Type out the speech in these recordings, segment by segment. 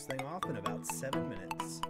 this thing off in about 7 minutes.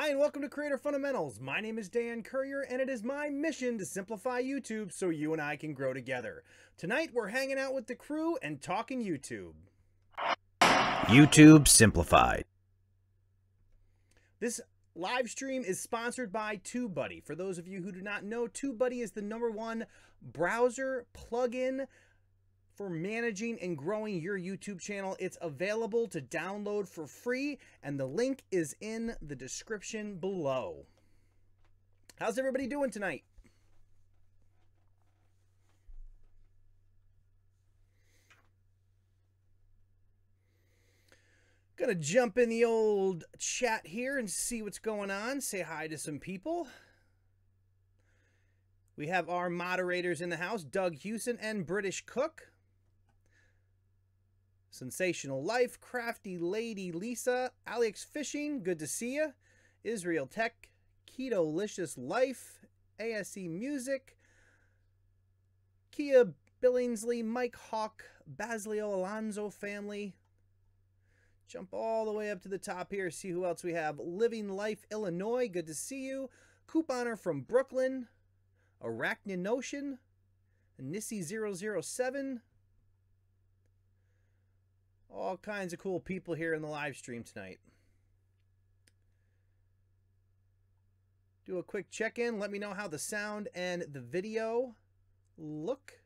Hi, and welcome to Creator Fundamentals. My name is Dan Currier, and it is my mission to simplify YouTube so you and I can grow together. Tonight, we're hanging out with the crew and talking YouTube. YouTube Simplified. This live stream is sponsored by TUBEBUDDY. For those of you who do not know, TUBEBUDDY is the #1 browser plugin for managing and growing your YouTube channel. It's available to download for free, and the link is in the description below. How's everybody doing tonight? Gonna jump in the old chat here and see what's going on. Say hi to some people. We have our moderators in the house, Doug Hewson and British Cook. Sensational Life, Crafty Lady Lisa, Alex Fishing, good to see you. Israel Tech, Keto-licious Life, ASE Music, Kia Billingsley, Mike Hawk, Basilio Alonso family. Jump all the way up to the top here, see who else we have. Living Life, Illinois, good to see you. Couponer from Brooklyn, Arachnid Notion, Nissy007. All kinds of cool people here in the live stream tonight. Do a quick check-in. Let me know how the sound and the video look.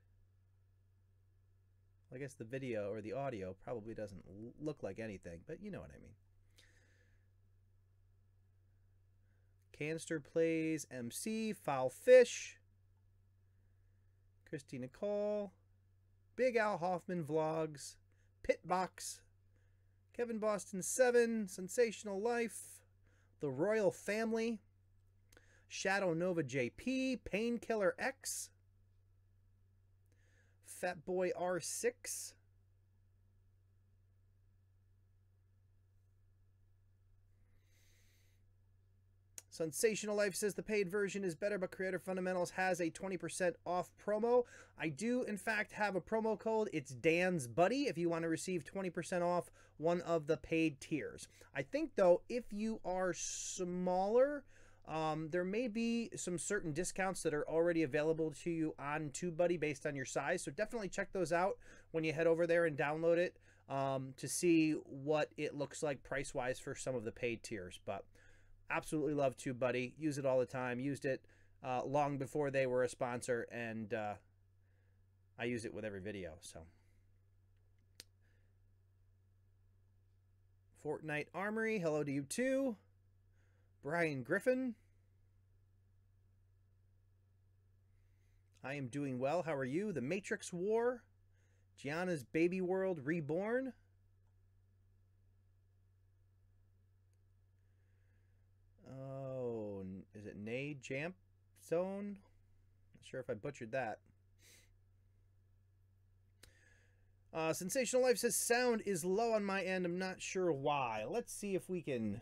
I guess the video or the audio probably doesn't look like anything, but you know what I mean. Canister Plays, MC, Foul Fish, Christy Nicole, Big Al Hoffman Vlogs, Pitbox, Kevin Boston 7, Sensational Life, The Royal Family, Shadow Nova JP, Painkiller X, Fatboy R6, Sensational Life says the paid version is better, but Creator Fundamentals has a 20% off promo. I do, in fact, have a promo code. It's Dan's Buddy if you want to receive 20% off one of the paid tiers. I think, though, if you are smaller, there may be some certain discounts that are already available to you on TubeBuddy based on your size. So definitely check those out when you head over there and download it to see what it looks like price-wise for some of the paid tiers. But absolutely love TubeBuddy. Use it all the time. Used it long before they were a sponsor, and I use it with every video. So, Fortnite Armory, hello to you too. Brian Griffin, I am doing well. How are you? The Matrix War, Gianna's Baby World Reborn. Oh, is it Nay Jamp Zone? Not sure if I butchered that. Sensational Life says sound is low on my end. I'm not sure why. Let's see if we can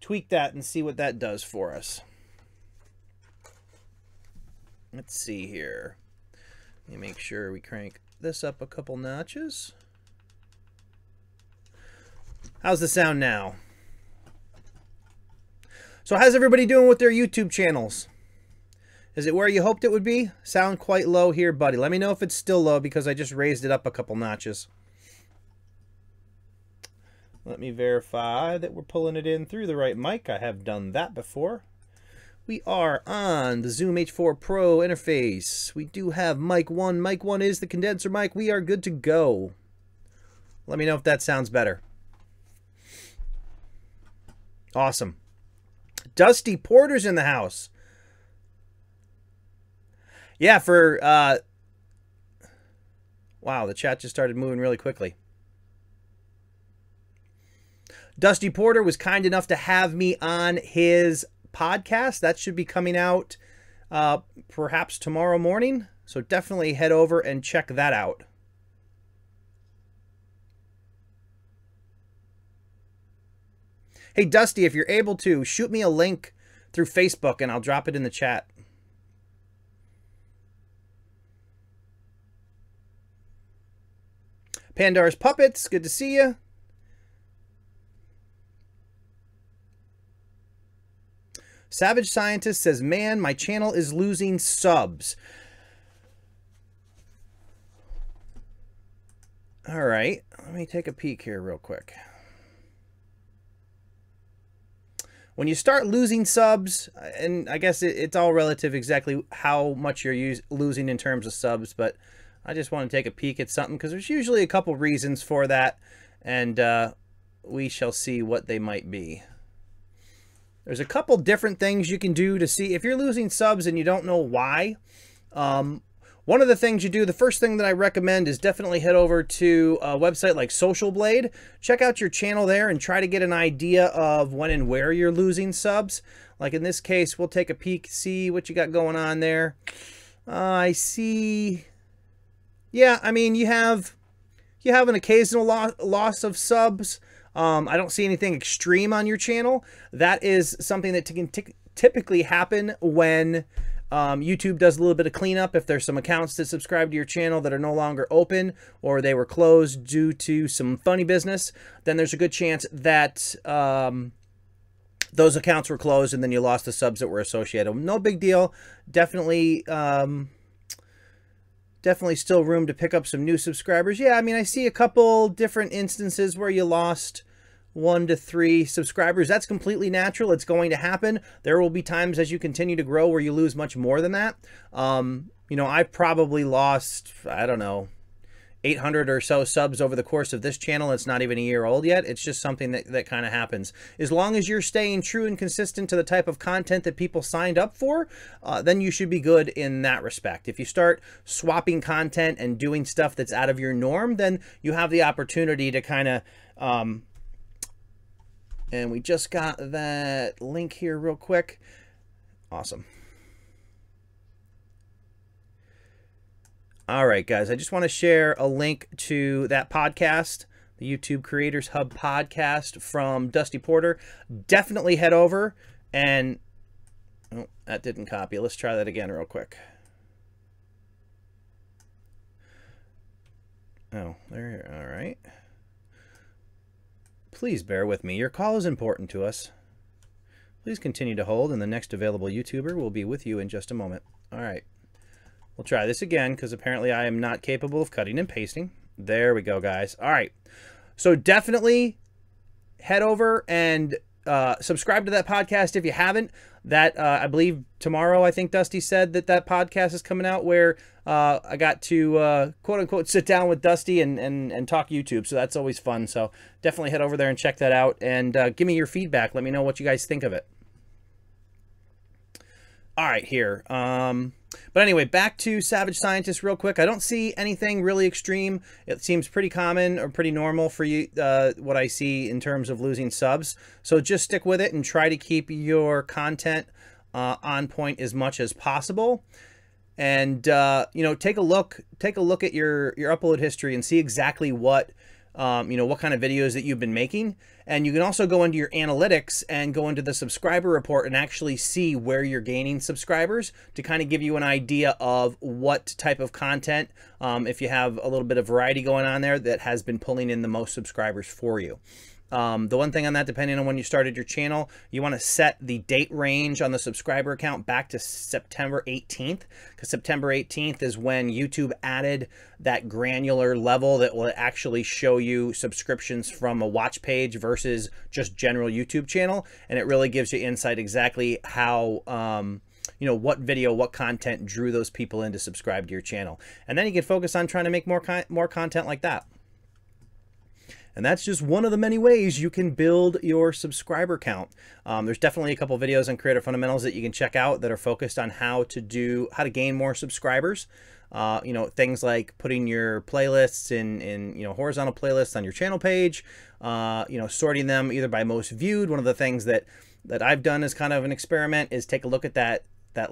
tweak that and see what that does for us. Let's see here. Let me make sure we crank this up a couple notches. How's the sound now? So how's everybody doing with their YouTube channels? Is it where you hoped it would be? Sound quite low here, buddy. Let me know if it's still low because I just raised it up a couple notches. Let me verify that we're pulling it in through the right mic. I have done that before. We are on the Zoom H4 Pro interface. We do have mic 1. Mic 1 is the condenser mic. We are good to go. Let me know if that sounds better. Awesome. Dusty Porter's in the house. Yeah, for... wow, the chat just started moving really quickly. Dusty Porter was kind enough to have me on his podcast. That should be coming out perhaps tomorrow morning. So definitely head over and check that out. Hey, Dusty, if you're able to, shoot me a link through Facebook and I'll drop it in the chat. Pandar's Puppets, good to see you. Savage Scientist says, man, my channel is losing subs. All right, let me take a peek here real quick. When you start losing subs, and I guess it's all relative exactly how much you're losing in terms of subs, but I just want to take a peek at something because there's usually a couple reasons for that, and we shall see what they might be. There's a couple different things you can do to see if you're losing subs and you don't know why. One of the things you do, the first thing that I recommend is definitely head over to a website like Social Blade. Check out your channel there and try to get an idea of when and where you're losing subs. Like in this case, we'll take a peek, see what you got going on there. I see. Yeah, I mean, you have an occasional loss of subs. I don't see anything extreme on your channel. That is something that can typically happen when YouTube does a little bit of cleanup. If there's some accounts that subscribe to your channel that are no longer open or they were closed due to some funny business, then there's a good chance that those accounts were closed and then you lost the subs that were associated. No big deal. Definitely still room to pick up some new subscribers. Yeah, I mean, I see a couple different instances where you lost 1 to 3 subscribers. That's completely natural. It's going to happen. There will be times as you continue to grow where you lose much more than that. You know, I've probably lost, I don't know, 800 or so subs over the course of this channel. It's not even a year old yet. It's just something that kind of happens. As long as you're staying true and consistent to the type of content that people signed up for, then you should be good in that respect. If you start swapping content and doing stuff that's out of your norm, then you have the opportunity to kind of and we just got that link here real quick. Awesome. All right, guys, I just want to share a link to that podcast, the YouTube Creators Hub podcast from Dusty Porter. Definitely head over and, oh, that didn't copy. Let's try that again real quick. Oh, there, all right. Please bear with me. Your call is important to us. Please continue to hold, and the next available YouTuber will be with you in just a moment. All right. We'll try this again, because apparently I am not capable of cutting and pasting. There we go, guys. All right. So definitely head over and subscribe to that podcast if you haven't. That I believe tomorrow, I think Dusty said that podcast is coming out where I got to quote unquote sit down with Dusty and talk YouTube. So that's always fun. So definitely head over there and check that out and give me your feedback. Let me know what you guys think of it. All right, here. But anyway, back to Savage Scientist real quick. I don't see anything really extreme. It seems pretty common or pretty normal for you, what I see in terms of losing subs. So just stick with it and try to keep your content on point as much as possible. And, you know, take a look at your upload history and see exactly what, you know, what kind of videos that you've been making. And you can also go into your analytics and go into the subscriber report and actually see where you're gaining subscribers to kind of give you an idea of what type of content, if you have a little bit of variety going on there, that has been pulling in the most subscribers for you. The one thing on that, depending on when you started your channel, you want to set the date range on the subscriber account back to September 18th, because September 18th is when YouTube added that granular level that will actually show you subscriptions from a watch page versus just general YouTube channel. And it really gives you insight exactly how, you know, what video, what content drew those people in to subscribe to your channel. And then you can focus on trying to make more content like that. And that's just one of the many ways you can build your subscriber count. There's definitely a couple videos on Creator Fundamentals that you can check out that are focused on how to gain more subscribers. You know, things like putting your playlists in you know, horizontal playlists on your channel page, you know, sorting them either by most viewed. One of the things that I've done as kind of an experiment is take a look at that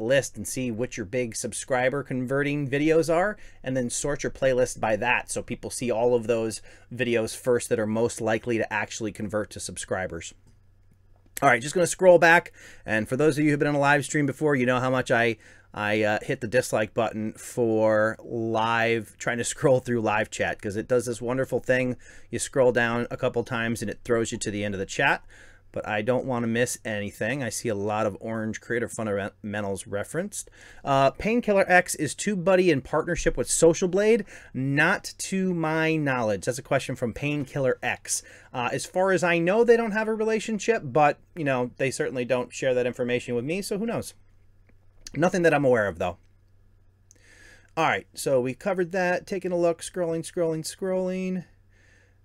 list and see what your big subscriber converting videos are, and then sort your playlist by that so people see all of those videos first that are most likely to actually convert to subscribers. All right, just going to scroll back, and for those of you who've been on a live stream before, you know how much I hit the dislike button for trying to scroll through live chat, because it does this wonderful thing. You scroll down a couple times and it throws you to the end of the chat. but I don't want to miss anything. I see a lot of orange creator fundamentals referenced. Painkiller X, is TubeBuddy in partnership with Social Blade? Not to my knowledge. That's a question from Painkiller X. As far as I know, they don't have a relationship, but, you know, they certainly don't share that information with me, so who knows? Nothing that I'm aware of, though. All right, so we covered that. Taking a look, scrolling.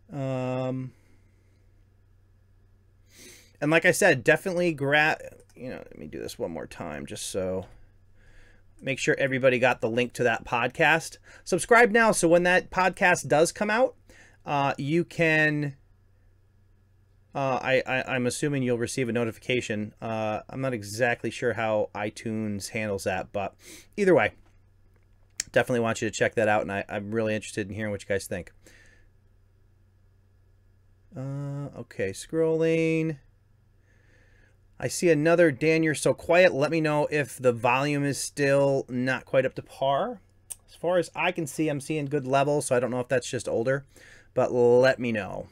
And like I said, definitely grab, you know, let me do this one more time just so make sure everybody got the link to that podcast. Subscribe now so when that podcast does come out, you can, I'm assuming you'll receive a notification. I'm not exactly sure how iTunes handles that, but either way, definitely want you to check that out, and I'm really interested in hearing what you guys think. Okay, scrolling. I see another Dan, you're so quiet. Let me know if the volume is still not quite up to par. As far as I can see, I'm seeing good levels, so I don't know if that's just older, but let me know.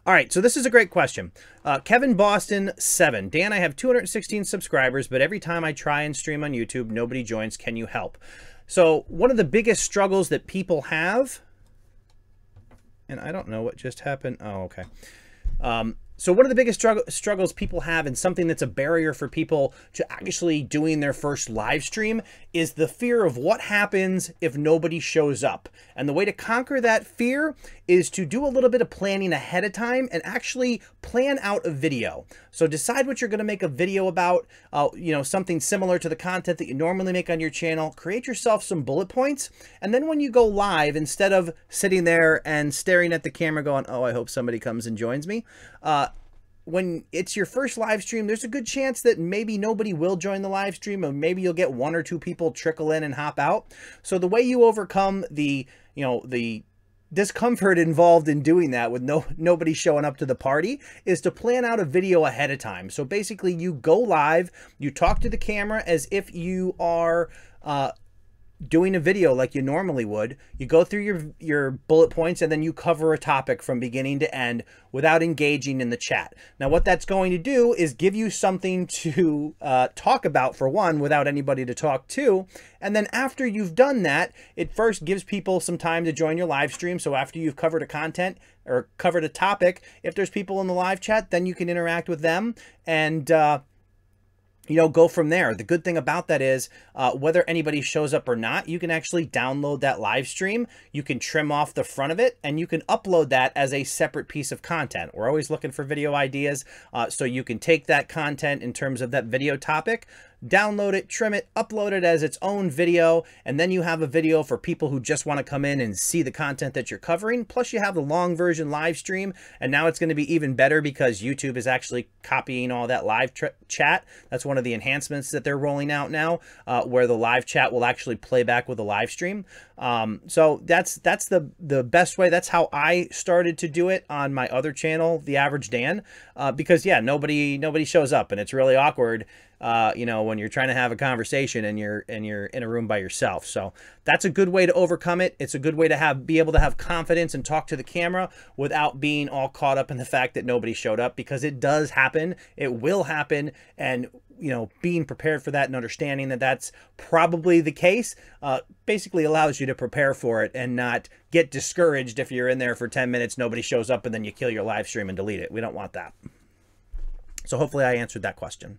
All right, so this is a great question. Kevin Boston 7. Dan, I have 216 subscribers, but every time I try and stream on YouTube, nobody joins. Can you help? So one of the biggest struggles that people have, and I don't know what just happened. Oh, okay. So one of the biggest struggles people have, and something that's a barrier for people to actually doing their first live stream, is the fear of what happens if nobody shows up. And the way to conquer that fear is to do a little bit of planning ahead of time and actually plan out a video. So decide what you're going to make a video about, you know, something similar to the content that you normally make on your channel. Create yourself some bullet points. And then when you go live, instead of sitting there and staring at the camera going, oh, I hope somebody comes and joins me, when it's your first live stream, there's a good chance that maybe nobody will join the live stream, or maybe you'll get 1 or 2 people trickle in and hop out. So the way you overcome the, you know, the discomfort involved in doing that with nobody showing up to the party is to plan out a video ahead of time. So basically you go live, you talk to the camera as if you are doing a video like you normally would. You go through your bullet points, and then you cover a topic from beginning to end without engaging in the chat. Now, what that's going to do is give you something to talk about, for one, without anybody to talk to. And then after you've done that, it first gives people some time to join your live stream. So after you've covered a content or covered a topic, if there's people in the live chat, then you can interact with them and you know, go from there. The good thing about that is whether anybody shows up or not, you can actually download that live stream. You can trim off the front of it, and you can upload that as a separate piece of content. We're always looking for video ideas. So you can take that content in terms of that video topic, download it, trim it, upload it as its own video, and then you have a video for people who just want to come in and see the content that you're covering. Plus you have the long version live stream, and now it's going to be even better because YouTube is actually copying all that live chat. That's one of the enhancements that they're rolling out now, where the live chat will actually play back with the live stream. So that's the best way. That's how I started to do it on my other channel, The Average Dan, because yeah, nobody shows up, and it's really awkward, you know, when you're trying to have a conversation and you're in a room by yourself. So that's a good way to overcome it. It's a good way to be able to have confidence and talk to the camera without being all caught up in the fact that nobody showed up, because it does happen. It will happen. And, you know, being prepared for that and understanding that that's probably the case, basically allows you to prepare for it and not get discouraged if you're in there for 10 minutes, nobody shows up, and then you kill your live stream and delete it. We don't want that. So hopefully I answered that question.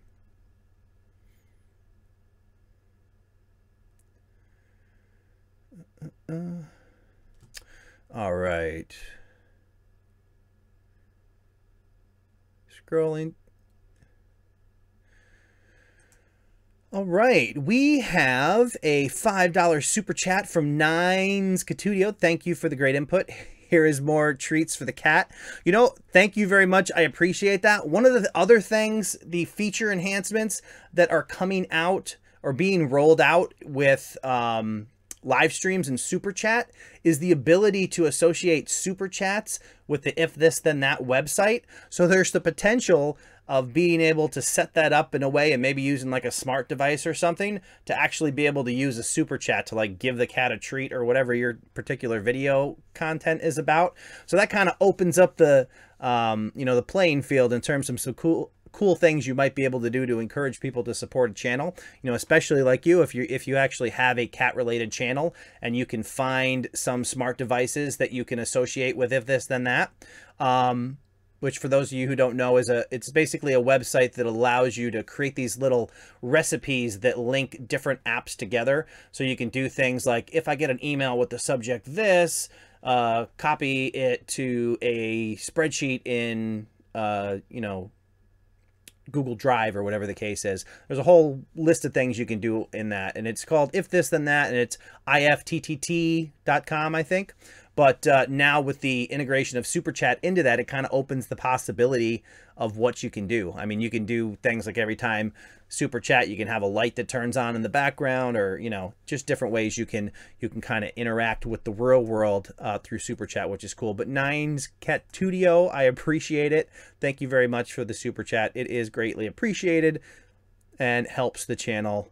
All right. Scrolling. All right, we have a $5 super chat from Nines Catudio. Thank you for the great input. Here is more treats for the cat. You know, thank you very much. I appreciate that. One of the other things, the feature enhancements that are coming out or being rolled out with live streams and super chat is the ability to associate super chats with the If This Then That website. So there's the potential of being able to set that up in a way, and maybe using like a smart device or something to actually be able to use a super chat to like give the cat a treat or whatever your particular video content is about. So that kind of opens up the you know, the playing field in terms of some cool things you might be able to do to encourage people to support a channel, you know, especially like you, if you actually have a cat related channel and you can find some smart devices that you can associate with If This Then That, which for those of you who don't know it's basically a website that allows you to create these little recipes that link different apps together. So you can do things like, if I get an email with the subject this, copy it to a spreadsheet in, you know, Google Drive or whatever the case is. There's a whole list of things you can do in that, and it's called If This Then That, and it's ifttt.com, I think. But now with the integration of Super Chat into that, it kind of opens the possibility of what you can do. I mean, you can do things like every time Super Chat, you can have a light that turns on in the background, or, you know, just different ways you can kind of interact with the real world through Super Chat, which is cool. But Nines Cattudio, I appreciate it. Thank you very much for the Super Chat. It is greatly appreciated and helps the channel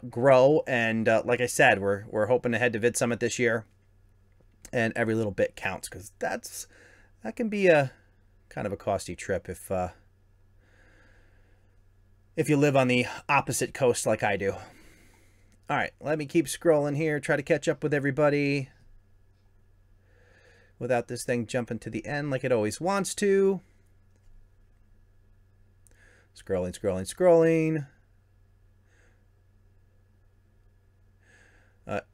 grow. And like I said, we're hoping to head to VidSummit this year. And every little bit counts, because that can be a kind of a costly trip if you live on the opposite coast like I do. All right, let me keep scrolling here, try to catch up with everybody without this thing jumping to the end like it always wants to. Scrolling.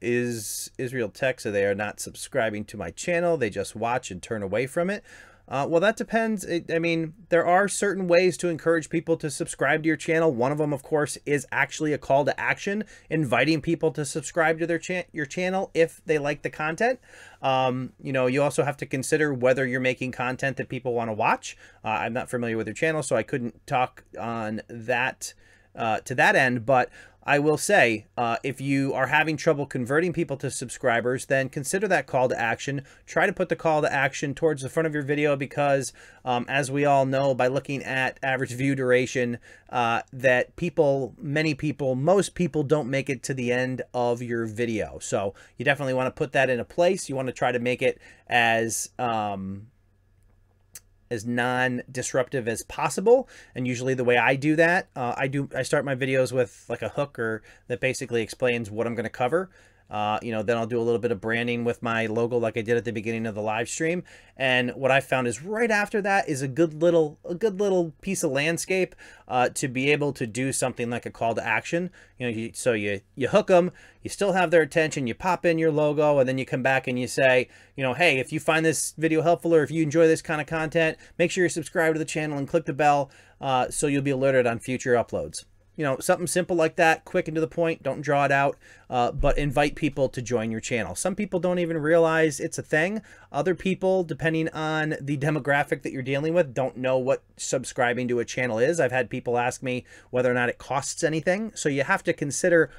Is Israel Tech, so they are not subscribing to my channel. They just watch and turn away from it. Well, that depends. I mean, there are certain ways to encourage people to subscribe to your channel. One of them, of course, is actually a call to action, inviting people to subscribe to your channel if they like the content. You know, you also have to consider whether you're making content that people want to watch. I'm not familiar with your channel, so I couldn't talk on that to that end, but I will say, if you are having trouble converting people to subscribers, then consider that call to action. Try to put the call to action towards the front of your video, because as we all know by looking at average view duration, that most people don't make it to the end of your video. So you definitely want to put that into place. You want to try to make it as non-disruptive as possible. And usually the way I do that, I start my videos with like a hook that basically explains what I'm going to cover. You know, then I'll do a little bit of branding with my logo like I did at the beginning of the live stream. And what I found is right after that is a good little piece of landscape to be able to do something like a call to action. You know, so you hook them, you still have their attention, you pop in your logo, and then you come back and you say, you know, hey, if you find this video helpful, or if you enjoy this kind of content, make sure you subscribe to the channel and click the bell so you'll be alerted on future uploads. You know, something simple like that, quick and to the point, don't draw it out, but invite people to join your channel. Some people don't even realize it's a thing. Other people, depending on the demographic that you're dealing with, don't know what subscribing to a channel is. I've had people ask me whether or not it costs anything. So you have to consider,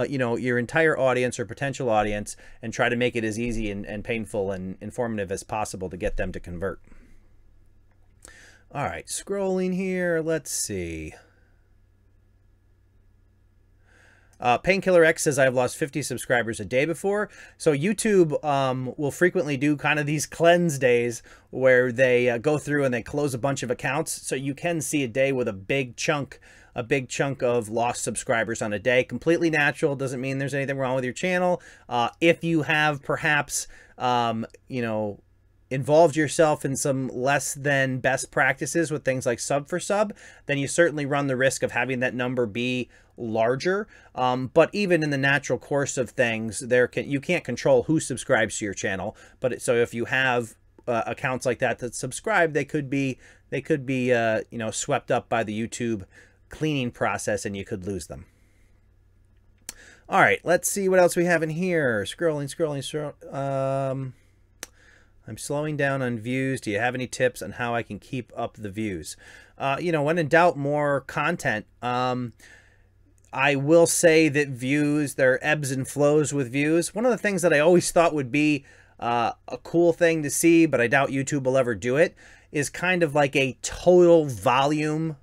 you know, your entire audience or potential audience, and try to make it as easy and painful and informative as possible to get them to convert. All right, scrolling here, let's see. Painkiller X says, I've lost 50 subscribers a day before. So YouTube will frequently do kind of these cleanse days where they go through and they close a bunch of accounts. So you can see a day with a big chunk of lost subscribers on a day. Completely natural. Doesn't mean there's anything wrong with your channel. If you have perhaps, you know, involved yourself in some less than best practices with things like sub for sub, then you certainly run the risk of having that number be larger. But even in the natural course of things, you can't control who subscribes to your channel. But so if you have accounts like that subscribe, they could be you know, swept up by the YouTube cleaning process, and you could lose them. All right, let's see what else we have in here. Scrolling. I'm slowing down on views. Do you have any tips on how I can keep up the views? You know, when in doubt, more content. I will say that views, there are ebbs and flows with views. One of the things that I always thought would be a cool thing to see, but I doubt YouTube will ever do it, is kind of like a total volume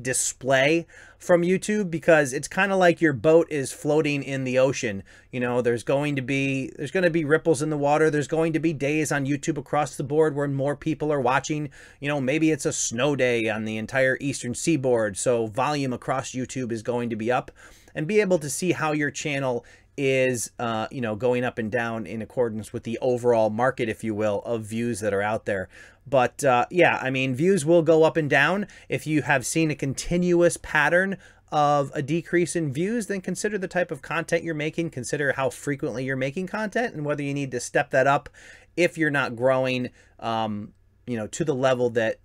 display from YouTube, because it's kind of like your boat is floating in the ocean. You know, there's going to be ripples in the water. There's going to be days on YouTube across the board where more people are watching. You know, maybe it's a snow day on the entire eastern seaboard, so volume across YouTube is going to be up, and be able to see how your channel is you know, going up and down in accordance with the overall market, if you will, of views that are out there. But yeah, I mean, views will go up and down. If you have seen a continuous pattern of a decrease in views, then consider the type of content you're making, consider how frequently you're making content, and whether you need to step that up if you're not growing you know, to the level that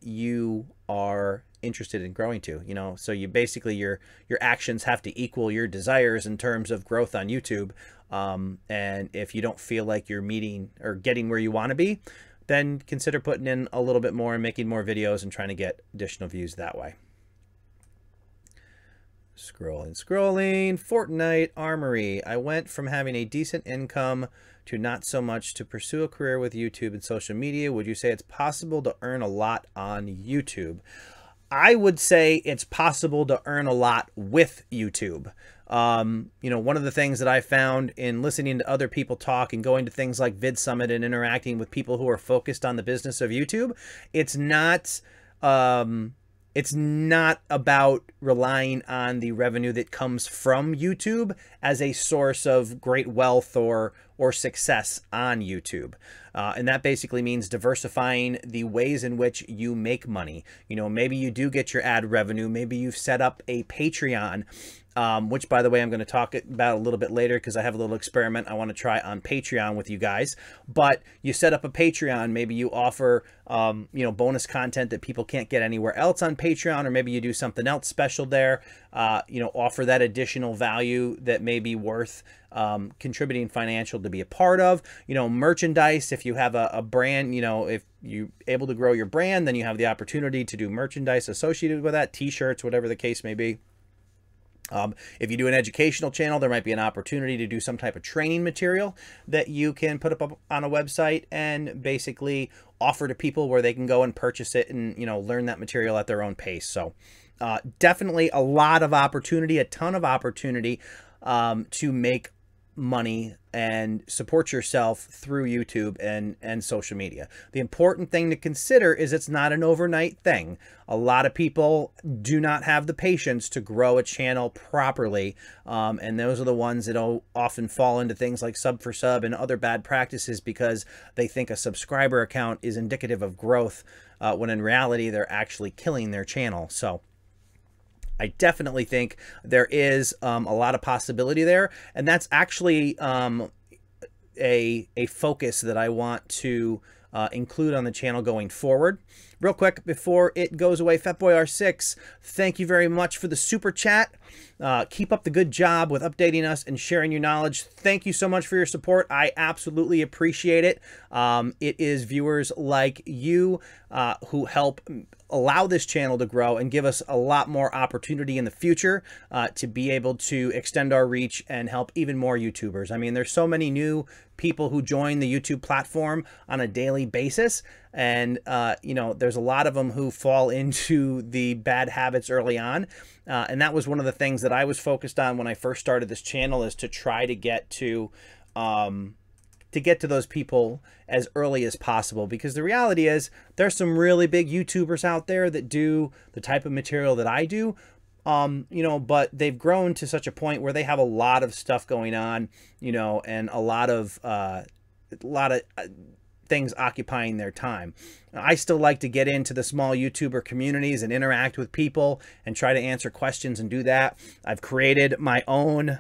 you are interested in growing to. You know, so you basically, your actions have to equal your desires in terms of growth on YouTube. And if you don't feel like you're meeting or getting where you want to be, then consider putting in a little bit more and making more videos and trying to get additional views that way. Scrolling. Fortnite Armory. I went from having a decent income to not so much to pursue a career with YouTube and social media. Would you say it's possible to earn a lot on YouTube? I would say it's possible to earn a lot with YouTube. You know, one of the things that I found in listening to other people talk and going to things like VidSummit and interacting with people who are focused on the business of YouTube, it's not about relying on the revenue that comes from YouTube as a source of great wealth or success on YouTube. And that basically means diversifying the ways in which you make money. You know, maybe you do get your ad revenue. Maybe you've set up a Patreon, which, by the way, I'm going to talk about a little bit later, because I have a little experiment I want to try on Patreon with you guys. But you set up a Patreon, maybe you offer you know, bonus content that people can't get anywhere else on Patreon, or maybe you do something else special there, you know, offer that additional value that may be worth contributing financial to be a part of. You know, merchandise, if you have a brand, you know, if you're able to grow your brand, then you have the opportunity to do merchandise associated with that, t-shirts, whatever the case may be. If you do an educational channel, there might be an opportunity to do some type of training material that you can put up on a website and basically offer to people where they can go and purchase it and, you know, learn that material at their own pace. So definitely a lot of opportunity, a ton of opportunity to make money and support yourself through YouTube and social media. The important thing to consider is it's not an overnight thing. A lot of people do not have the patience to grow a channel properly, and those are the ones that often fall into things like sub for sub and other bad practices, because they think a subscriber account is indicative of growth, when in reality they're actually killing their channel. So I definitely think there is a lot of possibility there, and that's actually a focus that I want to include on the channel going forward. Real quick before it goes away, FatBoyR6, thank you very much for the super chat. Keep up the good job with updating us and sharing your knowledge. Thank you so much for your support. I absolutely appreciate it. It is viewers like you who help allow this channel to grow and give us a lot more opportunity in the future to be able to extend our reach and help even more YouTubers. I mean, there's so many new people who join the YouTube platform on a daily basis, and you know, there's a lot of them who fall into the bad habits early on, and that was one of the things that I was focused on when I first started this channel, is to try to get to those people as early as possible, because the reality is there's some really big YouTubers out there that do the type of material that I do, you know, but they've grown to such a point where they have a lot of stuff going on, you know, and a lot of things occupying their time. I still like to get into the small YouTuber communities and interact with people and try to answer questions and do that. I've created my own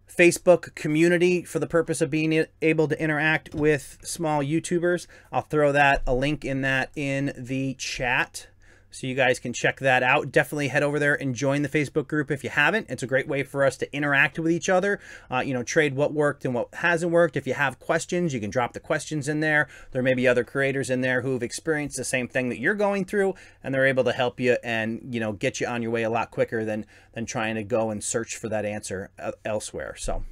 Facebook community for the purpose of being able to interact with small YouTubers. I'll throw a link in the chat, so you guys can check that out. Definitely head over there and join the Facebook group if you haven't. It's a great way for us to interact with each other, you know, trade what worked and what hasn't worked. If you have questions, you can drop the questions in there. There may be other creators in there who've experienced the same thing that you're going through, and they're able to help you and, you know, get you on your way a lot quicker than trying to go and search for that answer elsewhere. So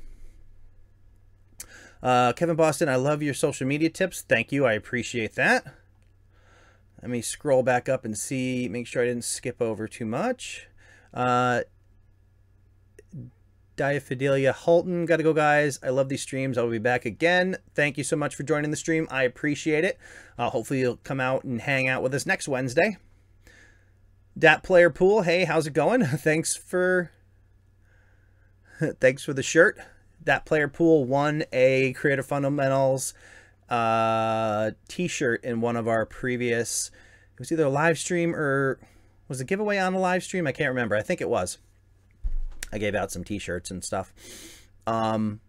Kevin Boston, I love your social media tips. Thank you. I appreciate that. Let me scroll back up and see, make sure I didn't skip over too much. Diaphidelia Holton, gotta go, guys. I love these streams. I'll be back again. Thank you so much for joining the stream. I appreciate it. Hopefully you'll come out and hang out with us next Wednesday. Dat Player Pool, hey, how's it going? Thanks for the shirt. Dat Player Pool won a Creator Fundamentals t-shirt in one of our previous, it was either a live stream or was a giveaway on a live stream. I can't remember. I think it was. I gave out some t-shirts and stuff. And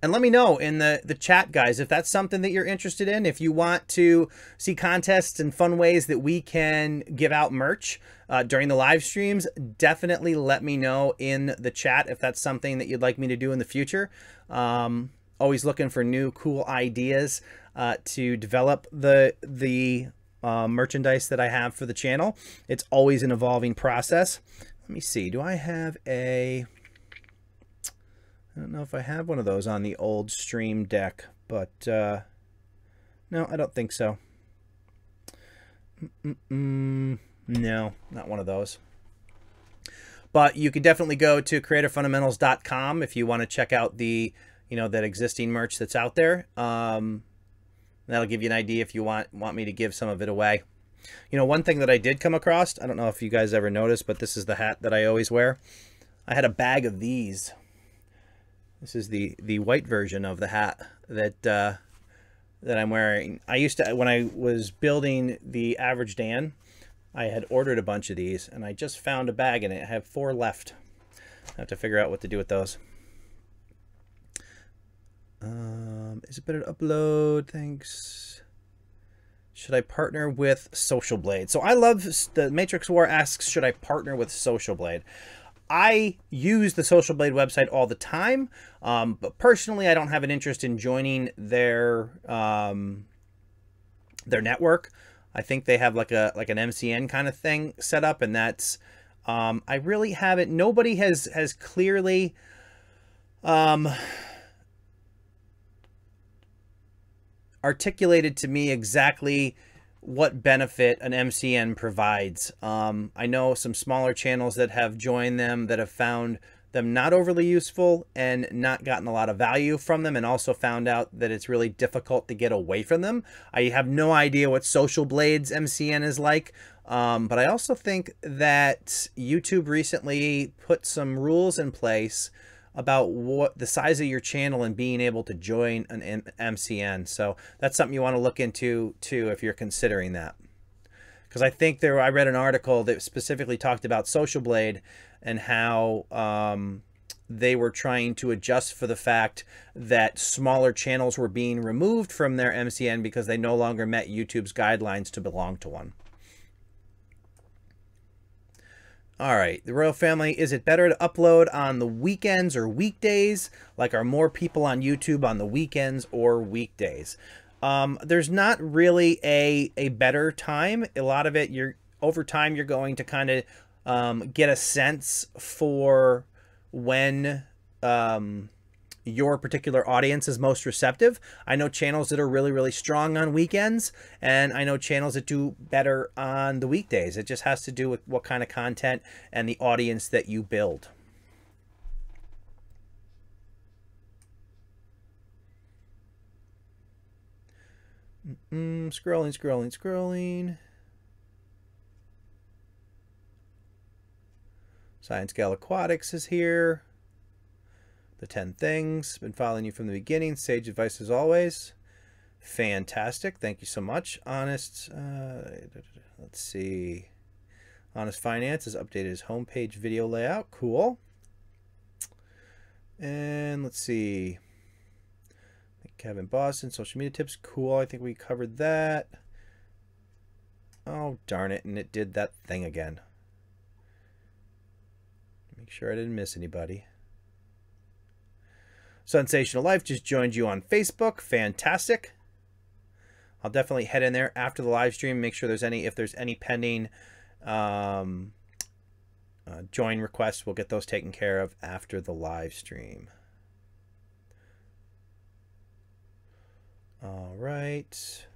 let me know in the chat, guys, if that's something that you're interested in. If you want to see contests and fun ways that we can give out merch during the live streams, definitely let me know in the chat if that's something that you'd like me to do in the future. Always looking for new cool ideas to develop the merchandise that I have for the channel. It's always an evolving process. Let me see. Do I have a... I don't know if I have one of those on the old Stream Deck, but no, I don't think so. No, not one of those. But you could definitely go to creatorfundamentals.com if you want to check out the, that existing merch that's out there. That'll give you an idea if you want me to give some of it away. One thing that I did come across, I don't know if you guys ever noticed, but this is the hat that I always wear. I had a bag of these. This is the white version of the hat that I'm wearing. I used to, when I was building the Average Dan, I had ordered a bunch of these, and I just found a bag in it. I have 4 left. I have to figure out what to do with those. Is it better to upload? Thanks. Should I partner with Social Blade? So I love, the Matrix War asks, should I partner with Social Blade? I use the Social Blade website all the time, but personally I don't have an interest in joining their network. I think they have like an MCN kind of thing set up, and that's I really haven't. Nobody has clearly articulated to me exactly what benefit an MCN provides. I know some smaller channels that have joined them that have found them not overly useful and not gotten a lot of value from them, and also found out that it's really difficult to get away from them. I have no idea what Social Blade's MCN is like, but I also think that YouTube recently put some rules in place about what the size of your channel and being able to join an MCN. So that's something you want to look into too if you're considering that. Because I think I read an article that specifically talked about Social Blade and how they were trying to adjust for the fact that smaller channels were being removed from their MCN because they no longer met YouTube's guidelines to belong to one. All right, the Royal Family, is it better to upload on the weekends or weekdays? Like, are more people on YouTube on the weekends or weekdays? There's not really a better time. A lot of it, over time, you're going to kind of get a sense for when your particular audience is most receptive. I know channels that are really, really strong on weekends, and I know channels that do better on the weekdays. It just has to do with what kind of content and the audience that you build. Scrolling. Science Gal Aquatics is here. The 10 Things. Been following you from the beginning. Sage advice as always. Fantastic. Thank you so much. Honest. Let's see. Honest Finance has updated his homepage video layout. Cool. And let's see. Kevin Boston. Social media tips. Cool. I think we covered that. Oh, darn it. And it did that thing again. Make sure I didn't miss anybody. Sensational Life just joined you on Facebook. Fantastic. I'll definitely head in there after the live stream. Make sure if there's any pending join requests, we'll get those taken care of after the live stream. All right.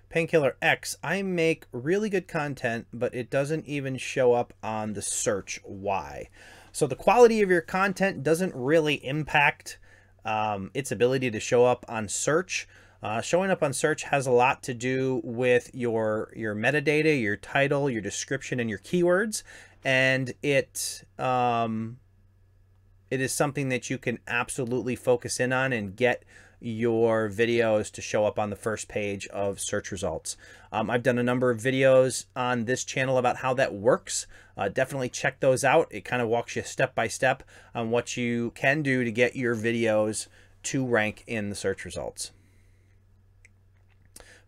Painkiller X, I make really good content, but it doesn't even show up on the search. Why? So the quality of your content doesn't really impact its ability to show up on search. Showing up on search has a lot to do with your metadata, your title, your description, and your keywords, and it is something that you can absolutely focus in on and get your videos to show up on the first page of search results. I've done a number of videos on this channel about how that works. Definitely check those out. It kind of walks you step by step on what you can do to get your videos to rank in the search results.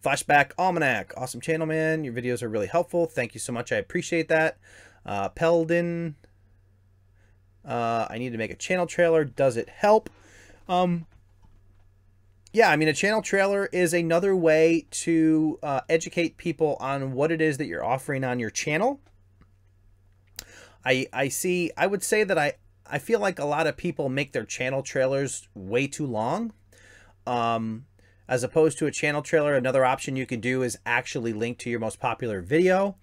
Flashback Almanac, awesome channel, man. Your videos are really helpful. Thank you so much. I appreciate that. Peldin, I need to make a channel trailer. Does it help? Yeah, I mean, a channel trailer is another way to educate people on what it is that you're offering on your channel. I would say that I feel like a lot of people make their channel trailers way too long. As opposed to a channel trailer, another option you could do is actually link to your most popular video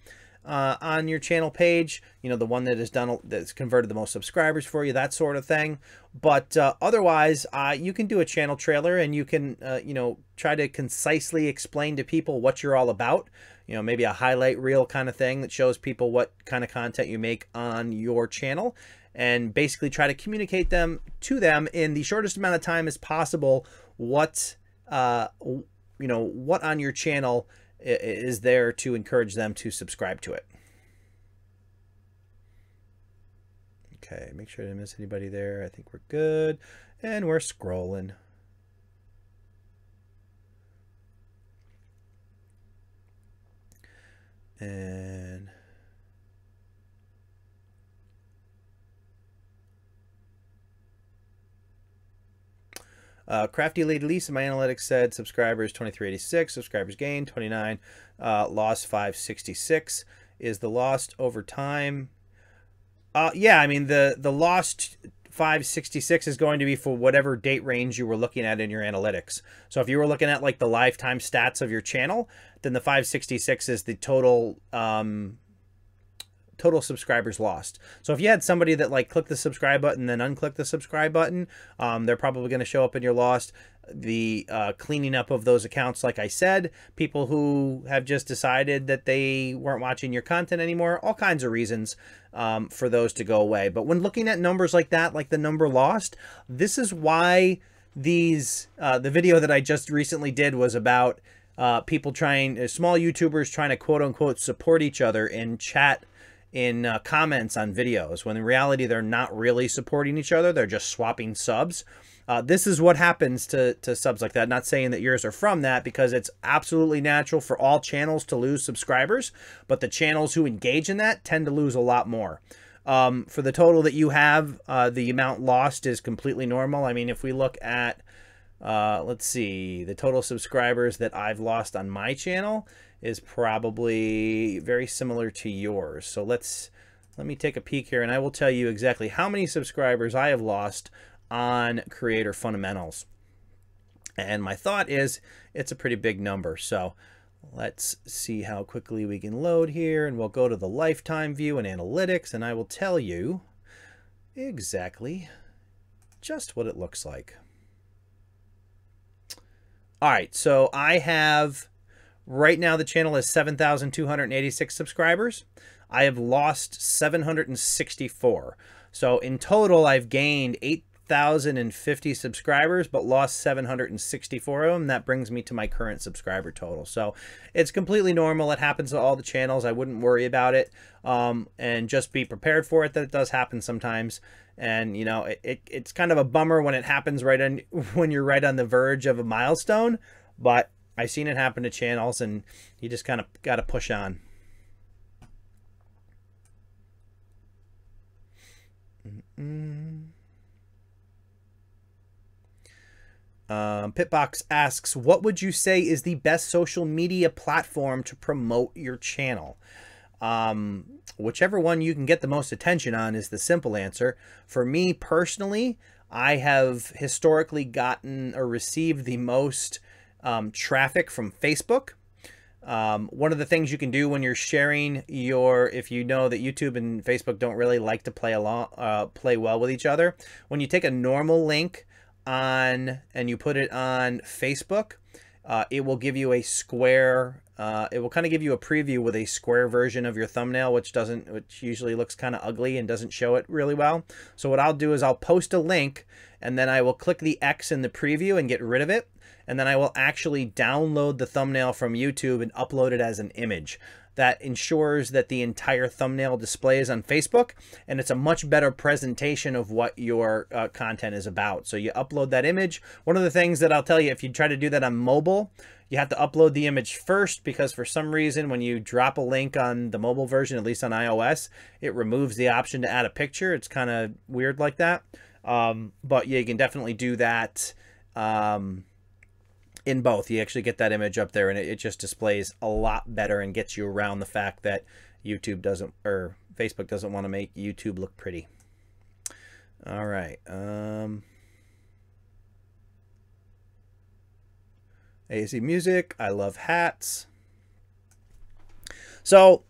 on your channel page, you know, the one that is done, that's converted the most subscribers for you, that sort of thing. But otherwise, you can do a channel trailer, and you can, you know, try to concisely explain to people what you're all about. You know, maybe a highlight reel kind of thing that shows people what kind of content you make on your channel, and basically try to communicate to them in the shortest amount of time as possible what, you know, what on your channel is there to encourage them to subscribe to it. Okay, make sure I didn't miss anybody there. I think we're good. And we're scrolling. And Crafty Lady Lisa, my analytics said subscribers 2386, subscribers gained 29, lost 566. Is the lost over time? Yeah, I mean the lost 566 is going to be for whatever date range you were looking at in your analytics. So if you were looking at like the lifetime stats of your channel, then the 566 is the total total subscribers lost. So if you had somebody that like clicked the subscribe button then unclicked the subscribe button, they're probably going to show up in your lost. The cleaning up of those accounts, like I said, people who have just decided that they weren't watching your content anymore, all kinds of reasons for those to go away. But when looking at numbers like that, like the number lost, this is why these the video that I just recently did was about people trying, small YouTubers trying to quote unquote support each other in chat, in comments on videos, when in reality they're not really supporting each other, they're just swapping subs. This is what happens to subs like that. Not saying that yours are from that, because it's absolutely natural for all channels to lose subscribers, but the channels who engage in that tend to lose a lot more. For the total that you have, the amount lost is completely normal. I mean, if we look at, let's see, the total subscribers that I've lost on my channel is probably very similar to yours. So let me take a peek here, and I will tell you exactly how many subscribers I have lost on Creator Fundamentals. And my thought is it's a pretty big number. So let's see how quickly we can load here, and we'll go to the lifetime view and analytics, and I will tell you exactly just what it looks like. All right, so I have, right now the channel has 7,286 subscribers. I have lost 764. So in total, I've gained 8,050 subscribers, but lost 764 of them. That brings me to my current subscriber total. So it's completely normal. It happens to all the channels. I wouldn't worry about it, and just be prepared for it, that it does happen sometimes. And, you know, it's kind of a bummer when it happens when you're right on the verge of a milestone, but I've seen it happen to channels, and you just kind of got to push on. Pitbox asks, what would you say is the best social media platform to promote your channel? Whichever one you can get the most attention on is the simple answer. For me personally, I have historically gotten or received the most traffic from Facebook. One of the things you can do when you're sharing if you know that YouTube and Facebook don't really like to play well with each other, when you take a normal link and you put it on Facebook, it will give you a square. It will kind of give you a preview with a square version of your thumbnail, which usually looks kind of ugly and doesn't show it really well. So what I'll do is I'll post a link, and then I will click the X in the preview and get rid of it. And then I will actually download the thumbnail from YouTube and upload it as an image. That ensures that the entire thumbnail displays on Facebook, and it's a much better presentation of what your content is about. So you upload that image. One of the things that I'll tell you, if you try to do that on mobile, you have to upload the image first, because for some reason when you drop a link on the mobile version, at least on iOS, it removes the option to add a picture. It's kind of weird like that. But yeah, you can definitely do that in both. You actually get that image up there, and it just displays a lot better and gets you around the fact that Facebook doesn't want to make YouTube look pretty. All right. AZ Music, I love hats. So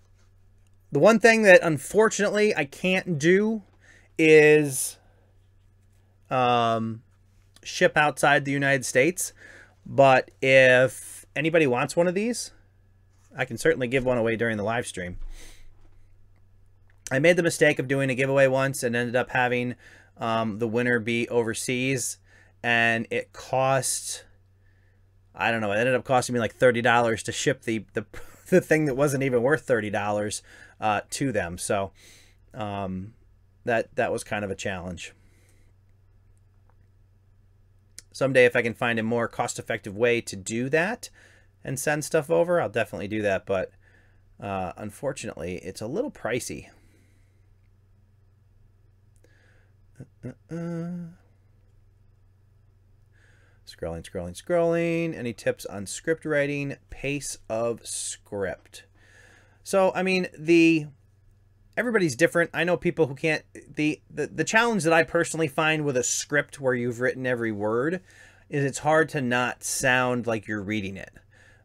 the one thing that unfortunately I can't do is ship outside the United States. But if anybody wants one of these, I can certainly give one away during the live stream. I made the mistake of doing a giveaway once and ended up having the winner be overseas, and it cost, I don't know, it ended up costing me like $30 to ship the thing that wasn't even worth $30 to them. So that was kind of a challenge. Someday, if I can find a more cost-effective way to do that and send stuff over, I'll definitely do that. But unfortunately, it's a little pricey. Scrolling. Any tips on script writing, pace of script? So, I mean, everybody's different. I know people who can't. The challenge that I personally find with a script where you've written every word is it's hard to not sound like you're reading it.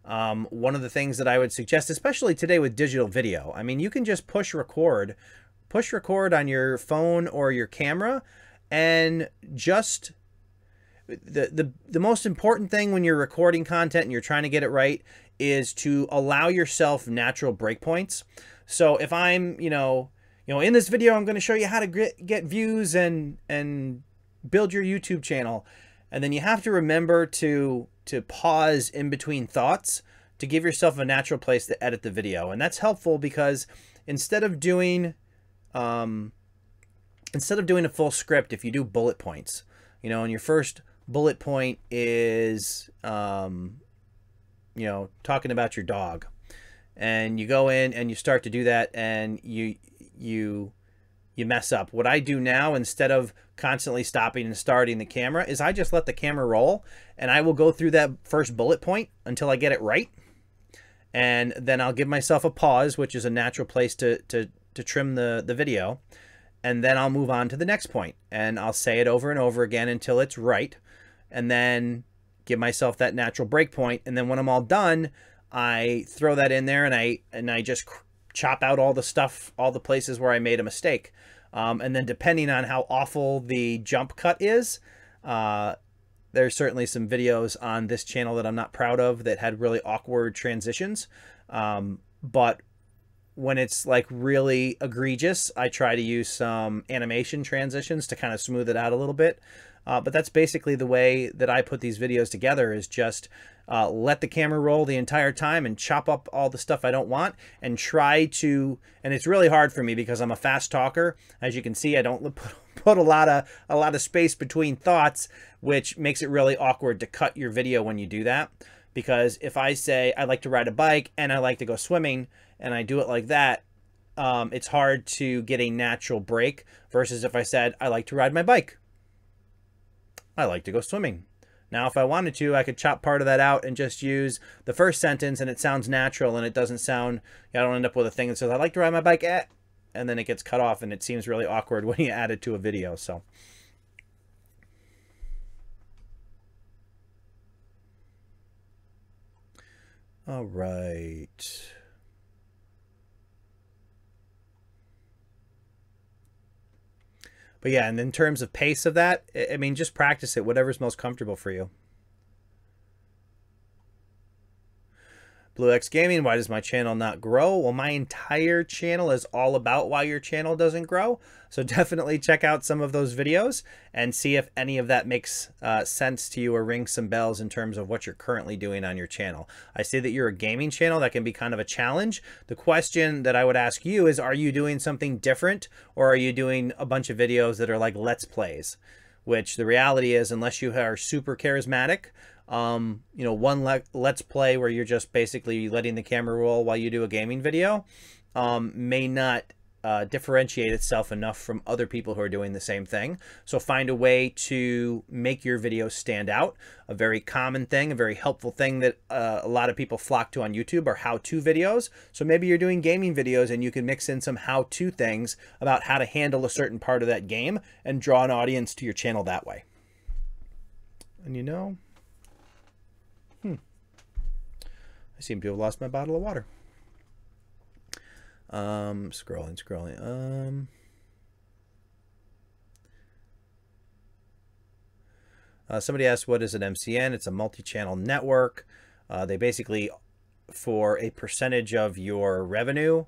One of the things that I would suggest, especially today with digital video, I mean, you can just push record on your phone or your camera, and just the most important thing when you're recording content and you're trying to get it right is to allow yourself natural breakpoints. So if I'm, in this video, I'm going to show you how to get views and build your YouTube channel. And then you have to remember to pause in between thoughts to give yourself a natural place to edit the video. And that's helpful because instead of doing a full script, if you do bullet points, and your first bullet point is, talking about your dog. And you go in and you start to do that, and you mess up. What I do now, instead of constantly stopping and starting the camera, is I just let the camera roll, and I will go through that first bullet point until I get it right. And then I'll give myself a pause, which is a natural place to trim the video. And then I'll move on to the next point, and I'll say it over and over again until it's right. And then give myself that natural break point. And then when I'm all done, I throw that in there, and I just chop out all the stuff, all the places where I made a mistake. And then depending on how awful the jump cut is, there's certainly some videos on this channel that I'm not proud of that had really awkward transitions. But when it's like really egregious, I try to use some animation transitions to kind of smooth it out a little bit. But that's basically the way that I put these videos together, is just let the camera roll the entire time and chop up all the stuff I don't want, and try to, and it's really hard for me because I'm a fast talker. As you can see, I don't put a lot of space between thoughts, which makes it really awkward to cut your video when you do that. Because if I say I like to ride a bike and I like to go swimming, and I do it like that, it's hard to get a natural break, versus if I said I like to ride my bike, I like to go swimming. Now, if I wanted to, I could chop part of that out and just use the first sentence, and it sounds natural, and it doesn't sound, I don't end up with a thing that says, I like to ride my bike, and then it gets cut off, and it seems really awkward when you add it to a video. So All right. But yeah, and in terms of pace of that, I mean, just practice it, whatever's most comfortable for you. Blue X Gaming, why does my channel not grow? Well, my entire channel is all about why your channel doesn't grow. So definitely check out some of those videos and see if any of that makes sense to you or rings some bells in terms of what you're currently doing on your channel. I see that you're a gaming channel. That can be kind of a challenge. The question that I would ask you is, are you doing something different, or are you doing a bunch of videos that are like Let's Plays? Which the reality is, unless you are super charismatic, you know, one Let's Play where you're just basically letting the camera roll while you do a gaming video may not differentiate itself enough from other people who are doing the same thing. So find a way to make your videos stand out. A very common thing, a very helpful thing that a lot of people flock to on YouTube are how-to videos. So maybe you're doing gaming videos and you can mix in some how-to things about how to handle a certain part of that game and draw an audience to your channel that way. And you know, I seem to have lost my bottle of water. Scrolling. Somebody asked, what is an MCN? It's a multi-channel network. They basically, for a percentage of your revenue,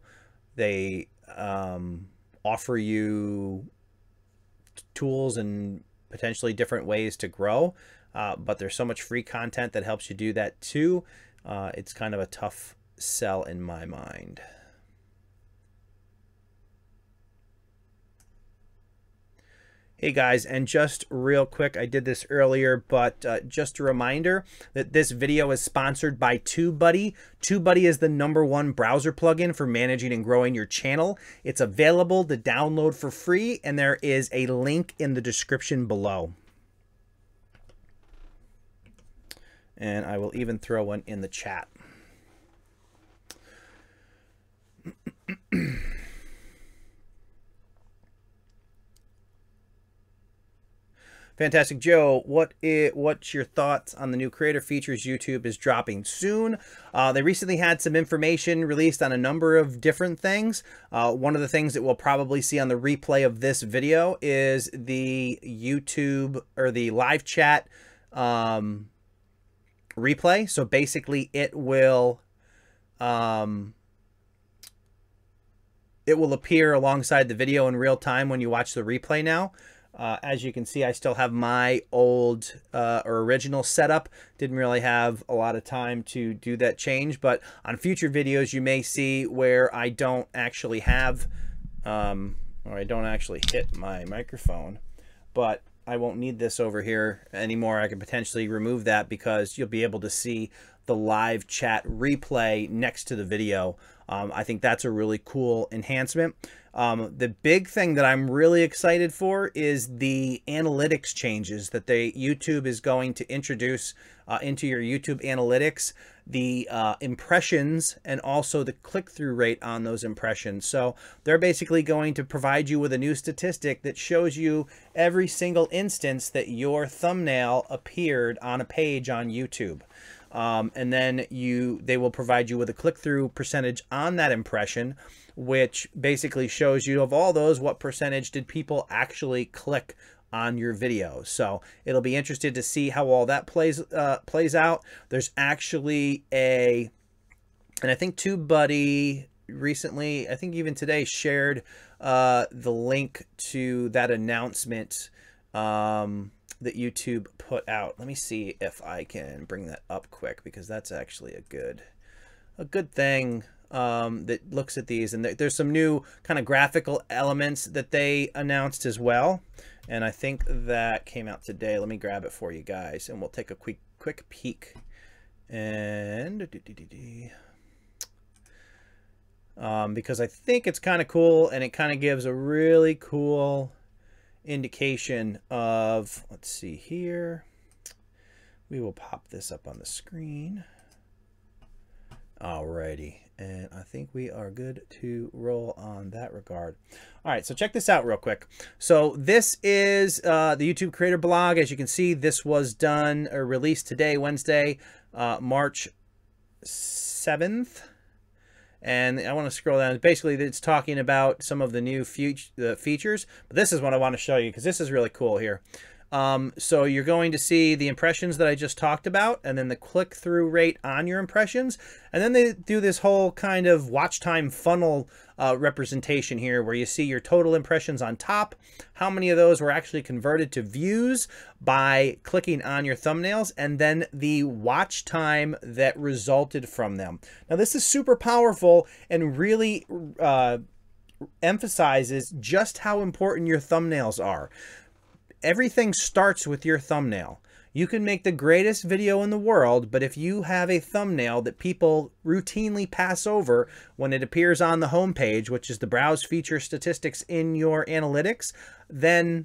they offer you tools and potentially different ways to grow. But there's so much free content that helps you do that too. It's kind of a tough sell in my mind. Hey guys, and just real quick, I did this earlier, but just a reminder that this video is sponsored by TUBEBUDDY. TUBEBUDDY is the #1 browser plugin for managing and growing your channel. It's available to download for free, and there is a link in the description below. And I will even throw one in the chat. Fantastic Joe, what's your thoughts on the new creator features YouTube is dropping soon? They recently had some information released on a number of different things. One of the things that we'll probably see on the replay of this video is the YouTube or the live chat replay. So basically it will appear alongside the video in real time when you watch the replay now. As you can see, I still have my old or original setup. Didn't really have a lot of time to do that change, but on future videos you may see where I don't actually have or I don't actually hit my microphone, but I won't need this over here anymore. I can potentially remove that because you'll be able to see the live chat replay next to the video. I think that's a really cool enhancement. The big thing that I'm really excited for is the analytics changes that YouTube is going to introduce into your YouTube analytics, the impressions and also the click-through rate on those impressions. So they're basically going to provide you with a new statistic that shows you every single instance that your thumbnail appeared on a page on YouTube. And then they will provide you with a click-through percentage on that impression, which basically shows you, of all those, what percentage did people actually click on your video. So it'll be interesting to see how all that plays out. There's actually and I think TubeBuddy recently, I think even today, shared the link to that announcement that YouTube put out. Let me see if I can bring that up quick, because that's actually a good thing that looks at these. And there's some new kind of graphical elements that they announced as well. And I think that came out today. Let me grab it for you guys and we'll take a quick peek. And because I think it's kind of cool, and it kind of gives a really cool indication of, let's see here, we will pop this up on the screen. Alrighty, and I think we are good to roll on that regard. All right, so check this out real quick. So this is the YouTube creator blog. As you can see, this was done or released today, Wednesday, March 7th. And I want to scroll down. Basically, it's talking about some of the new features. But this is what I want to show you because this is really cool here. So you're going to see the impressions that I just talked about, and then the click-through rate on your impressions. And then they do this whole kind of watch time funnel representation here where you see your total impressions on top, how many of those were actually converted to views by clicking on your thumbnails, and then the watch time that resulted from them. Now, this is super powerful and really emphasizes just how important your thumbnails are. Everything starts with your thumbnail. You can make the greatest video in the world, but if you have a thumbnail that people routinely pass over when it appears on the home page, which is the browse feature statistics in your analytics, then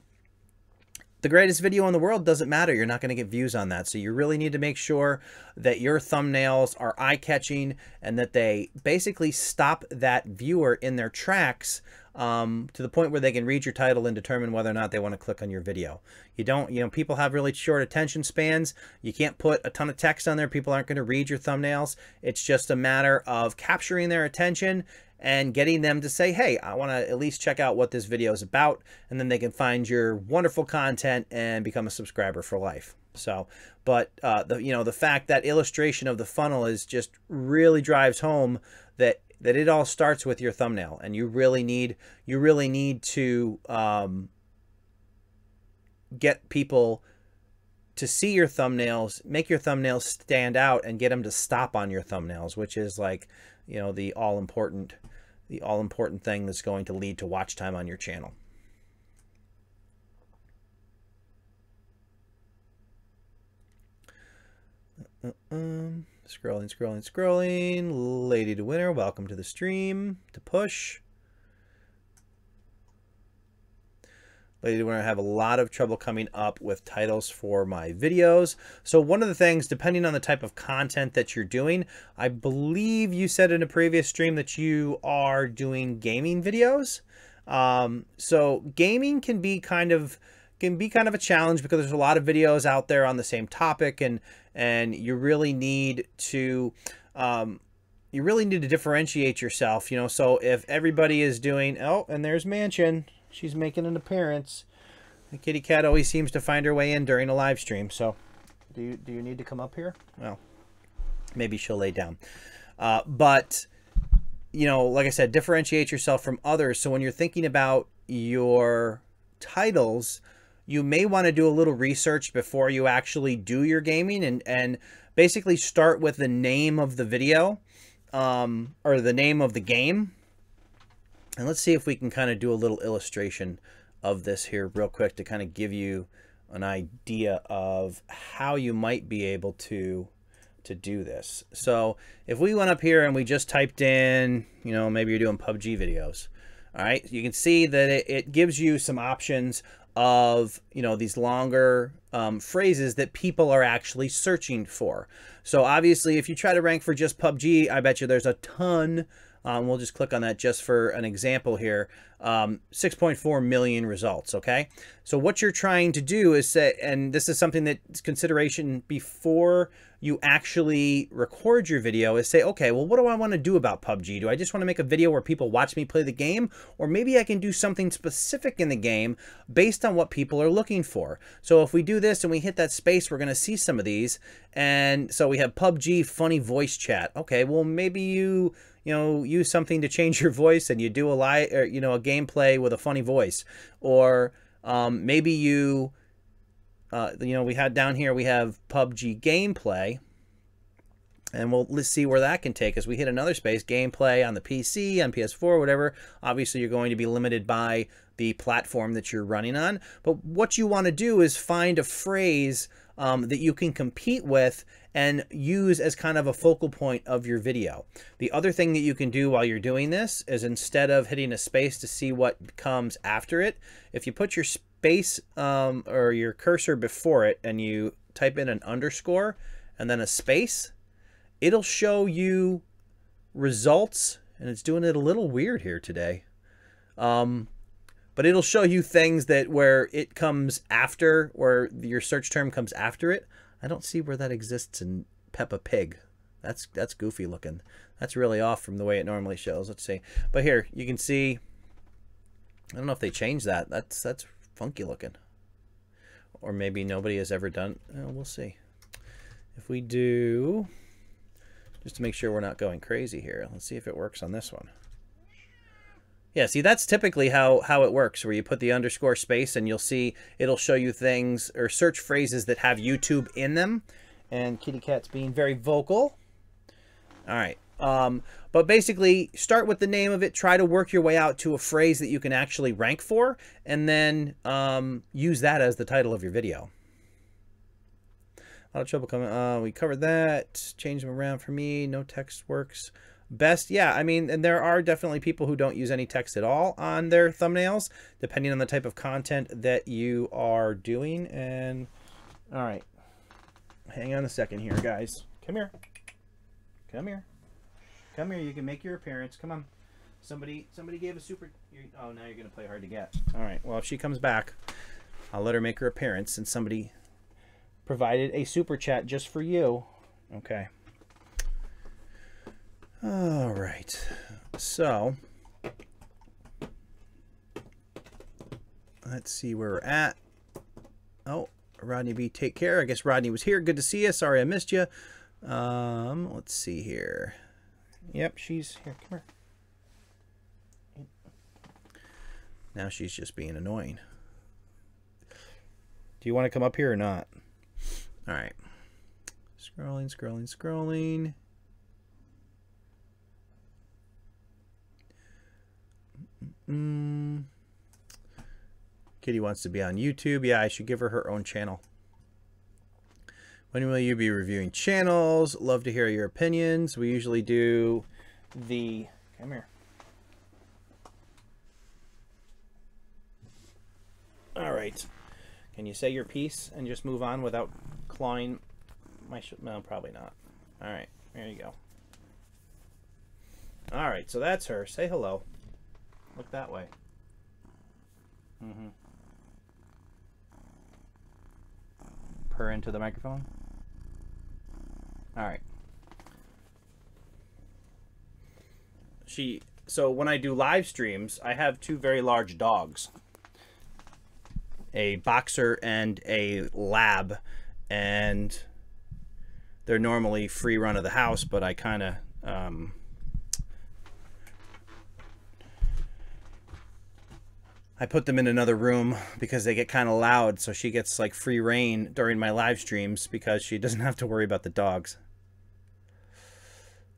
the greatest video in the world doesn't matter. You're not going to get views on that. So you really need to make sure that your thumbnails are eye-catching and that they basically stop that viewer in their tracks to the point where they can read your title and determine whether or not they want to click on your video. People have really short attention spans. You can't put a ton of text on there. People aren't going to read your thumbnails. It's just a matter of capturing their attention and getting them to say, hey, I want to at least check out what this video is about, and then they can find your wonderful content and become a subscriber for life. So, but the fact that illustration of the funnel is just really drives home that it all starts with your thumbnail, and you really need to get people to see your thumbnails, make your thumbnails stand out, and get them to stop on your thumbnails, which is like, the all important thing that's going to lead to watch time on your channel. Scrolling. Lady to winner, welcome to the stream. To push. Lady to winner, I have a lot of trouble coming up with titles for my videos. So one of the things, depending on the type of content that you're doing, I believe you said in a previous stream that you are doing gaming videos. So gaming can be kind of a challenge because there's a lot of videos out there on the same topic, and you really need to differentiate yourself, so if everybody is doing, oh, and there's Mansion, she's making an appearance. The kitty cat always seems to find her way in during a live stream. So do you need to come up here? Well, maybe she'll lay down. But like I said, differentiate yourself from others. So when you're thinking about your titles, you may want to do a little research before you actually do your gaming, and basically start with the name of the video or the name of the game. And let's see if we can kind of do a little illustration of this here real quick to kind of give you an idea of how you might be able to do this. So if we went up here and we just typed in, maybe you're doing PUBG videos. All right, you can see that it gives you some options of, these longer phrases that people are actually searching for. So obviously, if you try to rank for just PUBG, I bet you there's a ton. We'll just click on that just for an example here. 6.4 million results, okay? So what you're trying to do is say, and this is something that's consideration before you actually record your video, is say, okay, well, what do I want to do about PUBG? Do I just want to make a video where people watch me play the game? Or maybe I can do something specific in the game based on what people are looking for. So if we do this and we hit that space, we're going to see some of these. And so we have PUBG funny voice chat. Okay, well, maybe you use something to change your voice and you do a live, or, a gameplay with a funny voice. Or maybe you, we had down here, we have PUBG gameplay, and let's see where that can take us. We hit another space, gameplay on the PC, on PS4, whatever. Obviously, you're going to be limited by the platform that you're running on. But what you want to do is find a phrase that you can compete with and use as kind of a focal point of your video. The other thing that you can do while you're doing this is, instead of hitting a space to see what comes after it, if you put your space or your cursor before it and you type in an underscore and then a space, it'll show you results, and it's doing it a little weird here today. But it'll show you things where it comes after, where your search term comes after it. I don't see where that exists in Peppa Pig. That's goofy looking. That's really off from the way it normally shows. Let's see. But here, you can see, I don't know if they changed that. That's funky looking. Or maybe nobody has ever done, we'll see. If we do, just to make sure we're not going crazy here, let's see if it works on this one. Yeah, see, that's typically how it works, where you put the underscore space and you'll see it'll show you things or search phrases that have YouTube in them. And Kitty Cat's being very vocal. All right. But basically, start with the name of it. Try to work your way out to a phrase that you can actually rank for, and then use that as the title of your video. A lot of trouble coming. We covered that. Change them around for me. No text works best. Yeah, I mean, and there are definitely people who don't use any text at all on their thumbnails, depending on the type of content that you are doing. And all right, hang on a second here, guys. Come here. Come here. Come here. You can make your appearance. Come on. Somebody gave a super. Oh, now you're gonna play hard to get. All right. Well, if she comes back, I'll let her make her appearance. And somebody provided a super chat just for you. Okay. All right, so let's see where we're at. Oh, Rodney B, take care. I guess Rodney was here. Good to see you. Sorry I missed you. Let's see here. Yep, she's here. Come here. Now she's just being annoying. Do you want to come up here or not? All right. Scrolling, scrolling, scrolling. Kitty wants to be on YouTube. Yeah, I should give her her own channel. When will you be reviewing channels? Love to hear your opinions. We usually do the... Come here. All right. Can you say your piece and just move on without clawing my... No, probably not. All right. There you go. All right. So that's her. Say hello. Look that way. Purr into the microphone. All right. So when I do live streams, I have two very large dogs. A boxer and a lab. And they're normally free run of the house, but I kind of... I put them in another room because they get kind of loud, so she gets like free reign during my live streams because she doesn't have to worry about the dogs.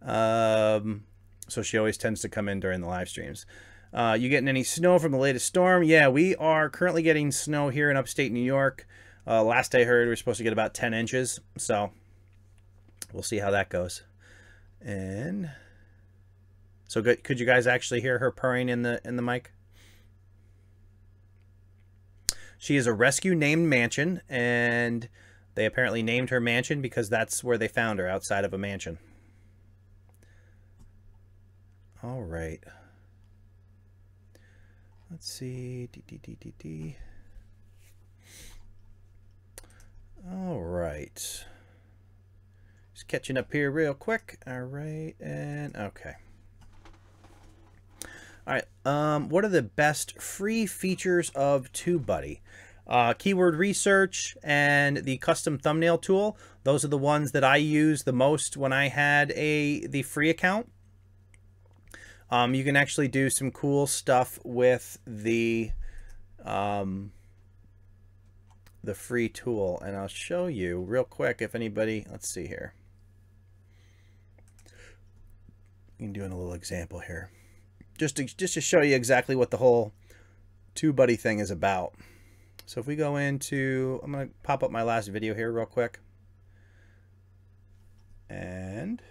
So she always tends to come in during the live streams. You getting any snow from the latest storm? Yeah, we are currently getting snow here in upstate New York. Last I heard, we're supposed to get about 10 inches, so we'll see how that goes. And so could you guys actually hear her purring in the mic? She is a rescue named mansion, and they apparently named her mansion because that's where they found her, outside of a mansion. All right. Let's see. All right. Just catching up here real quick. All right, and okay. All right, what are the best free features of TUBEBUDDY? Keyword research and the custom thumbnail tool. Those are the ones that I use the most when I had the free account. You can actually do some cool stuff with the free tool, and I'll show you real quick if anybody. Let's see here. I'm doing a little example here. Just to show you exactly what the whole TUBEBUDDY thing is about. So if we go into, I'm going to pop up my last video here real quick. And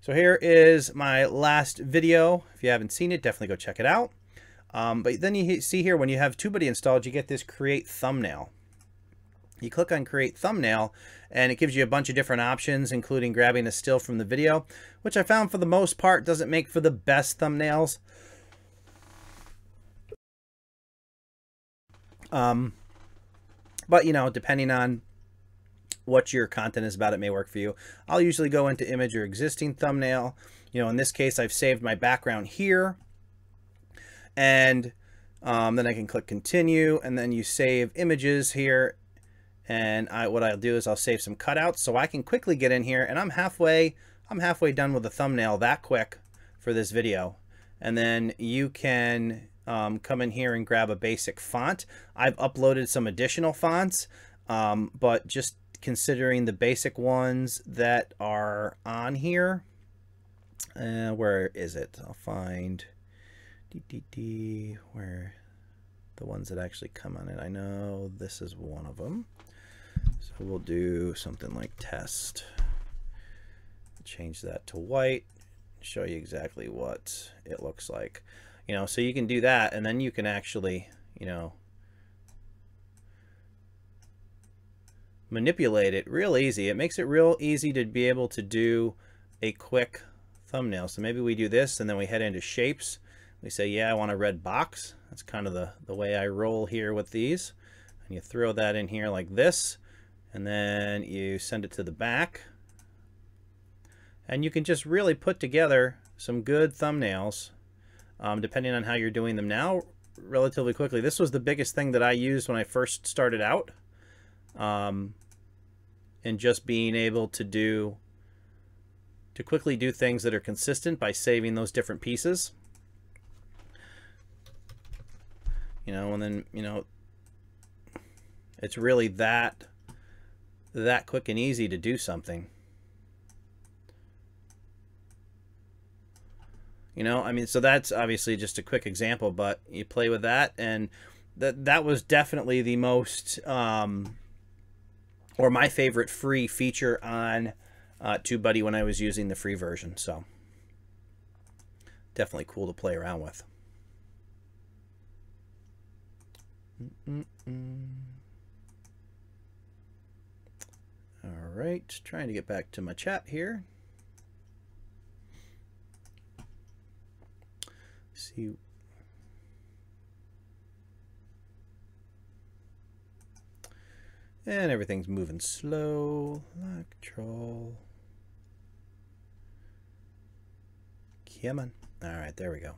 so here is my last video. If you haven't seen it, definitely go check it out. But then you see here, when you have TUBEBUDDY installed, you get this create thumbnail. You click on create thumbnail, and it gives you a bunch of different options, including grabbing a still from the video, which I found for the most part doesn't make for the best thumbnails. But you know, depending on what your content is about, it may work for you. I'll usually go into image or existing thumbnail. You know, in this case, I've saved my background here, and then I can click continue, and then you save images here. And what I'll do is I'll save some cutouts so I can quickly get in here, and I'm halfway done with the thumbnail that quick for this video. And then you can come in here and grab a basic font. I've uploaded some additional fonts, but just considering the basic ones that are on here, where is it? I'll find where the ones that actually come on it. I know this is one of them. So we'll do something like test. Change that to white. Show you exactly what it looks like. You know, so you can do that, and then you can actually, you know, manipulate it real easy. It makes it real easy to be able to do a quick thumbnail. So maybe we do this, and then we head into shapes. We say, yeah, I want a red box. That's kind of the way I roll here with these. And you throw that in here like this, and then you send it to the back. And you can just really put together some good thumbnails, depending on how you're doing them now, relatively quickly. This was the biggest thing that I used when I first started out, and just being able to quickly do things that are consistent by saving those different pieces. You know, and then, you know, it's really that quick and easy to do something. You know, I mean, so that's obviously just a quick example, but you play with that, and that was definitely the most, or my favorite free feature on TubeBuddy when I was using the free version. So definitely cool to play around with. All right, trying to get back to my chat here. See. And everything's moving slow. Electrol. Come on. All right, there we go.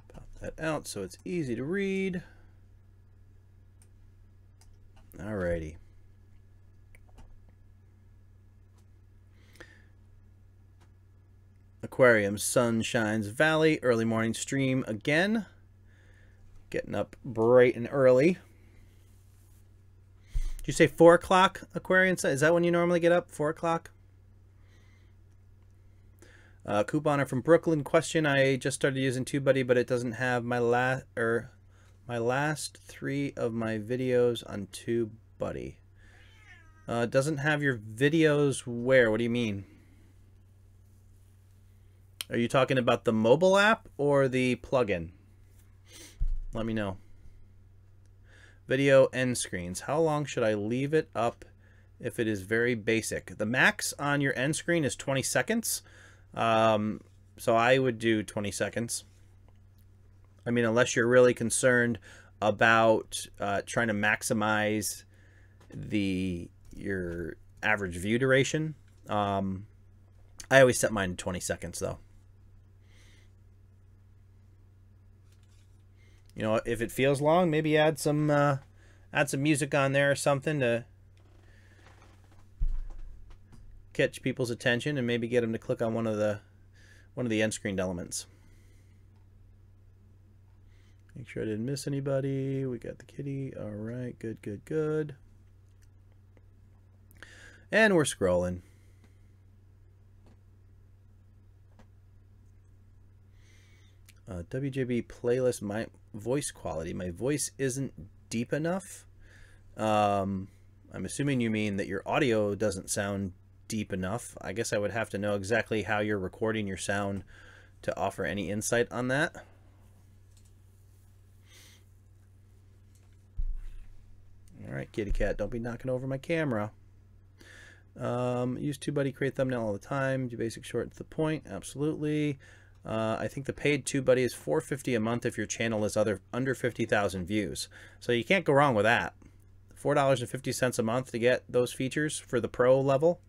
Pop that out so it's easy to read. Alrighty. Aquarium, Sun Shines Valley, early morning stream again. Getting up bright and early. Did you say 4 o'clock, Aquarium? Is that when you normally get up? 4 o'clock? Couponer from Brooklyn. Question: I just started using TubeBuddy, but it doesn't have my last 3 of my videos on TubeBuddy. Doesn't have your videos where? What do you mean? Are you talking about the mobile app or the plugin? Let me know. Video end screens. How long should I leave it up if it is very basic? The max on your end screen is 20 seconds. So I would do 20 seconds. I mean, unless you're really concerned about trying to maximize your average view duration. I always set mine to 20 seconds though. You know, if it feels long, maybe add some music on there or something to catch people's attention and maybe get them to click on one of the end screen elements. Make sure I didn't miss anybody. We got the kitty. All right, good, good, good. And we're scrolling. WJB playlist, my voice quality. My voice isn't deep enough. I'm assuming you mean that your audio doesn't sound deep enough. I guess I would have to know exactly how you're recording your sound to offer any insight on that. All right, kitty cat, don't be knocking over my camera. Use TubeBuddy, create thumbnail all the time. Do basic, short, to the point. Absolutely. I think the paid TubeBuddy is $4.50 a month if your channel is under 50,000 views. So you can't go wrong with that. $4.50 a month to get those features for the pro level.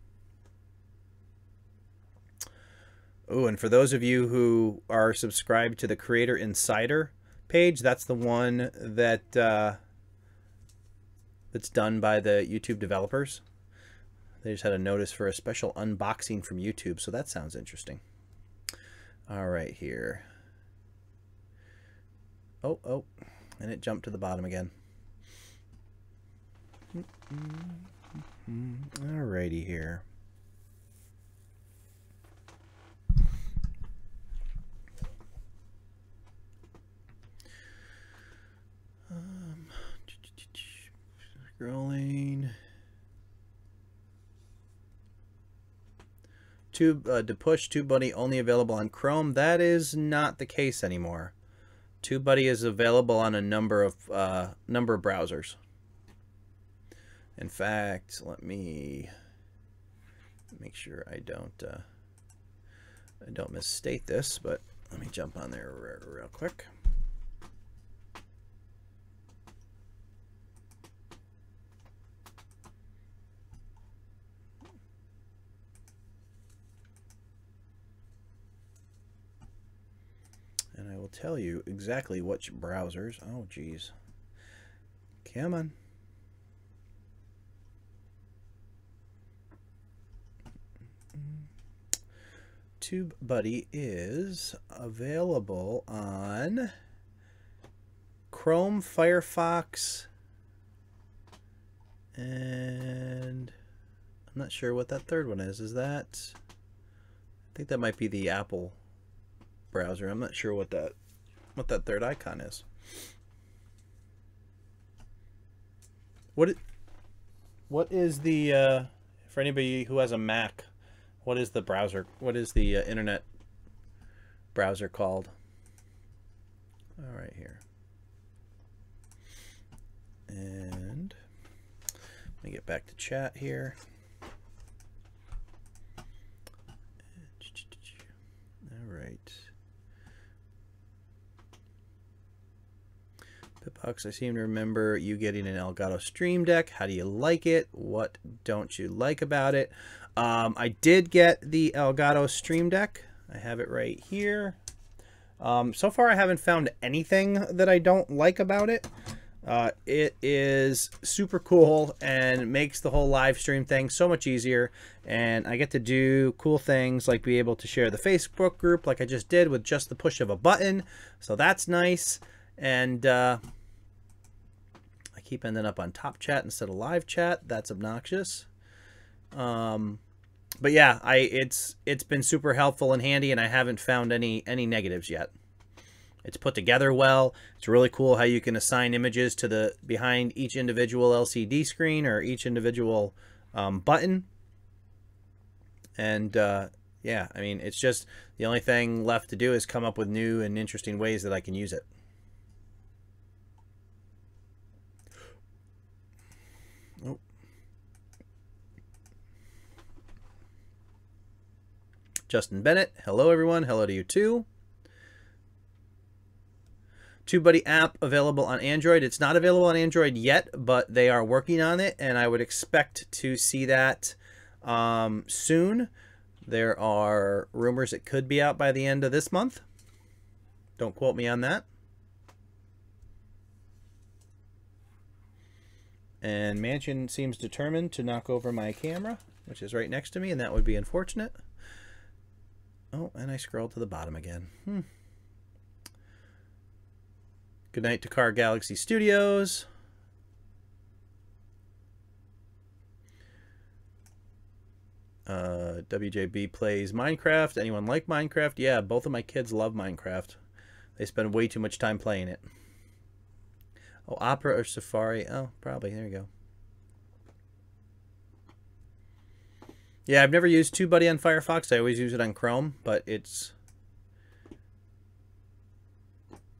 Oh, and for those of you who are subscribed to the Creator Insider page, that's the one that that's done by the YouTube developers. They just had a notice for a special unboxing from YouTube, so that sounds interesting. All right, here. Oh, and it jumped to the bottom again. All righty here. Scrolling. To push TubeBuddy only available on Chrome. That is not the case anymore. TubeBuddy is available on a number of browsers. In fact, let me make sure I don't misstate this, but let me jump on there real quick. And I will tell you exactly which browsers. Oh, geez. Come on. TubeBuddy is available on Chrome, Firefox, and I'm not sure what that third one is. Is that? I think that might be the Apple browser. I'm not sure what that third icon is. What is the for anybody who has a Mac, what is the browser? What is the internet browser called? All right, here. And let me get back to chat here. All right. Pitbox, I seem to remember you getting an Elgato Stream Deck. How do you like it? What don't you like about it? I did get the Elgato Stream Deck. I have it right here. So far, I haven't found anything that I don't like about it. It is super cool and makes the whole live stream thing so much easier. And I get to do cool things like be able to share the Facebook group like I just did with just the push of a button. So that's nice. And I keep ending up on top chat instead of live chat. That's obnoxious. But yeah, it's been super helpful and handy, and I haven't found any negatives yet. It's put together well. It's really cool how you can assign images to the behind each individual LCD screen or each individual button. And yeah, I mean, it's just the only thing left to do is come up with new and interesting ways that I can use it. Oh. Justin Bennett, hello everyone. Hello to you too. TubeBuddy app available on Android. It's not available on Android yet, but they are working on it, and I would expect to see that soon. There are rumors it could be out by the end of this month. Don't quote me on that. And Mansion seems determined to knock over my camera, which is right next to me, and that would be unfortunate. Oh, and I scrolled to the bottom again. Good night to Car Galaxy Studios. WJB plays Minecraft. Anyone like Minecraft? Yeah, both of my kids love Minecraft. They spend way too much time playing it. Oh, Opera or Safari? Oh, probably. There you go. Yeah, I've never used TubeBuddy on Firefox. I always use it on Chrome, but it's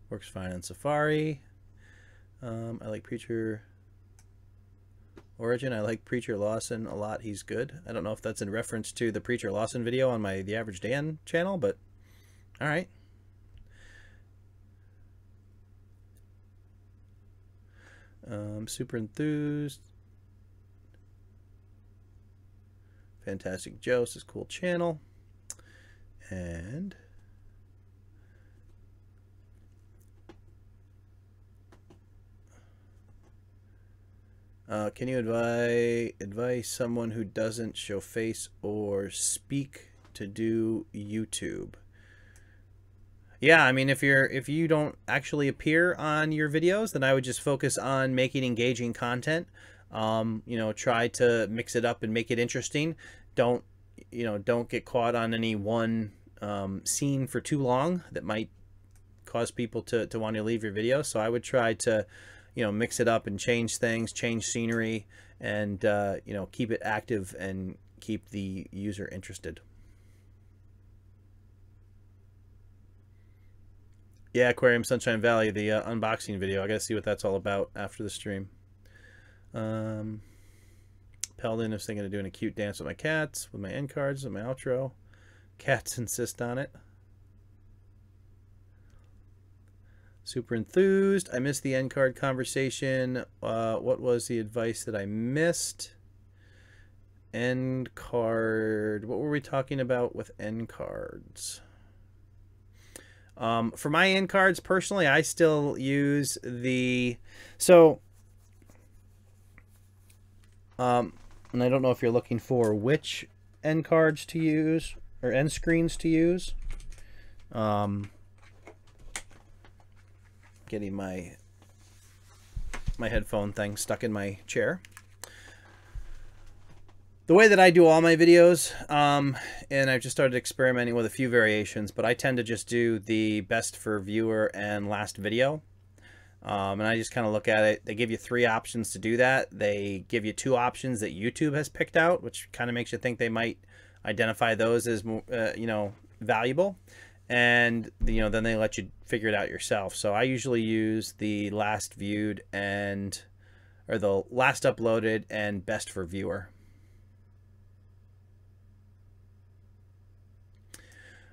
works fine on Safari. I like Preacher Origin. I like Preacher Lawson a lot. He's good. I don't know if that's in reference to the Preacher Lawson video on my The Average Dan channel, but All right. Super enthused. Fantastic Joe says cool channel. And can you advise someone who doesn't show face or speak to do YouTube? Yeah, I mean, if you don't actually appear on your videos, then I would just focus on making engaging content. You know, try to mix it up and make it interesting. Don't get caught on any one scene for too long that might cause people to want to leave your video. So I would try to, you know, mix it up and change things, change scenery, and you know, keep it active and keep the user interested. Yeah, Aquarium Sunshine Valley, the unboxing video. I gotta see what that's all about after the stream. Peldon is thinking of doing a cute dance with my cats, with my end cards, and my outro. Cats insist on it. Super enthused. I missed the end card conversation. What was the advice that I missed? End card. What were we talking about with end cards? For my end cards, personally, I still use the... So, and I don't know if you're looking for which end cards to use, or end screens to use. Getting my headphone thing stuck in my chair. The way that I do all my videos, and I've just started experimenting with a few variations, but I tend to just do the best for viewer and last video. And I just kind of look at it. They give you 3 options to do that. They give you 2 options that YouTube has picked out, which kind of makes you think they might identify those as you know, valuable. And you know, then they let you figure it out yourself. So I usually use the last viewed and, or the last uploaded and best for viewer.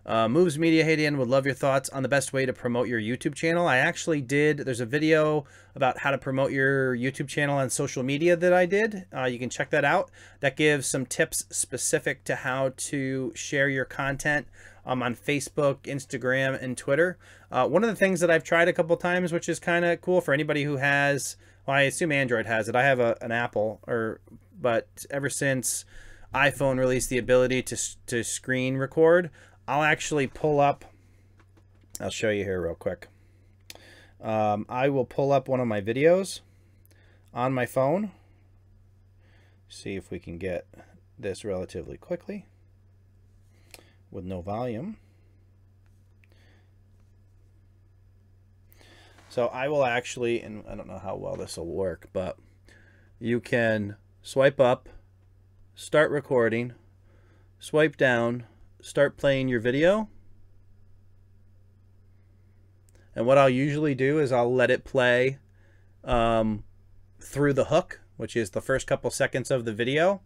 Moves Media Hayden would love your thoughts on the best way to promote your YouTube channel. I actually did. There's a video about how to promote your YouTube channel on social media that I did. You can check that out. That gives some tips specific to how to share your content on Facebook, Instagram, and Twitter. One of the things that I've tried a couple times, which is kind of cool for anybody who has, well, I assume Android has it. I have an Apple, but ever since iPhone released the ability to screen record, I'll actually pull up, I'll show you here real quick. I will pull up one of my videos on my phone. See if we can get this relatively quickly with no volume. So I will actually, and I don't know how well this will work, but you can swipe up, start recording, swipe down, start playing your video. And what I'll usually do is I'll let it play through the hook, which is the first couple seconds of the video,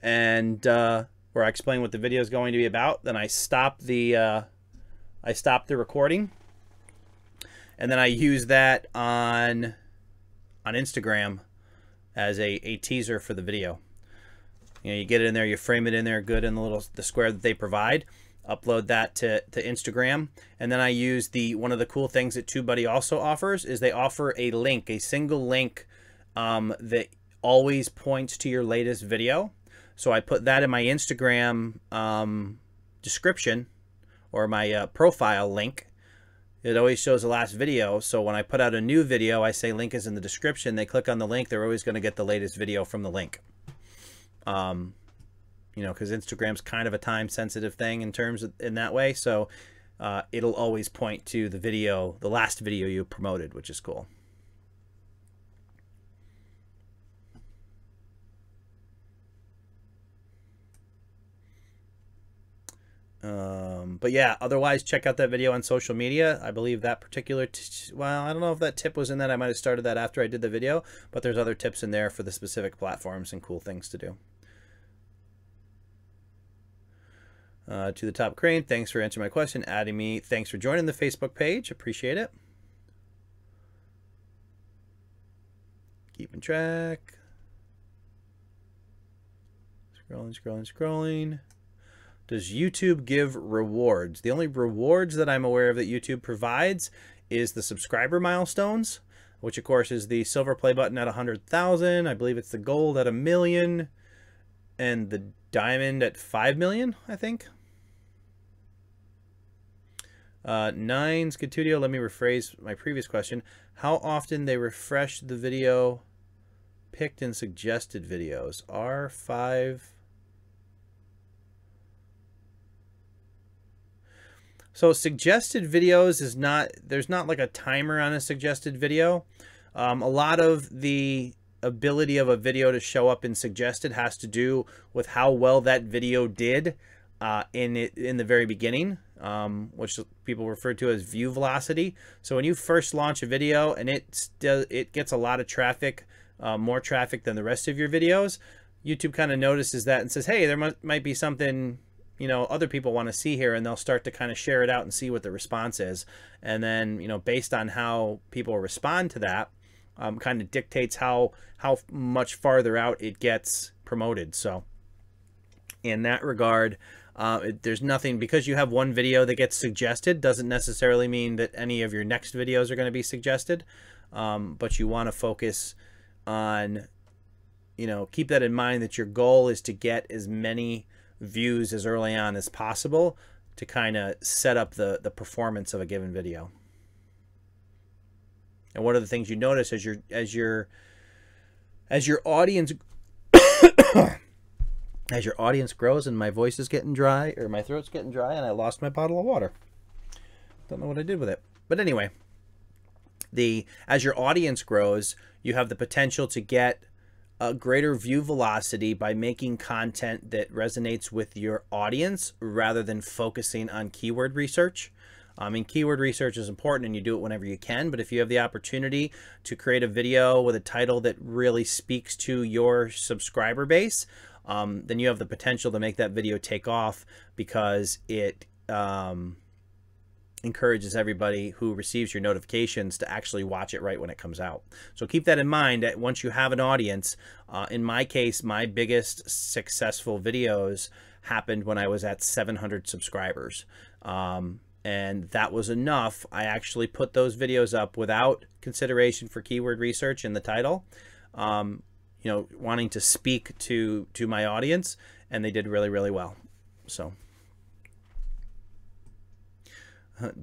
and where I explain what the video is going to be about. Then I stop the recording, and then I use that on Instagram as a teaser for the video. You know, you get it in there, you frame it in there good in the square that they provide, upload that to Instagram, and then I use one of the cool things that TubeBuddy also offers is they offer a link, a single link that always points to your latest video. So I put that in my Instagram description or my profile link. It always shows the last video. So when I put out a new video, I say link is in the description. They click on the link, they're always going to get the latest video from the link. You know, because Instagram's kind of a time-sensitive thing in that way. So it'll always point to the last video you promoted, which is cool. But yeah, otherwise check out that video on social media. I believe that particular, well, I don't know if that tip was in that. I might have started that after I did the video, but there's other tips in there for the specific platforms and cool things to do. To the top crane, thanks for answering my question, adding me. Thanks for joining the Facebook page. Appreciate it. Keeping track. Scrolling. Does YouTube give rewards? The only rewards that I'm aware of that YouTube provides is the subscriber milestones, which of course is the silver play button at 100,000. I believe it's the gold at 1 million and the diamond at 5 million, I think. Nines, Gatudio, let me rephrase my previous question. How often they refresh the video picked and suggested videos? R5. So suggested videos is not, there's not like a timer on a suggested video. A lot of the ability of a video to show up in suggested has to do with how well that video did in the very beginning, which people refer to as view velocity. So when you first launch a video and it gets a lot of traffic, more traffic than the rest of your videos, YouTube kind of notices that and says, hey, there might be something, you know, other people want to see here, and they'll start to kind of share it out and see what the response is. And then, you know, based on how people respond to that, kind of dictates how much farther out it gets promoted. So in that regard, there's nothing, because you have one video that gets suggested doesn't necessarily mean that any of your next videos are going to be suggested. But you want to focus on, you know, keep that in mind, that your goal is to get as many views as early on as possible to kind of set up the performance of a given video. And one of the things you notice as your audience as your audience grows, and my voice is getting dry, or my throat's getting dry, and I lost my bottle of water. Don't know what I did with it. But anyway, as your audience grows, you have the potential to get a greater view velocity by making content that resonates with your audience rather than focusing on keyword research. I mean, keyword research is important and you do it whenever you can, but if you have the opportunity to create a video with a title that really speaks to your subscriber base, then you have the potential to make that video take off, because it encourages everybody who receives your notifications to actually watch it right when it comes out. So keep that in mind, that once you have an audience, in my case, my biggest successful videos happened when I was at 700 subscribers. And that was enough. I actually put those videos up without consideration for keyword research in the title, you know, wanting to speak to my audience, and they did really, really well. So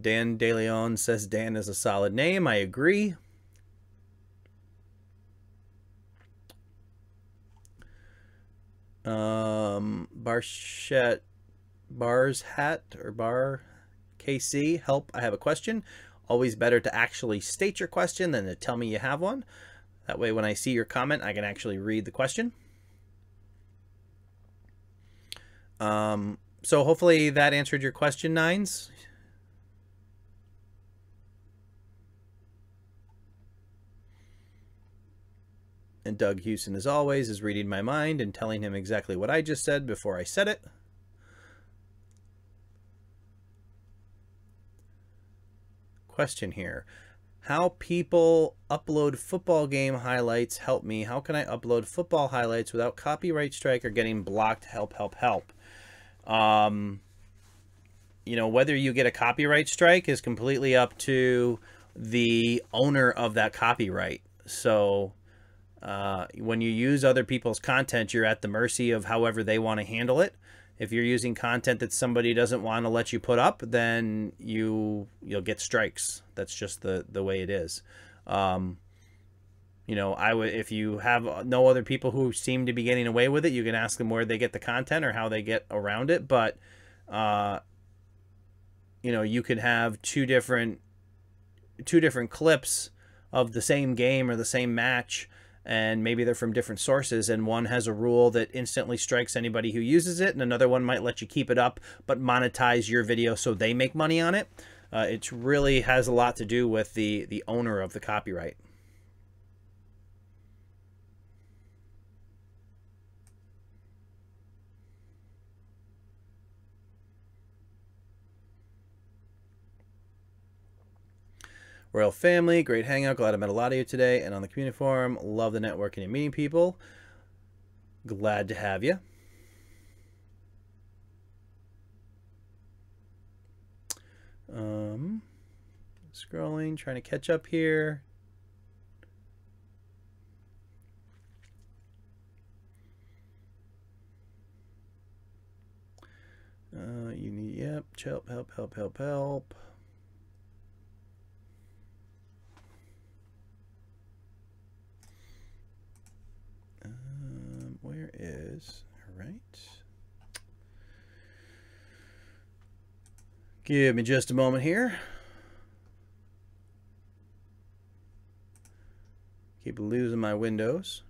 Dan De Leon says Dan is a solid name. I agree. Bars Hat or Bar KC, help, I have a question. Always better to actually state your question than to tell me you have one. That way when I see your comment, I can actually read the question. So hopefully that answered your question, Nines. And Doug Houston, as always, is reading my mind and telling him exactly what I just said before I said it. Question here. How people upload football game highlights, help me. How can I upload football highlights without copyright strike or getting blocked? Help, help, help. You know, whether you get a copyright strike is completely up to the owner of that copyright. So when you use other people's content, you're at the mercy of however they want to handle it. If you're using content that somebody doesn't want to let you put up, then you'll get strikes. That's just the way it is. You know, if you have no other people who seem to be getting away with it, you can ask them where they get the content or how they get around it. But you know, you could have two different clips of the same game or the same match, and maybe they're from different sources, and one has a rule that instantly strikes anybody who uses it, and another one might let you keep it up but monetize your video so they make money on it. It really has a lot to do with the owner of the copyright. Royal family, great hangout. Glad I met a lot of you today and on the community forum. Love the networking and meeting people. Glad to have you. Scrolling, trying to catch up here. You need, yep, help. Where is, all right. Give me just a moment here. Keep losing my windows.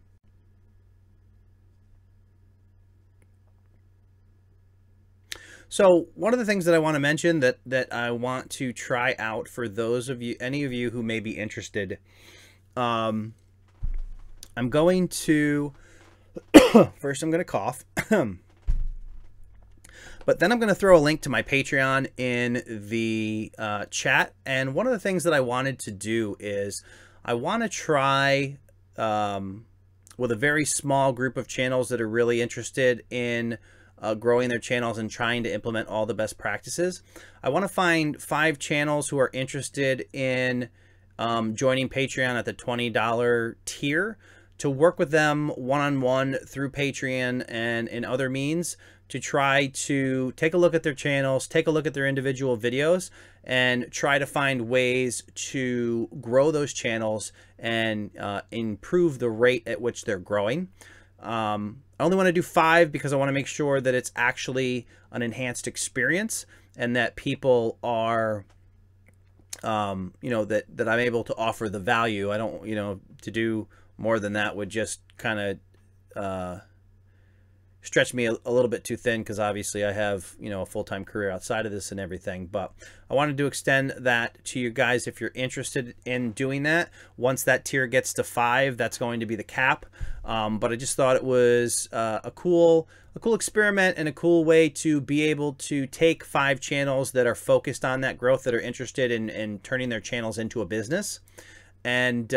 So one of the things that I want to mention that I want to try out for those of you, any of you who may be interested, I'm going to, first I'm going to cough, but then I'm going to throw a link to my Patreon in the chat. And one of the things that I wanted to do is I want to try with a very small group of channels that are really interested in growing their channels and trying to implement all the best practices. I want to find 5 channels who are interested in joining Patreon at the $20 tier to work with them one-on-one through Patreon and in other means to try to take a look at their channels, take a look at their individual videos, and try to find ways to grow those channels and improve the rate at which they're growing. I only want to do 5 because I want to make sure that it's actually an enhanced experience and that people are, you know, that I'm able to offer the value. I don't, you know, to do more than that would just kind of stretch me a little bit too thin, because obviously I have, you know, a full-time career outside of this and everything. But I wanted to extend that to you guys if you're interested in doing that. Once that tier gets to 5, that's going to be the cap. But I just thought it was a cool experiment and a cool way to be able to take 5 channels that are focused on that growth, that are interested in turning their channels into a business, and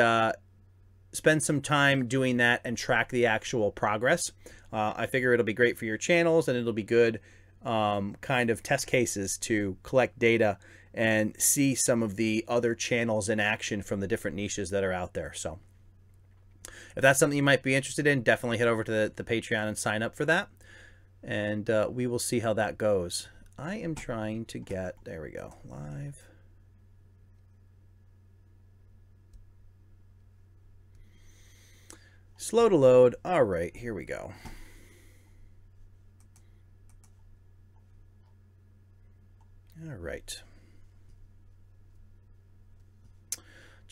spend some time doing that and track the actual progress. I figure it'll be great for your channels, and it'll be good kind of test cases to collect data and see some of the other channels in action from the different niches that are out there. So if that's something you might be interested in, definitely head over to the Patreon and sign up for that. And we will see how that goes. I am trying to get, there we go, live. Slow to load. All right, here we go. All right. I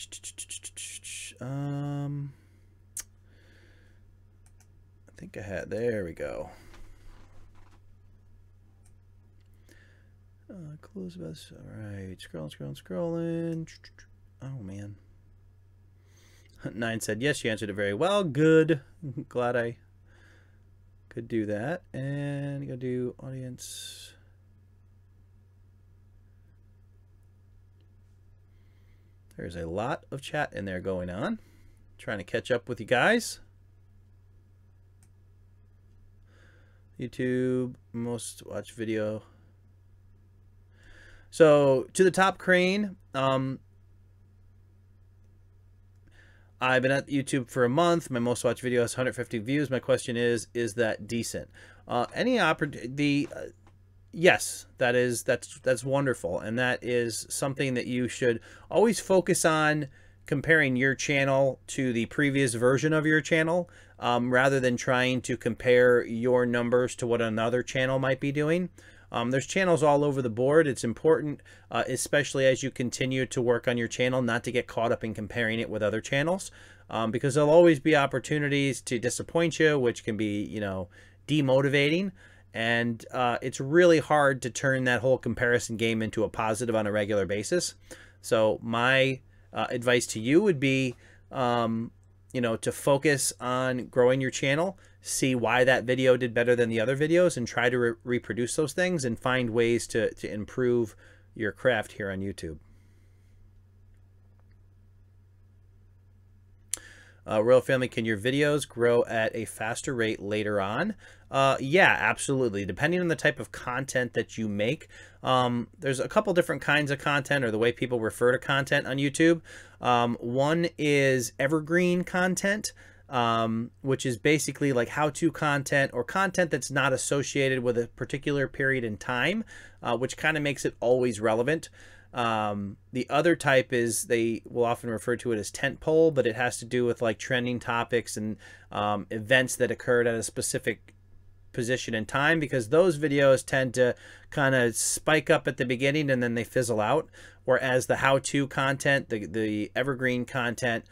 think I had, there we go. Close this. All right, scrolling. Oh man. 9 said yes, you answered it very well. Good. Glad I could do that. And go do audience. There's a lot of chat in there going on. Trying to catch up with you guys. YouTube, most watched video. So to the top, Crane. I've been at YouTube for a month. My most watched video has 150 views. My question is that decent? Any opportunity? Yes, that's wonderful, and that is something that you should always focus on, comparing your channel to the previous version of your channel, rather than trying to compare your numbers to what another channel might be doing. There's channels all over the board. It's important, especially as you continue to work on your channel, not to get caught up in comparing it with other channels, because there'll always be opportunities to disappoint you, which can be, you know, demotivating. And it's really hard to turn that whole comparison game into a positive on a regular basis. So my advice to you would be, you know, to focus on growing your channel, see why that video did better than the other videos, and try to reproduce those things and find ways to improve your craft here on YouTube. Royal Family, can your videos grow at a faster rate later on? Yeah, absolutely. Depending on the type of content that you make, there's a couple different kinds of content, or the way people refer to content on YouTube. One is evergreen content, which is basically like how-to content or content that's not associated with a particular period in time, which kind of makes it always relevant. The other type is, they will often refer to it as tentpole, but it has to do with like trending topics and events that occurred at a specific position in time, because those videos tend to kind of spike up at the beginning and then they fizzle out. Whereas the how-to content, the evergreen content,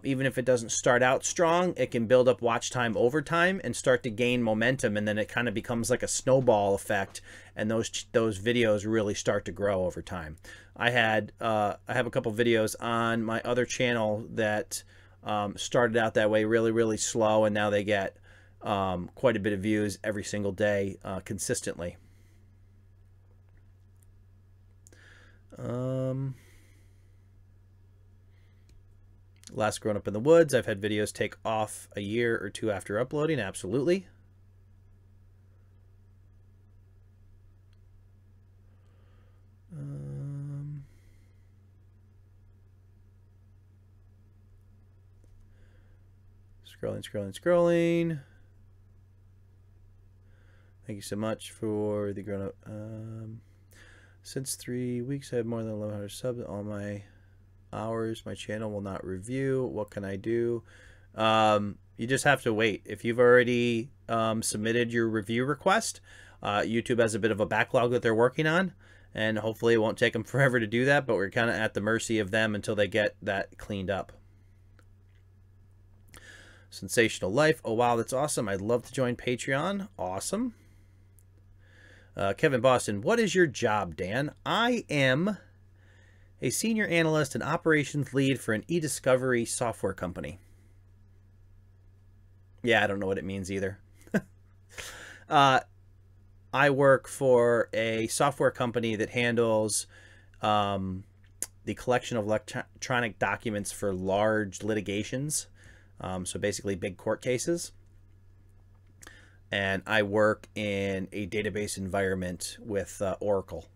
even if it doesn't start out strong, it can build up watch time over time and start to gain momentum, and then it kind of becomes like a snowball effect, and those videos really start to grow over time. I have a couple videos on my other channel that started out that way, really slow, and now they get quite a bit of views every single day, consistently. Last Grown Up in the Woods, I've had videos take off a year or two after uploading. Absolutely. Scrolling. Thank you so much for the Grown Up. Since 3 weeks, I have more than 1,100 subs. All my hours, my channel will not review. What can I do? You just have to wait. If you've already submitted your review request, YouTube has a bit of a backlog that they're working on, and hopefully it won't take them forever to do that, but we're kind of at the mercy of them until they get that cleaned up. Sensational Life. Oh wow, that's awesome. I'd love to join Patreon. Awesome. Kevin Boston, what is your job, Dan? I am a senior analyst and operations lead for an e-discovery software company. Yeah, I don't know what it means either. I work for a software company that handles the collection of electronic documents for large litigations. So basically big court cases. And I work in a database environment with Oracle.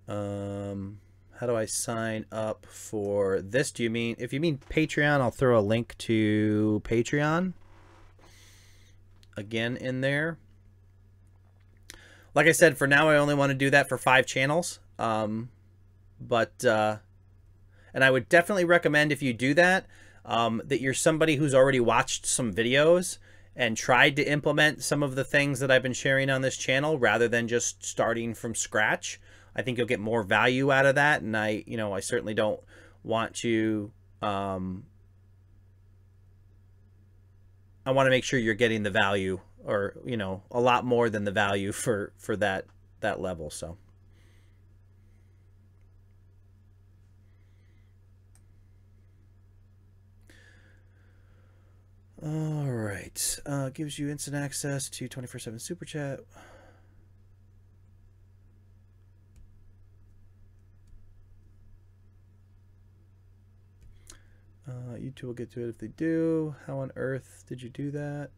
How do I sign up for this? Do you mean, if you mean Patreon, I'll throw a link to Patreon again in there. Like I said, for now, I only want to do that for 5 channels. And I would definitely recommend, if you do that, that you're somebody who's already watched some videos and tried to implement some of the things that I've been sharing on this channel, rather than just starting from scratch. I think you'll get more value out of that, and I certainly don't want to. I want to make sure you're getting the value, or a lot more than the value for that level. So. All right. Gives you instant access to 24/7 Super Chat. YouTube will get to it if they do. How on earth did you do that?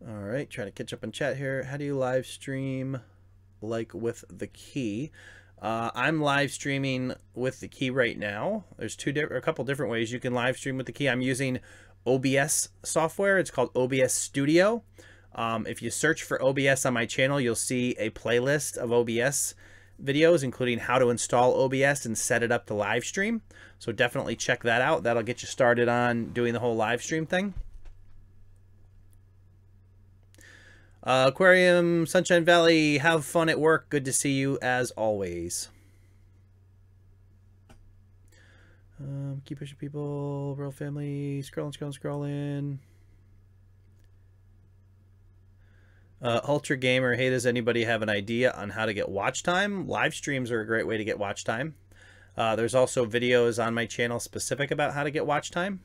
All right, trying to catch up on chat here. How do you live stream like with the key? I'm live streaming with the key right now. There's a couple different ways you can live stream with the key. I'm using OBS software. It's called OBS Studio. If you search for OBS on my channel, you'll see a playlist of OBS videos, including how to install OBS and set it up to live stream. So definitely check that out. That'll get you started on doing the whole live stream thing. Aquarium, Sunshine Valley, have fun at work. Good to see you as always. Keep pushing people, Royal Family, scrolling. Ultra Gamer, hey, does anybody have an idea on how to get watch time? Live streams are a great way to get watch time. There's also videos on my channel specific about how to get watch time.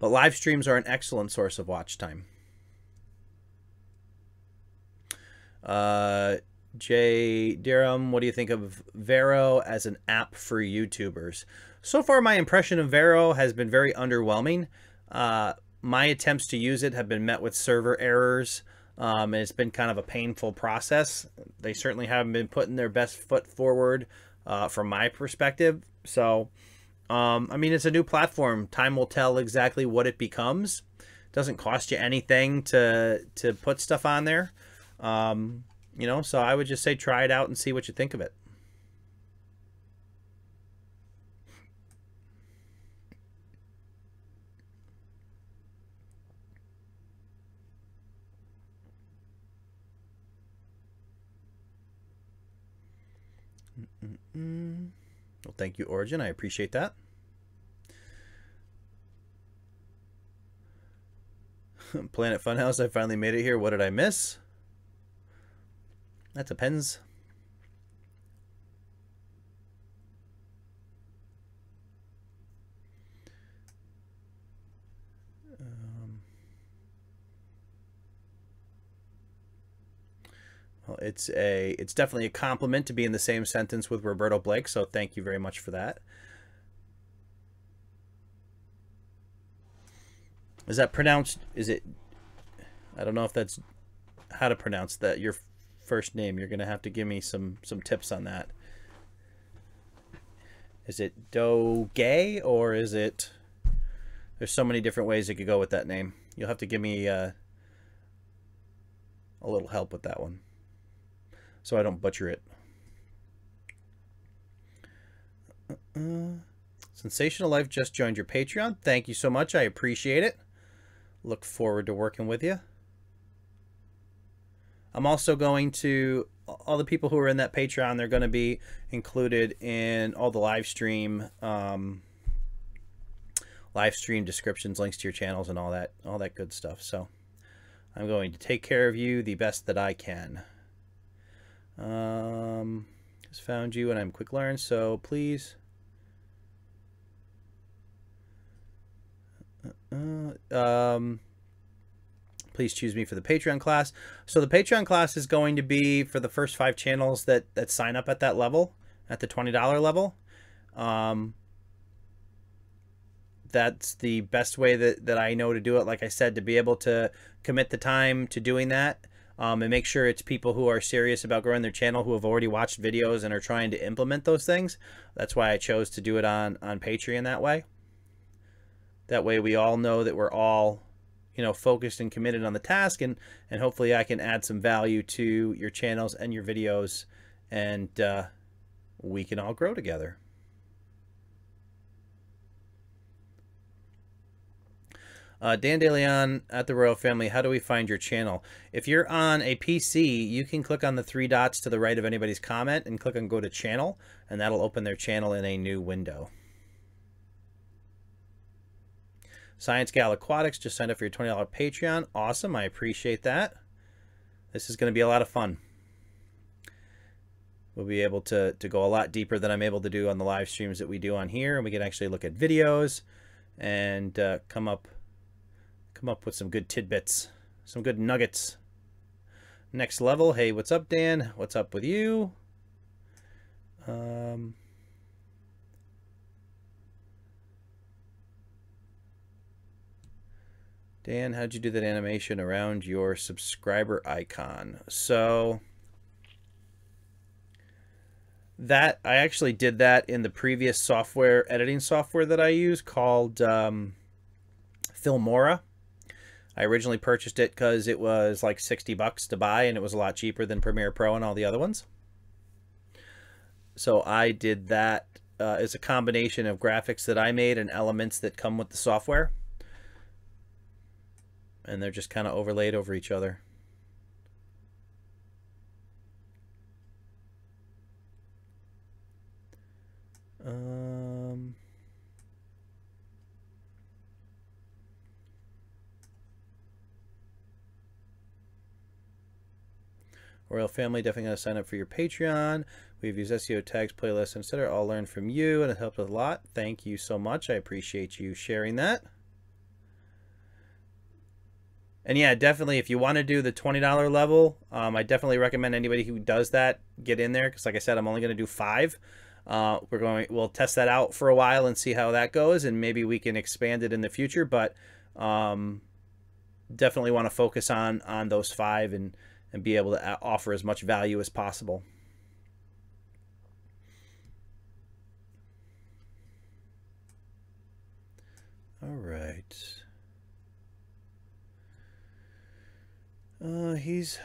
But live streams are an excellent source of watch time. Jay Durham, what do you think of Vero as an app for YouTubers? So far, my impression of Vero has been very underwhelming. My attempts to use it have been met with server errors, and it's been kind of a painful process. They certainly haven't been putting their best foot forward from my perspective. So, I mean, it's a new platform. Time will tell exactly what it becomes. It doesn't cost you anything to put stuff on there. You know, so I would just say try it out and see what you think of it. Well, thank you, Origin. I appreciate that. Planet Funhouse, I finally made it here. What did I miss? That depends. Well, it's definitely a compliment to be in the same sentence with Roberto Blake, so thank you very much for that. Is that pronounced? Is it? I don't know if that's how to pronounce that. Your first name. You're gonna have to give me some tips on that. Is it Doge or is it? There's so many different ways it could go with that name. You'll have to give me a little help with that one, so I don't butcher it. Sensational Life just joined your Patreon. Thank you so much. I appreciate it. Look forward to working with you. I'm also going to, all the people who are in that Patreon, they're going to be included in all the live stream descriptions, links to your channels, and all that good stuff. So I'm going to take care of you the best that I can. Just found you and I'm quick learn, so please please choose me for the Patreon class. So the Patreon class is going to be for the first 5 channels that sign up at that level, at the $20 level. That's the best way that I know to do it. Like I said, to be able to commit the time to doing that, and make sure it's people who are serious about growing their channel, who have already watched videos and are trying to implement those things. That's why I chose to do it on Patreon that way. That way we all know that we're all, you know, focused and committed on the task, and hopefully I can add some value to your channels and your videos, and we can all grow together. Dan DeLeon at the Royal Family, how do we find your channel? If you're on a PC, you can click on the 3 dots to the right of anybody's comment and click on Go to Channel, and that'll open their channel in a new window. Science Gal Aquatics just signed up for your $20 Patreon. Awesome, I appreciate that. This is going to be a lot of fun. We'll be able to go a lot deeper than I'm able to do on the live streams that we do on here, and we can actually look at videos and come up with some good tidbits, some good nuggets. Next level. Hey, what's up, Dan? What's up with you? Dan, how'd you do that animation around your subscriber icon? So that I actually did that in the previous software, editing software that I use called Filmora. I originally purchased it because it was like $60 to buy, and it was a lot cheaper than Premiere Pro and all the other ones. So I did that as a combination of graphics that I made and elements that come with the software. And they're just kind of overlaid over each other. Royal Family, definitely going to sign up for your Patreon. We've used SEO tags, playlists, etc. All learned from you, and it helped us a lot. Thank you so much. I appreciate you sharing that. And yeah, definitely, if you want to do the $20 level, I definitely recommend anybody who does that get in there, because like I said, I'm only going to do 5. We'll test that out for a while and see how that goes, and maybe we can expand it in the future. But definitely want to focus on those 5 and be able to offer as much value as possible. All right. He's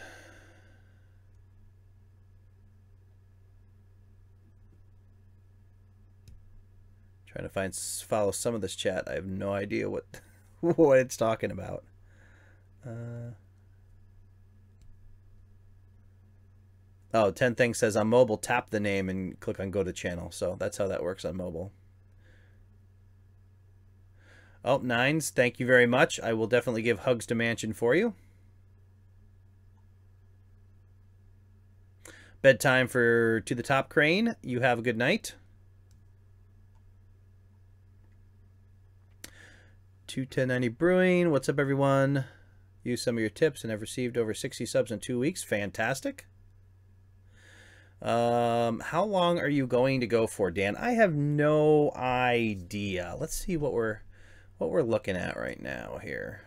trying to follow some of this chat. I have no idea what what it's talking about. Oh, 10 Things says on mobile, tap the name and click on go to channel. So that's how that works on mobile. Oh, Nines, thank you very much. I will definitely give hugs to Mansion for you. Bedtime for To the Top Crane. You have a good night. 21090 Brewing. What's up, everyone? Use some of your tips and have received over 60 subs in 2 weeks. Fantastic. How long are you going to go for, Dan? I have no idea. Let's see what we're looking at right now here.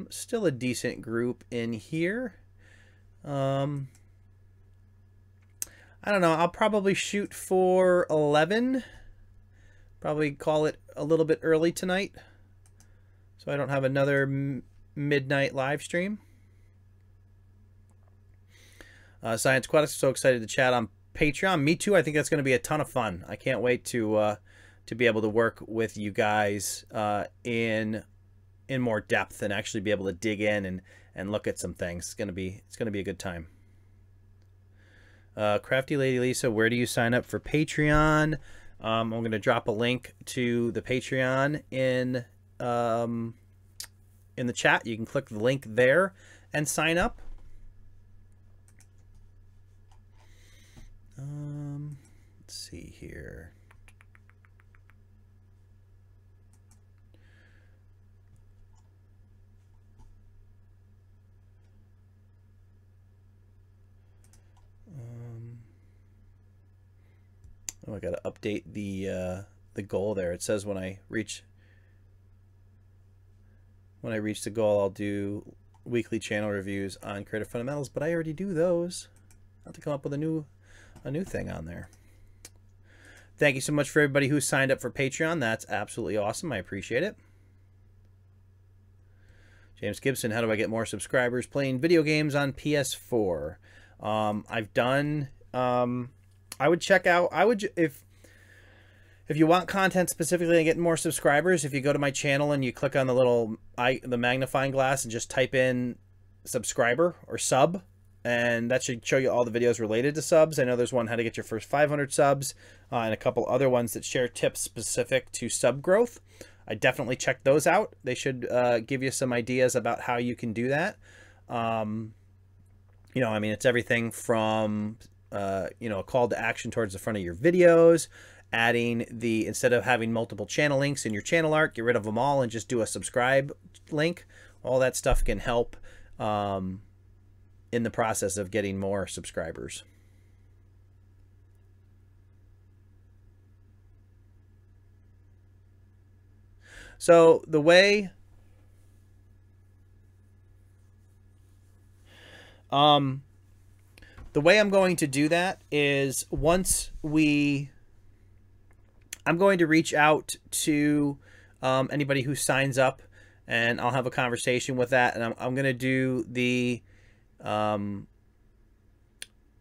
Still a decent group in here. I don't know. I'll probably shoot for 11. Probably call it a little bit early tonight, so I don't have another midnight live stream. Science Quest, so excited to chat on Patreon. Me too. I think that's going to be a ton of fun. I can't wait to be able to work with you guys in more depth and actually be able to dig in and look at some things. It's gonna be a good time. Crafty Lady Lisa, where do you sign up for Patreon? I'm going to drop a link to the Patreon in the chat. You can click the link there and sign up. Let's see here. Oh, I got to update the goal there. It says when I reach the goal, I'll do weekly channel reviews on Creative Fundamentals, but I already do those. I'll have to come up with a new thing on there. Thank you so much for everybody who signed up for Patreon. That's absolutely awesome. I appreciate it. James Gibson, how do I get more subscribers playing video games on PS4? I've done. I would check out. If you want content specifically and get more subscribers, if you go to my channel and you click on the magnifying glass and just type in subscriber or sub, and that should show you all the videos related to subs. I know there's one, how to get your first 500 subs, and a couple other ones that share tips specific to sub growth. I definitely check those out. They should give you some ideas about how you can do that. You know, I mean, it's everything from you know, a call to action towards the front of your videos, adding instead of having multiple channel links in your channel art, get rid of them all and just do a subscribe link. All that stuff can help in the process of getting more subscribers. So the way I'm going to do that is I'm going to reach out to anybody who signs up, and I'll have a conversation with that, and I'm going to do the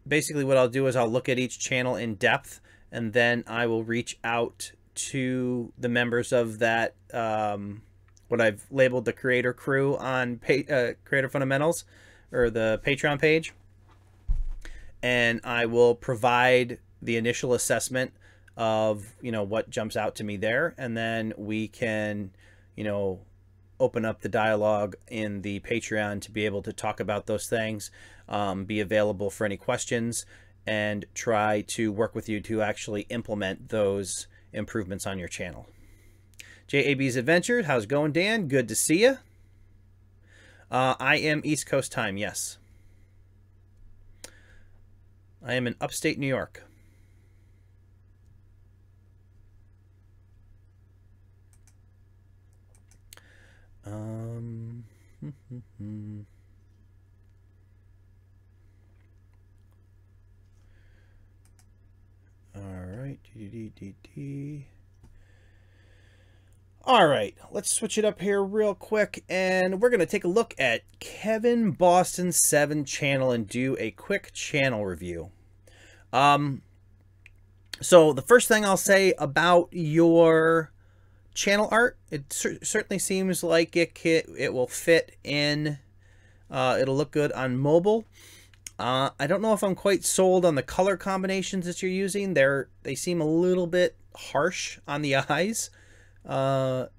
basically what I'll do is I'll look at each channel in depth, and then I will reach out to the members of that what I've labeled the creator crew on Creator Fundamentals, or the Patreon page, and I will provide the initial assessment of, you know, what jumps out to me there, and then we can, you know, open up the dialogue in the Patreon to be able to talk about those things, be available for any questions, and try to work with you to actually implement those improvements on your channel. JAB's Adventure, how's it going, Dan? Good to see you. I am East Coast time, yes. I am in upstate New York. All right. All right, let's switch it up here real quick, and we're going to take a look at Kevin Boston 7 channel and do a quick channel review. So the first thing I'll say about your channel art, it certainly seems like it will fit in, it'll look good on mobile. I don't know if I'm quite sold on the color combinations that you're using. They seem a little bit harsh on the eyes. But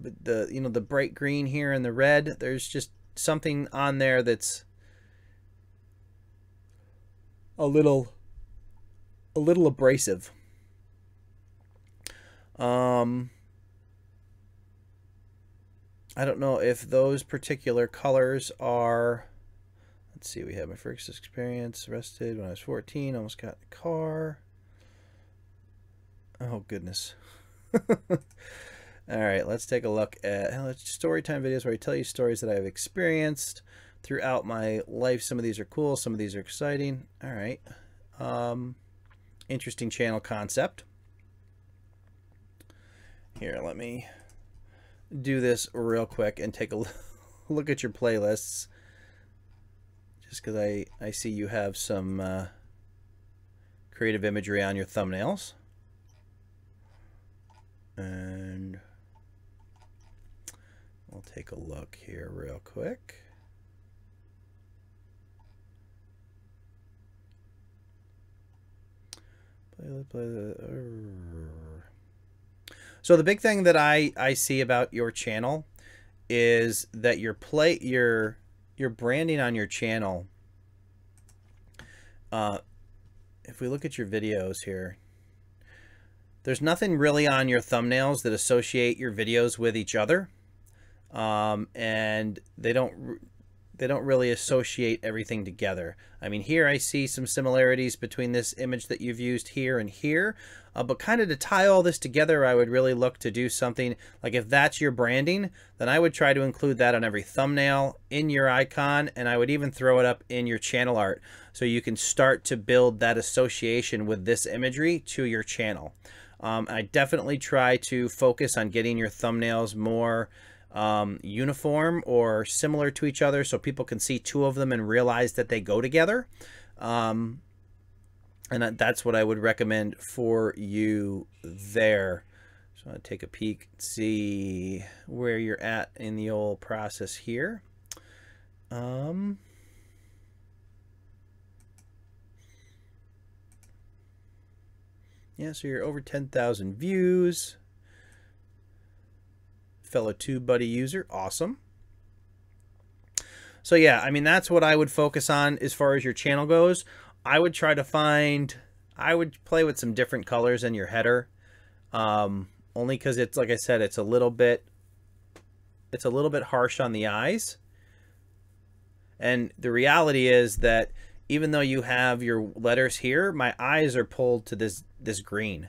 the bright green here and the red, there's just something on there that's a little abrasive. I don't know if those particular colors are, let's see, we have my first experience, arrested when I was 14, almost got in a car. Oh goodness. All right, let's take a look at storytime videos where I tell you stories that I have experienced throughout my life. Some of these are cool, some of these are exciting. All right. Interesting channel concept. Here, let me do this real quick and take a look at your playlists. Just because I see you have some creative imagery on your thumbnails. And we'll take a look here real quick. So the big thing that I see about your channel is that your branding on your channel, if we look at your videos here, there's nothing really on your thumbnails that associate your videos with each other, and they don't really associate everything together. I mean, here I see some similarities between this image that you've used here and here, but kind of to tie all this together, I would really look to do something like, if that's your branding, then I would try to include that on every thumbnail, in your icon, and I would even throw it up in your channel art, so you can start to build that association with this imagery to your channel. I definitely try to focus on getting your thumbnails more uniform or similar to each other, so people can see two of them and realize that they go together. And that's what I would recommend for you there. So I'll take a peek, see where you're at in the old process here. Yeah, so you're over 10,000 views. Fellow TubeBuddy user, awesome. So yeah, I mean, that's what I would focus on as far as your channel goes. I would try to I would play with some different colors in your header, only because it's, like I said, it's a little bit harsh on the eyes. And the reality is that even though you have your letters here, my eyes are pulled to this green,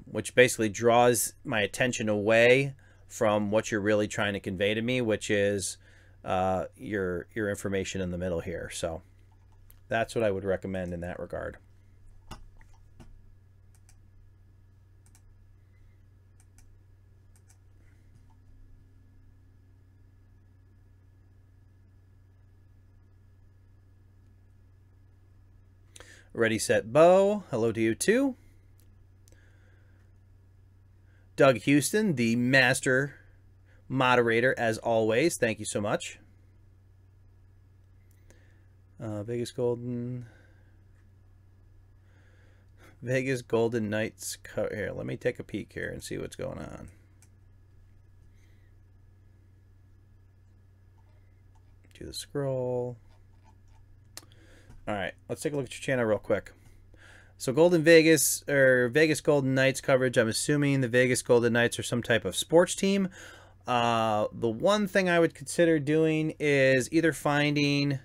which basically draws my attention away from what you're really trying to convey to me, which is your information in the middle here. So that's what I would recommend in that regard. Ready, set, bow. Hello to you too. Doug Houston, the master moderator, as always. Thank you so much. Vegas Golden Knights. Here, let me take a peek here and see what's going on. Do the scroll. All right, let's take a look at your channel real quick. So Vegas Golden Knights coverage. I'm assuming the Vegas Golden Knights are some type of sports team. The one thing I would consider doing is either finding...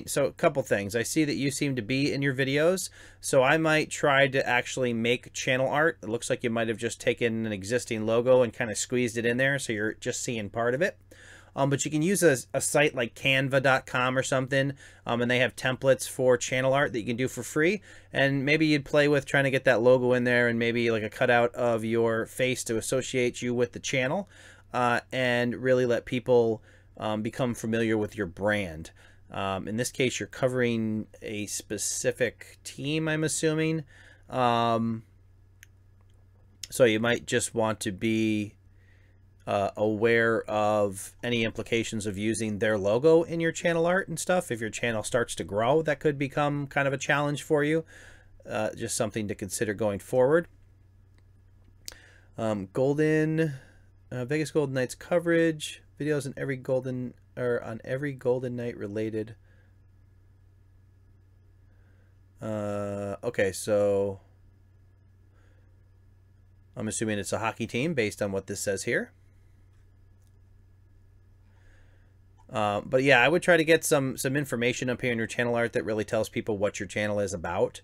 so a couple things. I see that you seem to be in your videos, so I might try to actually make channel art. It looks like you might have just taken an existing logo and kind of squeezed it in there, so you're just seeing part of it. But you can use a site like canva.com or something, and they have templates for channel art that you can do for free. And maybe you'd play with trying to get that logo in there, and maybe like a cutout of your face to associate you with the channel, and really let people become familiar with your brand. In this case, you're covering a specific team, I'm assuming. So you might just want to be aware of any implications of using their logo in your channel art and stuff. If your channel starts to grow, that could become kind of a challenge for you. Just something to consider going forward. Vegas Golden Knights coverage. Videos on every golden night related. Okay, so I'm assuming it's a hockey team based on what this says here. But yeah, I would try to get some information up here in your channel art that really tells people what your channel is about.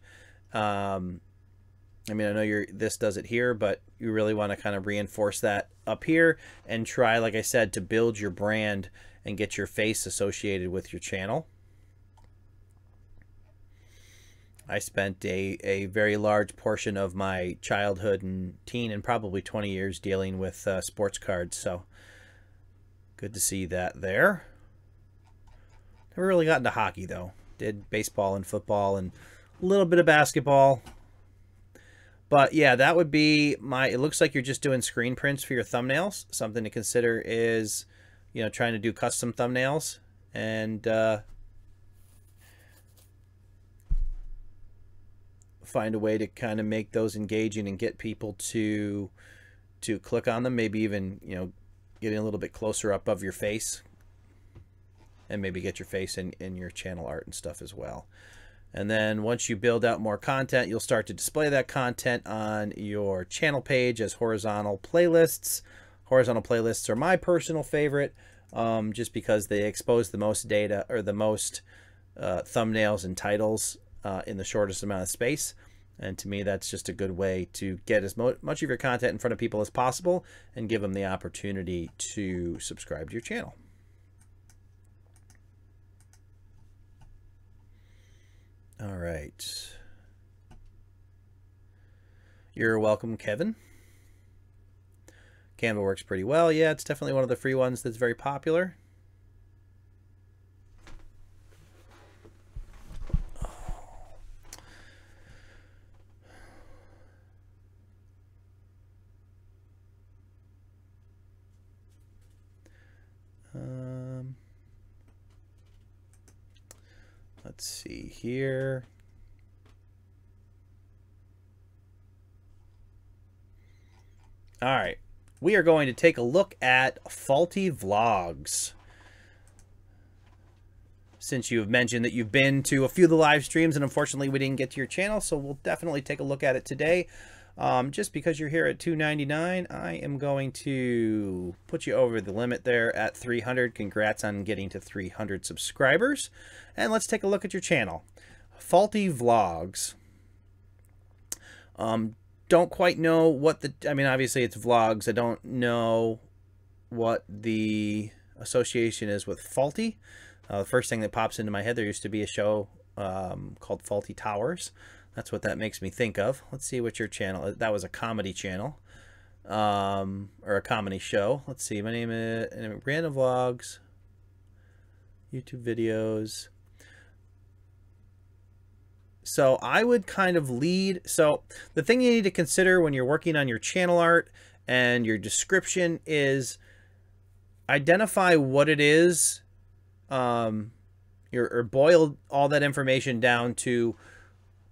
I mean, I know this does it here, but you really want to kind of reinforce that up here and try, like I said, to build your brand and get your face associated with your channel. I spent a very large portion of my childhood and teen and probably 20 years dealing with sports cards, so good to see that there. Never really got into hockey, though. Did baseball and football and a little bit of basketball. But yeah, that would be it looks like you're just doing screen prints for your thumbnails. Something to consider is, you know, trying to do custom thumbnails and find a way to kind of make those engaging and get people to click on them. Maybe even, you know, getting a little bit closer up of your face, and maybe get your face in your channel art and stuff as well. And then once you build out more content, you'll start to display that content on your channel page as horizontal playlists. Horizontal playlists are my personal favorite, just because they expose the most data, or the most thumbnails and titles in the shortest amount of space. And to me, that's just a good way to get as much of your content in front of people as possible and give them the opportunity to subscribe to your channel. All right. You're welcome, Kevin. Canva works pretty well. Yeah, it's definitely one of the free ones that's very popular. Let's see here. All right, we are going to take a look at faulty vlogs. Since you've mentioned that you've been to a few of the live streams and unfortunately we didn't get to your channel, so we'll definitely take a look at it today. Just because you're here at $2.99, I am going to put you over the limit there at 300. Congrats on getting to 300 subscribers. And let's take a look at your channel. Faulty vlogs. Don't quite know what I mean, obviously it's vlogs. I don't know what the association is with faulty. The first thing that pops into my head, there used to be a show called Faulty Towers. That's what that makes me think of. Let's see what your channel is. That was a comedy channel, or a comedy show. Let's see. My name is Random Vlogs, YouTube videos. So I would kind of lead. So the thing you need to consider when you're working on your channel art and your description is identify what it is, or boil all that information down to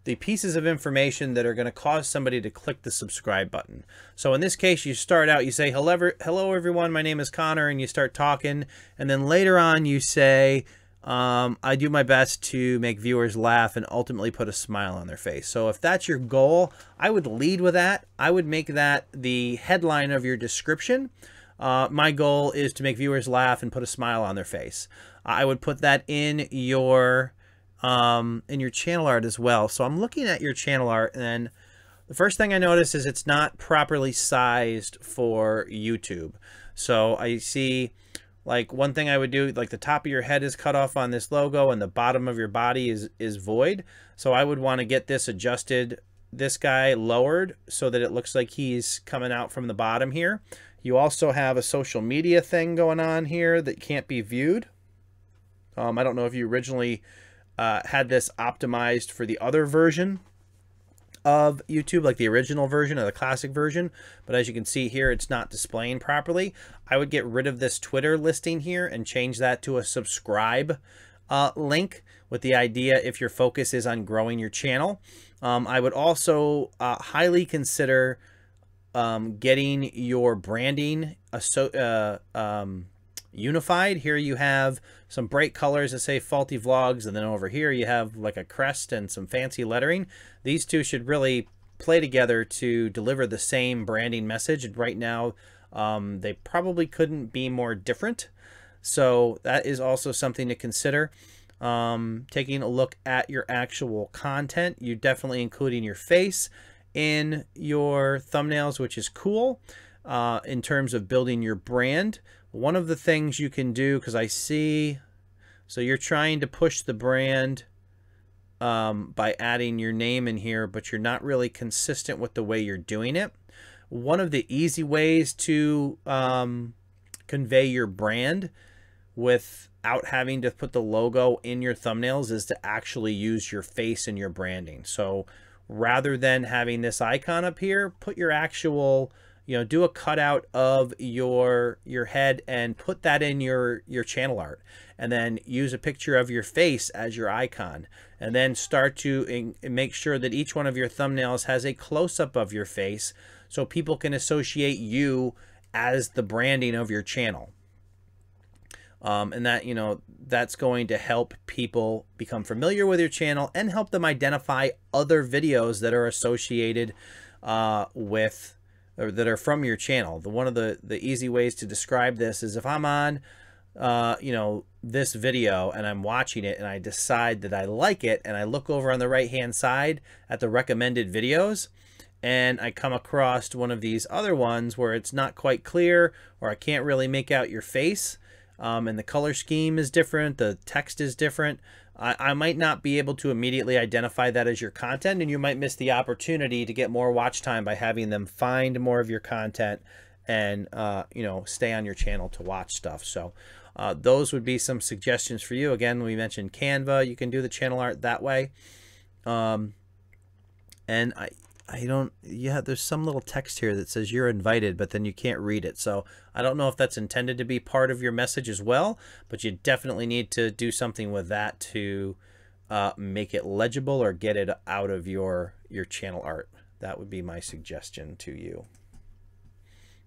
the pieces of information that are going to cause somebody to click the subscribe button. So in this case, you start out, you say, hello everyone, my name is Connor, and you start talking. And then later on you say, I do my best to make viewers laugh and ultimately put a smile on their face. So if that's your goal, I would lead with that. I would make that the headline of your description. My goal is to make viewers laugh and put a smile on their face. I would put that in your channel art as well. So I'm looking at your channel art, and the first thing I notice is it's not properly sized for YouTube. So I see, like, one thing I would do, like the top of your head is cut off on this logo and the bottom of your body is void. So I would want to get this adjusted, this guy lowered so that it looks like he's coming out from the bottom here. You also have a social media thing going on here that can't be viewed. I don't know if you originally had this optimized for the other version of YouTube, like the original version or the classic version, but as you can see here, it's not displaying properly. I would get rid of this Twitter listing here and change that to a subscribe link, with the idea if your focus is on growing your channel. I would also highly consider getting your branding unified. Here you have some bright colors that say Faulty Vlogs, and then over here you have like a crest and some fancy lettering. These two should really play together to deliver the same branding message. And right now, they probably couldn't be more different. So that is also something to consider. Taking a look at your actual content, you're definitely including your face in your thumbnails, which is cool in terms of building your brand. One of the things you can do, because I see, so you're trying to push the brand by adding your name in here, but you're not really consistent with the way you're doing it. One of the easy ways to convey your brand without having to put the logo in your thumbnails is to actually use your face in your branding. So rather than having this icon up here, put your actual, do a cutout of your head and put that in your channel art, and then use a picture of your face as your icon, and then start to make sure that each one of your thumbnails has a close-up of your face so people can associate you as the branding of your channel. And that, that's going to help people become familiar with your channel and help them identify other videos that are associated with, or that are from your channel. One of the easy ways to describe this is if I'm on, this video and I'm watching it and I decide that I like it, and I look over on the right-hand side at the recommended videos, and I come across one of these other ones where it's not quite clear, or I can't really make out your face, and the color scheme is different, the text is different, I might not be able to immediately identify that as your content, and you might miss the opportunity to get more watch time by having them find more of your content and, stay on your channel to watch stuff. So those would be some suggestions for you. Again, we mentioned Canva. You can do the channel art that way. And there's some little text here that says you're invited, but then you can't read it. So I don't know if that's intended to be part of your message as well, but you definitely need to do something with that to make it legible or get it out of your channel art. That would be my suggestion to you.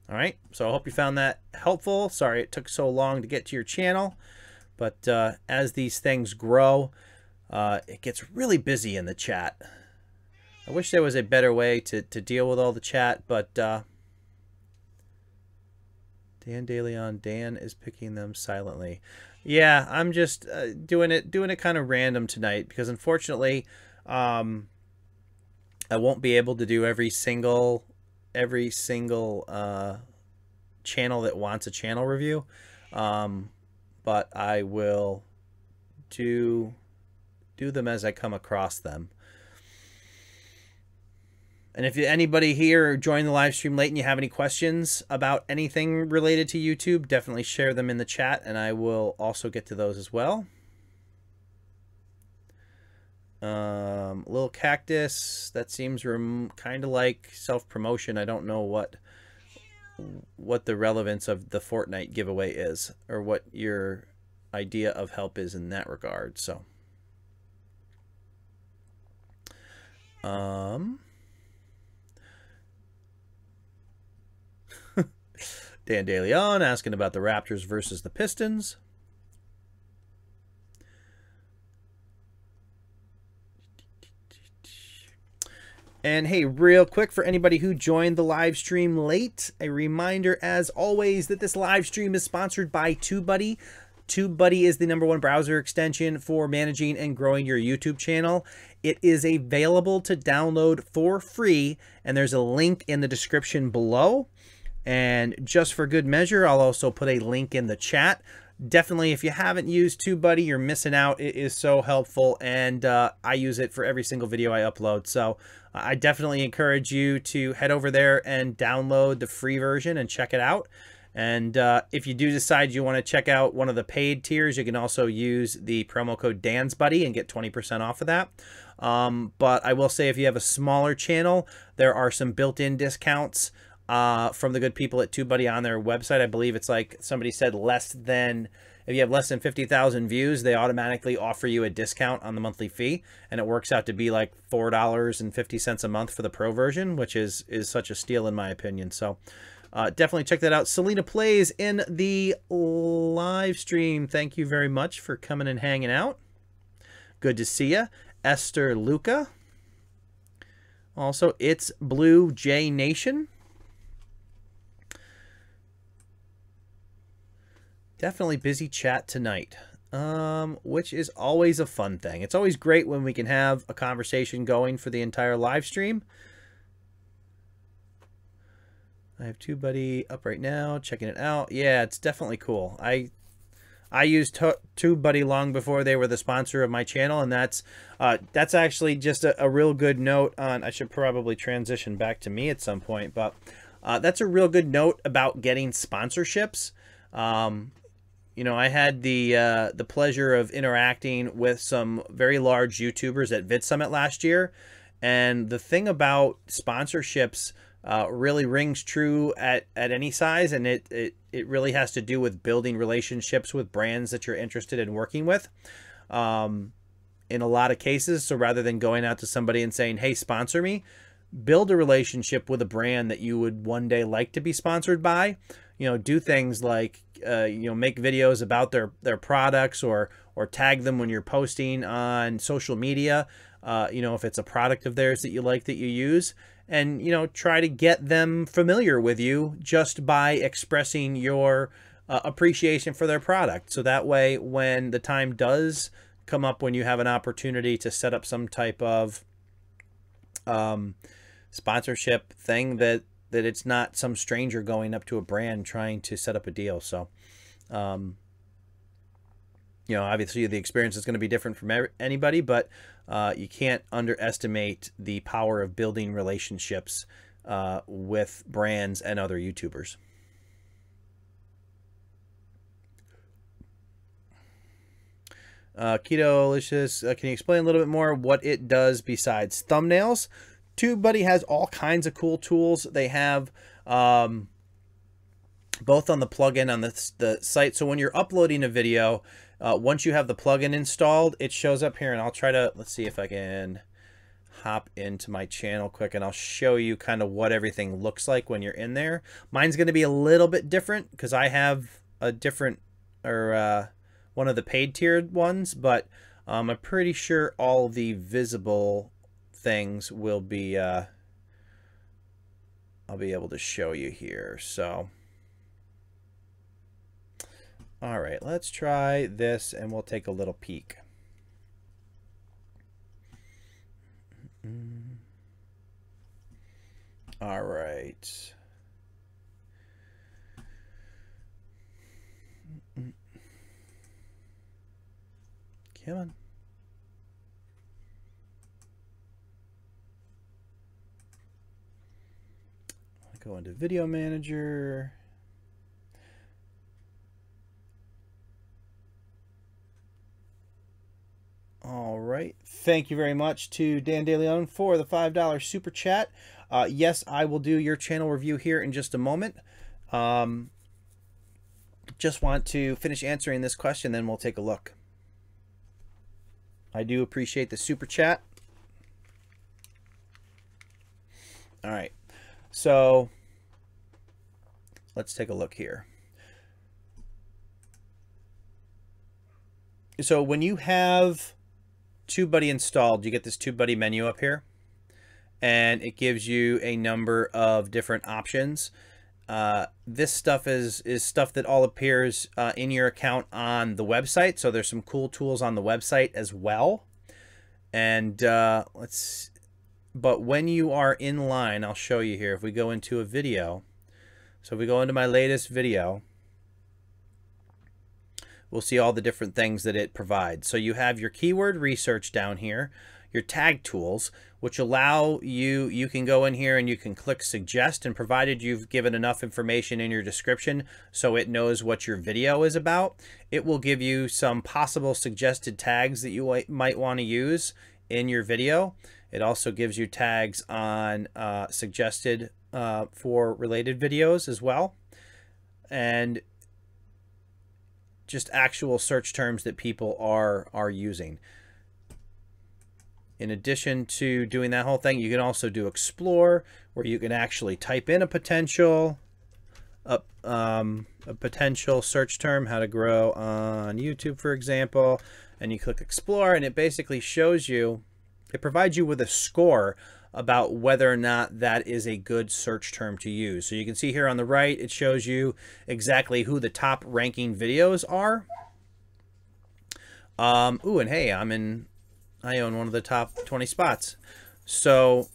All right, so I hope you found that helpful. Sorry it took so long to get to your channel, but as these things grow, it gets really busy in the chat. I wish there was a better way to deal with all the chat, but Dan DeLeon, Dan is picking them silently. Yeah, I'm just doing it kind of random tonight because unfortunately, I won't be able to do every single channel that wants a channel review, but I will do them as I come across them. And if anybody here joined the live stream late and you have any questions about anything related to YouTube, definitely share them in the chat, and I will also get to those as well. Little Cactus, that seems kind of like self-promotion. I don't know what the relevance of the Fortnite giveaway is, or what your idea of help is in that regard. So Dan DeLeon asking about the Raptors versus the Pistons. And hey, real quick, for anybody who joined the live stream late, a reminder as always that this live stream is sponsored by TUBEBUDDY. TubeBuddy is the #1 browser extension for managing and growing your YouTube channel. It is available to download for free, and there's a link in the description below. And just for good measure, I'll also put a link in the chat. Definitely, if you haven't used TubeBuddy, you're missing out. It is so helpful, and I use it for every single video I upload. So I definitely encourage you to head over there and download the free version and check it out. And if you do decide you want to check out one of the paid tiers, you can also use the promo code DansBuddy and get 20% off of that. But I will say, if you have a smaller channel, there are some built-in discounts from the good people at TubeBuddy on their website. I believe it's like somebody said if you have less than 50,000 views, they automatically offer you a discount on the monthly fee, and it works out to be like $4.50 a month for the pro version, which is such a steal in my opinion. So definitely check that out. Selena Plays in the live stream. Thank you very much for coming and hanging out. Good to see you. Esther Luca. Also, It's Blue J Nation. Definitely busy chat tonight, which is always a fun thing. It's always great when we can have a conversation going for the entire live stream. I have TubeBuddy up right now, checking it out. Yeah, it's definitely cool. I used TubeBuddy long before they were the sponsor of my channel, and that's actually just a real good note on. I should probably transition back to me at some point, but that's a real good note about getting sponsorships. You know, I had the pleasure of interacting with some very large YouTubers at VIDSUMMIT last year, and the thing about sponsorships really rings true at any size, and it really has to do with building relationships with brands that you're interested in working with. In a lot of cases, so rather than going out to somebody and saying, "Hey, sponsor me," build a relationship with a brand that you would one day like to be sponsored by. You know, do things like you know, make videos about their products, or tag them when you're posting on social media. You know, if it's a product of theirs that you like that you use, and you know, try to get them familiar with you just by expressing your appreciation for their product. So that way, when the time does come up, when you have an opportunity to set up some type of sponsorship thing, that it's not some stranger going up to a brand trying to set up a deal. So, you know, obviously the experience is going to be different from anybody, but you can't underestimate the power of building relationships with brands and other YouTubers. Keto-licious, can you explain a little bit more what it does besides thumbnails? TubeBuddy has all kinds of cool tools. They have both on the plugin on the site. So when you're uploading a video, once you have the plugin installed, it shows up here, and I'll try to, let's see if I can hop into my channel quick, and I'll show you kind of what everything looks like when you're in there. Mine's going to be a little bit different because I have a different, or one of the paid tiered ones, but I'm pretty sure all the visible things will be I'll be able to show you here. So all right, let's try this and we'll take a little peek. All right. Come on. Go into Video Manager. All right. Thank you very much to Dan DeLeon for the $5 super chat. Yes, I will do your channel review here in just a moment. Just want to finish answering this question, then we'll take a look. I do appreciate the super chat. All right. So let's take a look here. So when you have TubeBuddy installed, you get this TubeBuddy menu up here. and it gives you a number of different options. This stuff is stuff that all appears in your account on the website. So there's some cool tools on the website as well. And but when you are in line, I'll show you here. If we go into a video, so if we go into my latest video, we'll see all the different things that it provides. So you have your keyword research down here, your tag tools, which allow you can go in here and you can click suggest, and provided you've given enough information in your description so it knows what your video is about, it will give you some possible suggested tags that you might want to use in your video. It also gives you tags on suggested for related videos as well, and just actual search terms that people are using. In addition to doing that whole thing, you can also do explore, where you can actually type in a potential search term, how to grow on YouTube, for example, and you click explore, and it basically shows you, it provides you with a score about whether or not that is a good search term to use. So you can see here on the right, it shows you exactly who the top ranking videos are. Ooh, and hey, I own one of the top 20 spots. So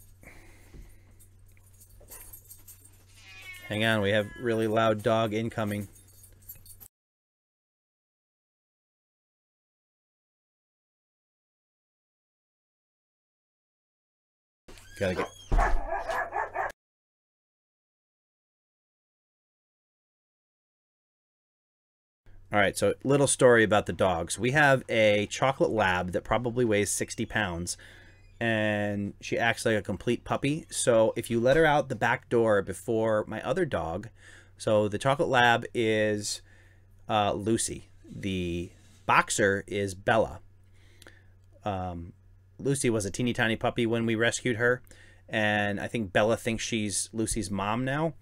hang on, we have really loud dog incoming. Gotta get. All right, so little story about the dogs. We have a chocolate lab that probably weighs 60 pounds, and she acts like a complete puppy. So if you let her out the back door before my other dog, so the chocolate lab is Lucy. The boxer is Bella. Lucy was a teeny tiny puppy when we rescued her, and I think Bella thinks she's Lucy's mom now.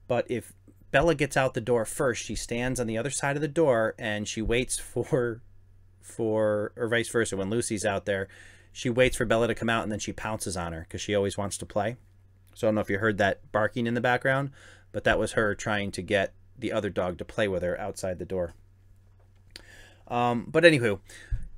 But if Bella gets out the door first, she stands on the other side of the door and she waits or vice versa. When Lucy's out there, she waits for Bella to come out and then she pounces on her because she always wants to play. So I don't know if you heard that barking in the background, but that was her trying to get the other dog to play with her outside the door. But anywho,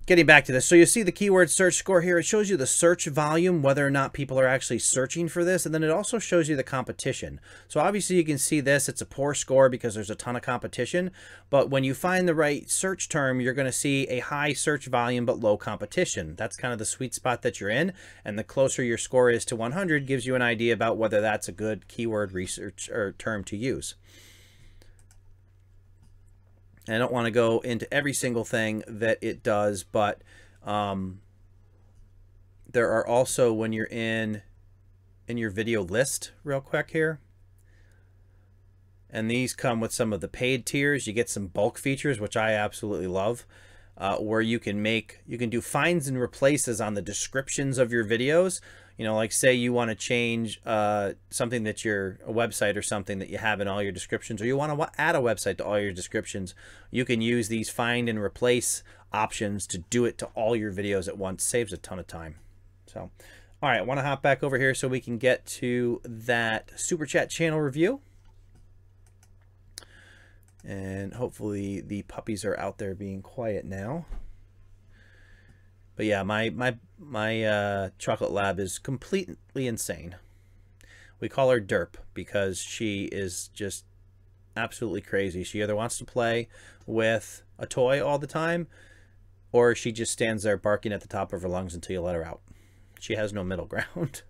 getting back to this, so you see the keyword search score here. It shows you the search volume, whether or not people are actually searching for this, and then it also shows you the competition. So obviously you can see this, it's a poor score because there's a ton of competition, but when you find the right search term, you're going to see a high search volume but low competition. That's kind of the sweet spot that you're in, and the closer your score is to 100 gives you an idea about whether that's a good keyword research or term to use. And I don't want to go into every single thing that it does, but there are also, when you're in your video list real quick here, and these come with some of the paid tiers, you get some bulk features, which I absolutely love, where you can do finds and replaces on the descriptions of your videos. You know, like say you want to change something that a website or something that you have in all your descriptions, or you want to add a website to all your descriptions, you can use these find and replace options to do it to all your videos at once. Saves a ton of time. So, all right, I want to hop back over here so we can get to that Super Chat channel review. And hopefully the puppies are out there being quiet now. But yeah, my chocolate lab is completely insane. We call her Derp because she is just absolutely crazy. She either wants to play with a toy all the time, or she just stands there barking at the top of her lungs until you let her out. She has no middle ground.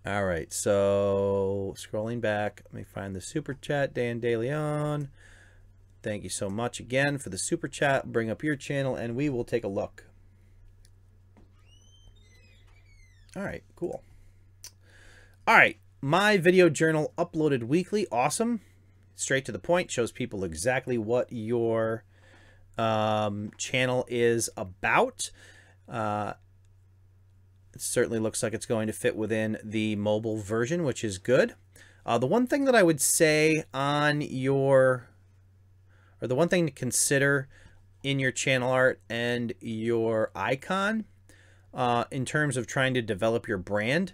All right, so scrolling back, let me find the super chat. Dan De Leon, thank you so much again for the super chat. Bring up your channel and we will take a look. All right, cool. All right, my video journal uploaded weekly. Awesome. Straight to the point. Shows people exactly what your channel is about. It certainly looks like it's going to fit within the mobile version, which is good. The one thing that I would say on the one thing to consider in your channel art and your icon, in terms of trying to develop your brand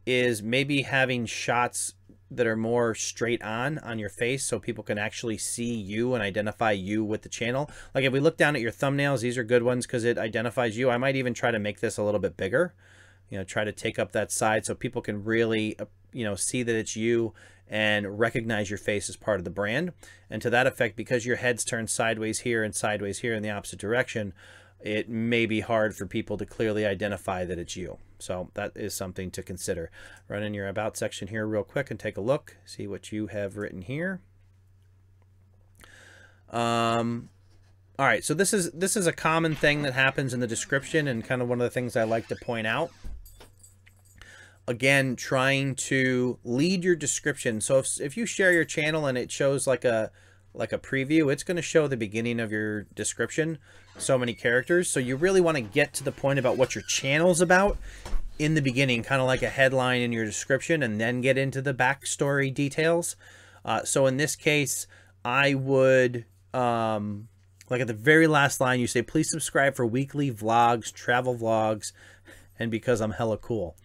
is maybe having shots that are more straight on your face so people can actually see you and identify you with the channel. Like if we look down at your thumbnails, these are good ones because it identifies you. I might even try to make this a little bit bigger, try to take up that side so people can really, see that it's you and recognize your face as part of the brand. And to that effect, because your head's turned sideways here and sideways here in the opposite direction, it may be hard for people to clearly identify that it's you. So that is something to consider. Run in your about section here real quick and take a look, see what you have written here. All right, so this is a common thing that happens in the description and kind of one of the things I like to point out. Again, trying to lead your description. So if you share your channel and it shows like a preview, it's going to show the beginning of your description, so many characters. So you really want to get to the point about what your channel's about in the beginning, kind of like a headline in your description, and then get into the backstory details. So in this case, I would, like at the very last line, you say, please subscribe for weekly vlogs, travel vlogs, and because I'm hella cool.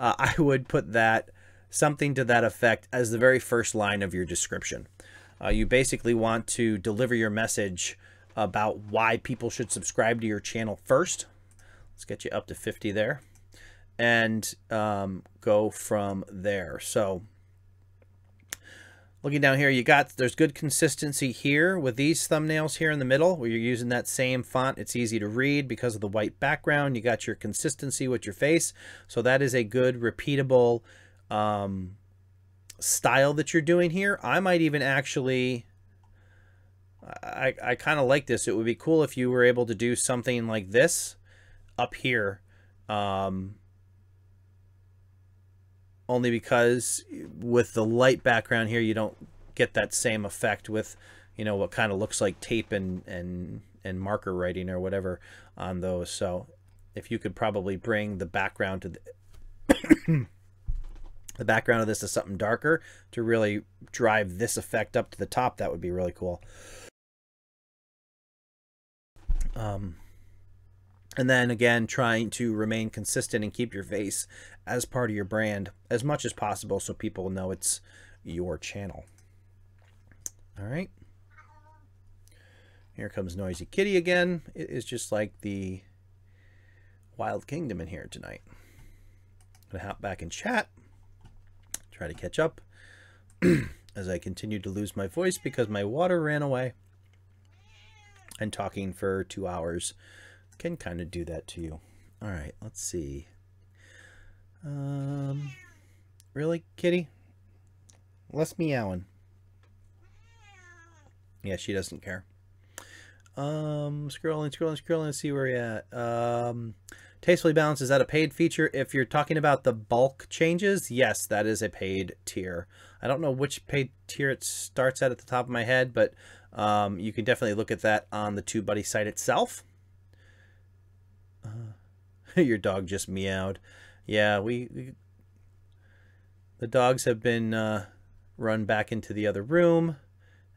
I would put that, something to that effect, as the very first line of your description. You basically want to deliver your message about why people should subscribe to your channel first. Let's get you up to 50 there. And go from there. So looking down here, there's good consistency here with these thumbnails here in the middle where you're using that same font. It's easy to read because of the white background. You got your consistency with your face. So that is a good repeatable style that you're doing here. I might even actually, I kind of like this. It would be cool if you were able to do something like this up here. Only because with the light background here, you don't get that same effect with, what kind of looks like tape and marker writing or whatever on those. So if you could probably bring the background to the background of this to something darker to really drive this effect up to the top, that would be really cool. And then again, trying to remain consistent and keep your face as part of your brand as much as possible so people know it's your channel. All right. Here comes Noisy Kitty again. It is just like the Wild Kingdom in here tonight. I'm going to hop back in chat, try to catch up as I continue to lose my voice because my water ran away. And talking for 2 hours can kind of do that to you. All right, let's see. Really, Kitty? Less meowing. Yeah, she doesn't care. Scrolling, let's see where you're at. Tastefully Balanced, is that a paid feature? If you're talking about the bulk changes, yes, that is a paid tier. I don't know which paid tier it starts at the top of my head, but you can definitely look at that on the TUBEBUDDY site itself. Your dog just meowed. Yeah, the dogs have been run back into the other room,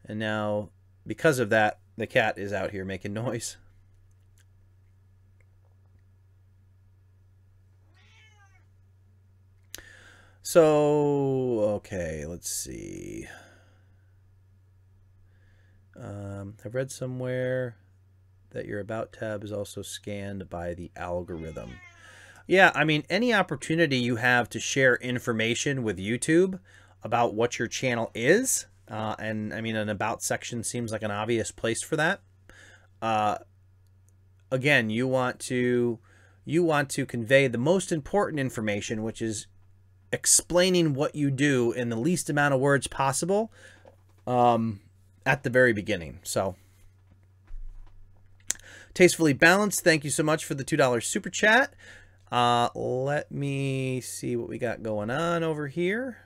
and now because of that, the cat is out here making noise. So, okay, let's see. I've read somewhere that your About tab is also scanned by the algorithm. Yeah, I mean, any opportunity you have to share information with YouTube about what your channel is, and I mean, an About section seems like an obvious place for that. Again, you want to convey the most important information, which is explaining what you do in the least amount of words possible at the very beginning. So, Tastefully Balanced, thank you so much for the $2 super chat. Let me see what we got going on over here.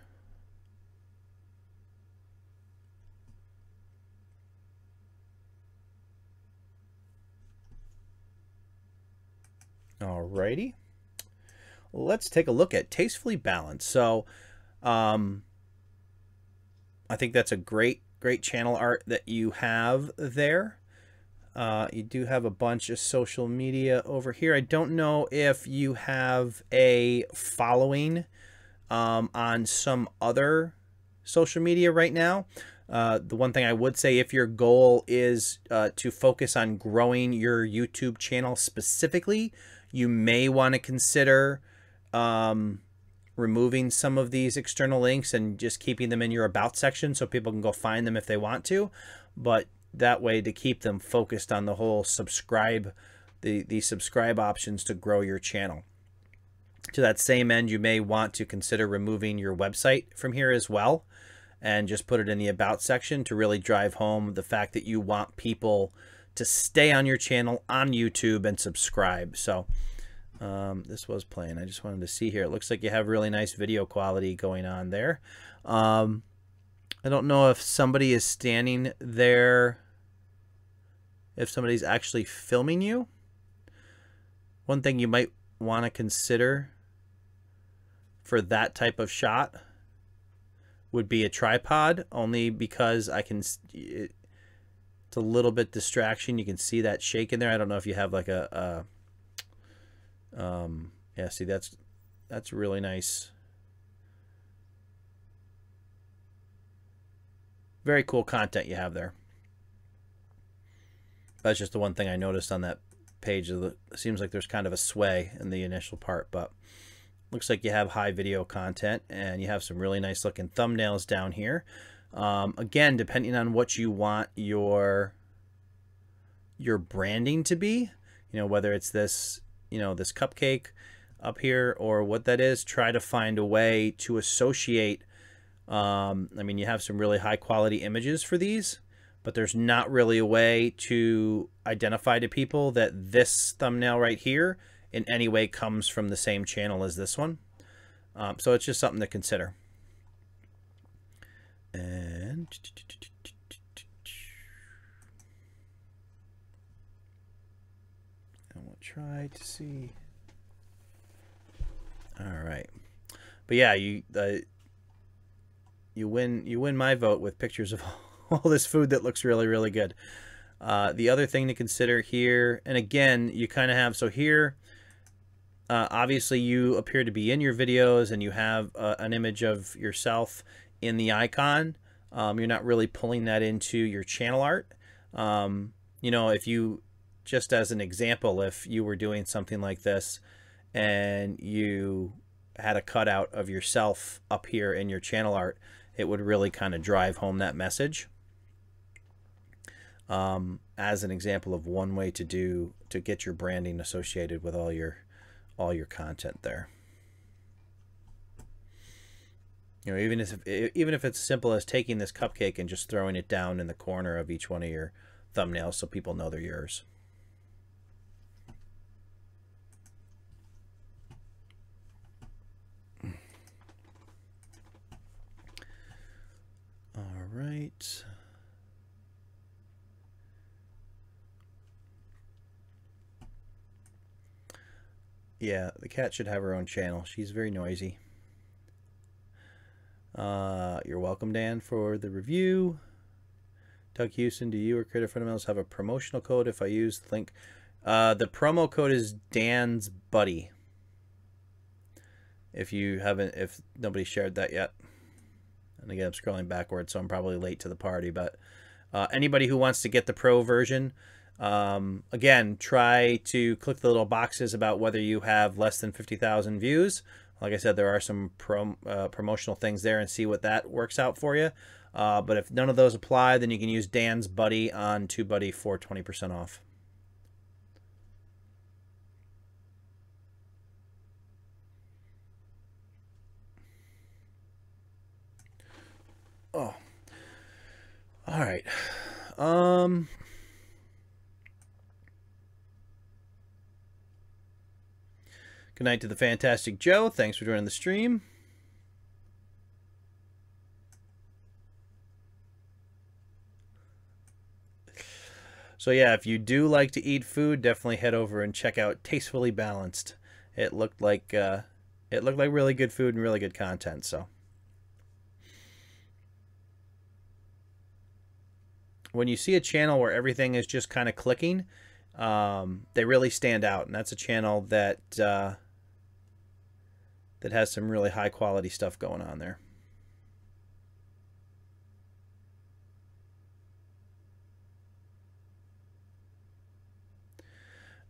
Alrighty. Let's take a look at Tastefully Balanced. So, I think that's a great channel art that you have there. You do have a bunch of social media over here. I don't know if you have a following on some other social media right now. The one thing I would say, if your goal is to focus on growing your YouTube channel specifically, you may want to consider removing some of these external links and just keeping them in your about section so people can go find them if they want to. But that way, to keep them focused on the whole subscribe, the subscribe options to grow your channel. To that same end, you may want to consider removing your website from here as well, and just put it in the about section to really drive home the fact that you want people to stay on your channel on YouTube and subscribe. So this was playing. I just wanted to see here. It looks like you have really nice video quality going on there. I don't know if somebody is standing there, if somebody's actually filming you. One thing you might want to consider for that type of shot would be a tripod, only because it's a little bit distraction. You can see that shake in there. I don't know if you have like yeah, see, that's really nice. Very cool content you have there. That's just the one thing I noticed on that page. It seems like there's kind of a sway in the initial part, but looks like you have high video content and you have some really nice looking thumbnails down here. Again, depending on what you want your branding to be, you know, whether it's this, you know, this cupcake up here or what that is, try to find a way to associate. I mean, you have some really high quality images for these, but there's not really a way to identify to people that this thumbnail right here in any way comes from the same channel as this one. So it's just something to consider. And we'll try to see. All right, but yeah, you win my vote with pictures of all this food that looks really, really good. The other thing to consider here, and again, you kind of have, so here, obviously you appear to be in your videos and you have an image of yourself in the icon. You're not really pulling that into your channel art. You know, if you, just as an example, if you were doing something like this and you had a cutout of yourself up here in your channel art, it would really kind of drive home that message. As an example of one way to get your branding associated with all your content there. You know, even if it's simple as taking this cupcake and just throwing it down in the corner of each one of your thumbnails so people know they're yours. All right. Yeah, the cat should have her own channel. She's very noisy. You're welcome, Dan, for the review. Doug Houston, do you or Creative Fundamentals have a promotional code if I use the link? The promo code is Dan's Buddy. If nobody shared that yet. And again, I'm scrolling backwards, so I'm probably late to the party. But anybody who wants to get the pro version, again, try to click the little boxes about whether you have less than 50,000 views. Like I said, there are some promotional things there, and see what that works out for you. But if none of those apply, then you can use Dan's Buddy on TUBEBUDDY for 20% off. Oh, all right. Good night to the Fantastic Joe. Thanks for joining the stream. So yeah, if you do like to eat food, definitely head over and check out Tastefully Balanced. It looked like really good food and really good content. So when you see a channel where everything is just kind of clicking, they really stand out, and that's a channel that that has some really high quality stuff going on there.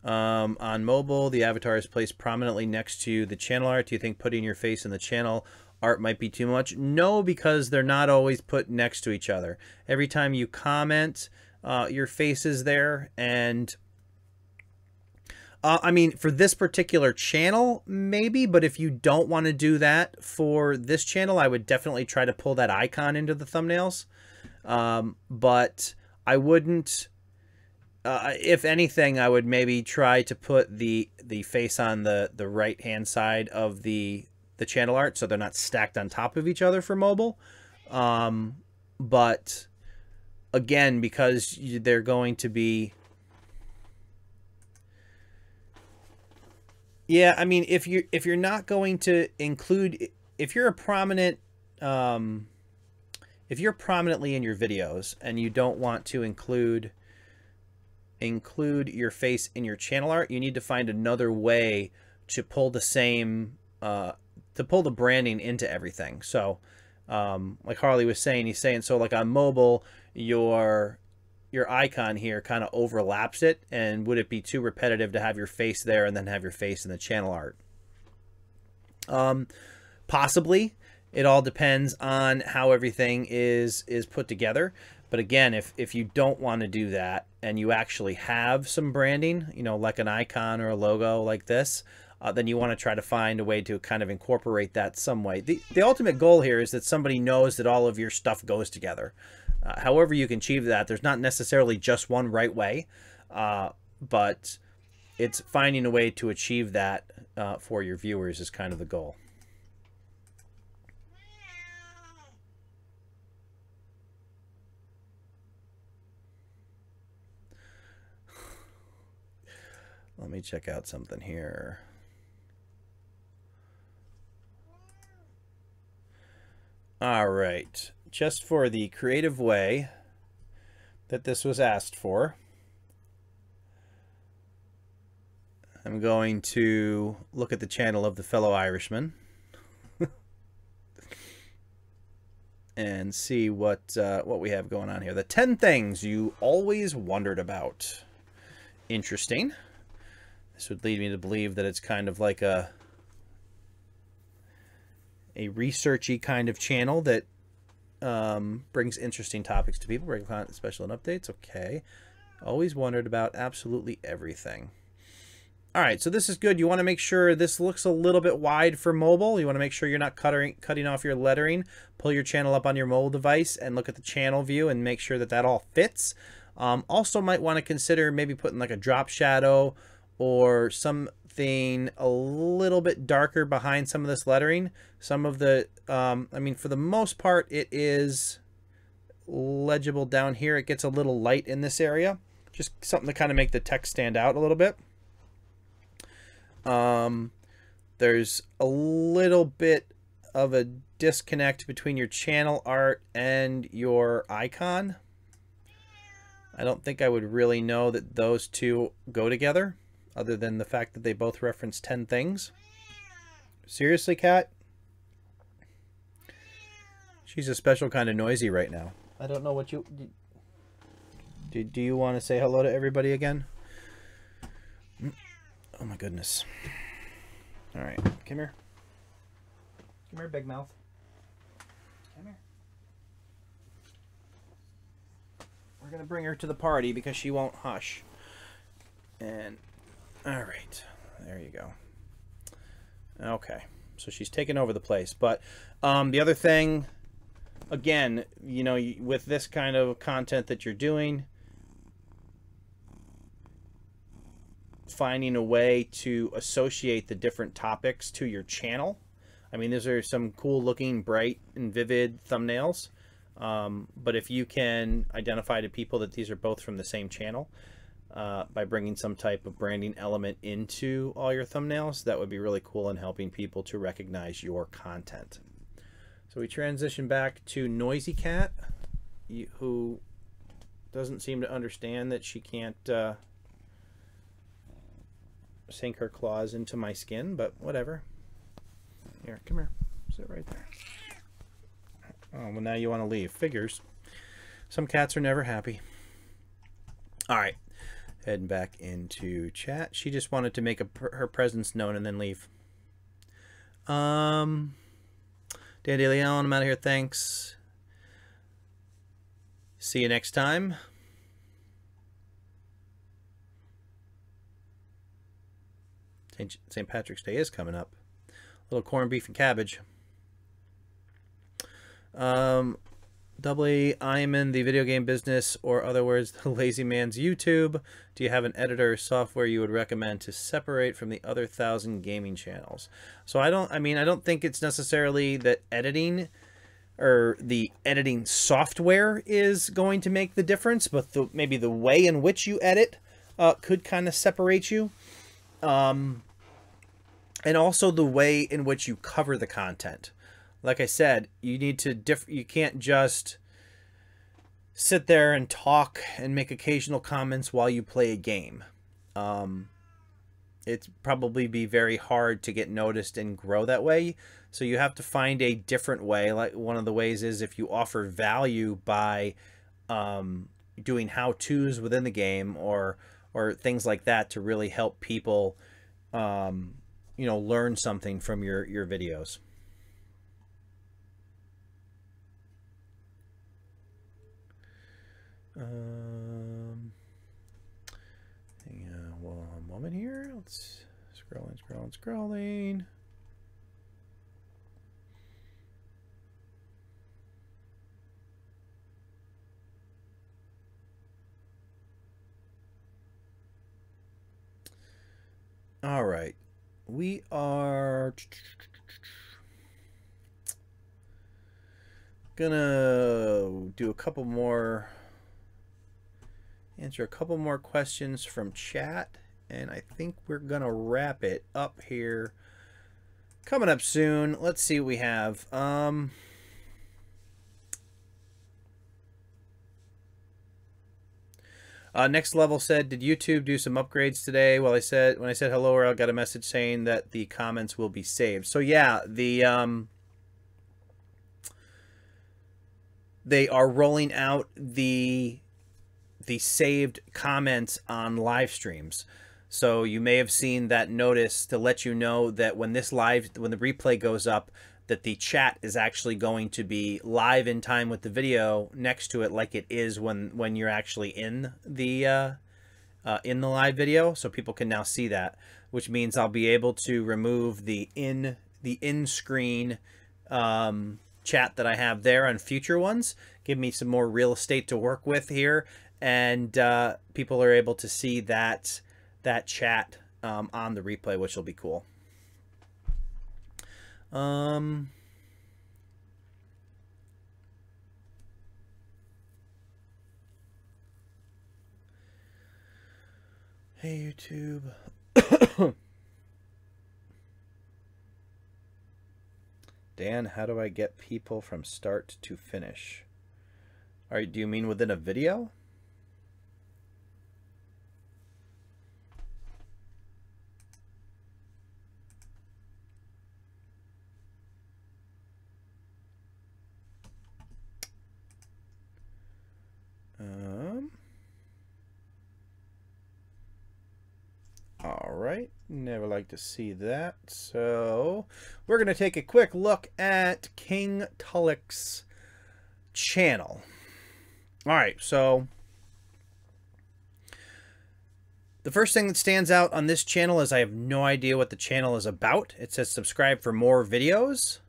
On mobile, the avatar is placed prominently next to the channel art. Do you think putting your face in the channel art might be too much? No, because they're not always put next to each other. Every time you comment, your face is there. And I mean, for this particular channel, maybe, but if you don't want to do that for this channel, I would definitely try to pull that icon into the thumbnails. But I wouldn't... if anything, I would maybe try to put the face on the right hand side of the channel art, so they're not stacked on top of each other for mobile. But again, because they're going to be, yeah, I mean, if you're not going to include, if you're a prominent, if you're prominently in your videos and you don't want to include your face in your channel art, you need to find another way to pull the same to pull the branding into everything. So like Harley was saying, he's saying, so like on mobile, your icon here kind of overlaps it, and would it be too repetitive to have your face there and then have your face in the channel art? Possibly. It all depends on how everything is put together. But again, if you don't want to do that and you actually have some branding, you know, like an icon or a logo like this, then you want to try to find a way to kind of incorporate that some way. The ultimate goal here is that somebody knows that all of your stuff goes together. However you can achieve that, there's not necessarily just one right way, but it's finding a way to achieve that for your viewers is kind of the goal. Let me check out something here. All right, just for the creative way that this was asked for, I'm going to look at the channel of the fellow Irishman and see what we have going on here. The 10 things you always wondered about. Interesting. This would lead me to believe that it's kind of like a researchy kind of channel that brings interesting topics to people, bring content, special and updates. Okay. Always wondered about absolutely everything. All right, so this is good. You want to make sure this looks a little bit wide for mobile. You want to make sure you're not cutting off your lettering. Pull your channel up on your mobile device and look at the channel view and make sure that that all fits. Also might want to consider maybe putting like a drop shadow or something a little bit darker behind some of this lettering. Some of the, I mean, for the most part, it is legible down here. It gets a little light in this area. Just something to kind of make the text stand out a little bit. There's a little bit of a disconnect between your channel art and your icon. I don't think I would really know that those two go together, other than the fact that they both reference 10 things. Seriously, Kat? She's a special kind of noisy right now. I don't know what you... Do you want to say hello to everybody again? Oh my goodness. All right, come here. Come here, big mouth. Come here. We're going to bring her to the party because she won't hush. And... all right, there you go. Okay, so she's taken over the place. But the other thing, again, you know, with this kind of content that you're doing, finding a way to associate the different topics to your channel. I mean, these are some cool looking, bright and vivid thumbnails. But if you can identify to people that these are both from the same channel, by bringing some type of branding element into all your thumbnails, that would be really cool in helping people to recognize your content. So we transition back to Noisy Cat, who doesn't seem to understand that she can't sink her claws into my skin, but whatever. Here, come here. Sit right there. Oh, well, now you want to leave. Figures. Some cats are never happy. All right. Heading back into chat. She just wanted to make her presence known and then leave. Dan Daly Allen, I'm out of here. Thanks. See you next time. St. Patrick's Day is coming up. A little corned beef and cabbage. Doubly, I'm in the video game business, or other words, the lazy man's YouTube. Do you have an editor or software you would recommend to separate from the other 1,000 gaming channels? So I don't think it's necessarily that editing or the editing software is going to make the difference, but maybe the way in which you edit could kind of separate you. And also the way in which you cover the content. Like I said, you need to you can't just sit there and talk and make occasional comments while you play a game. It'd probably be very hard to get noticed and grow that way. So you have to find a different way. Like one of the ways is if you offer value by doing how-tos within the game or things like that to really help people learn something from your videos. Hang on one moment here. Let's scrolling. All right, we are gonna do answer a couple more questions from chat, and I think we're gonna wrap it up here. Coming up soon. Let's see what we have. Next Level said, did YouTube do some upgrades today? Well, when I said hello, I got a message saying that the comments will be saved. So yeah, they are rolling out the saved comments on live streams. So you may have seen that notice to let you know that when the replay goes up, that the chat is actually going to be live in time with the video next to it, like it is when you're actually in the live video. So people can now see that, which means I'll be able to remove the in-screen chat that I have there on future ones. Give me some more real estate to work with here, and people are able to see that chat on the replay, which will be cool. Hey YouTube. Dan, how do I get people from start to finish? All right, do you mean within a video? All right, never like to see that. So we're going to take a quick look at King Tulloch's channel. All right, so the first thing that stands out on this channel is I have no idea what the channel is about. It says subscribe for more videos.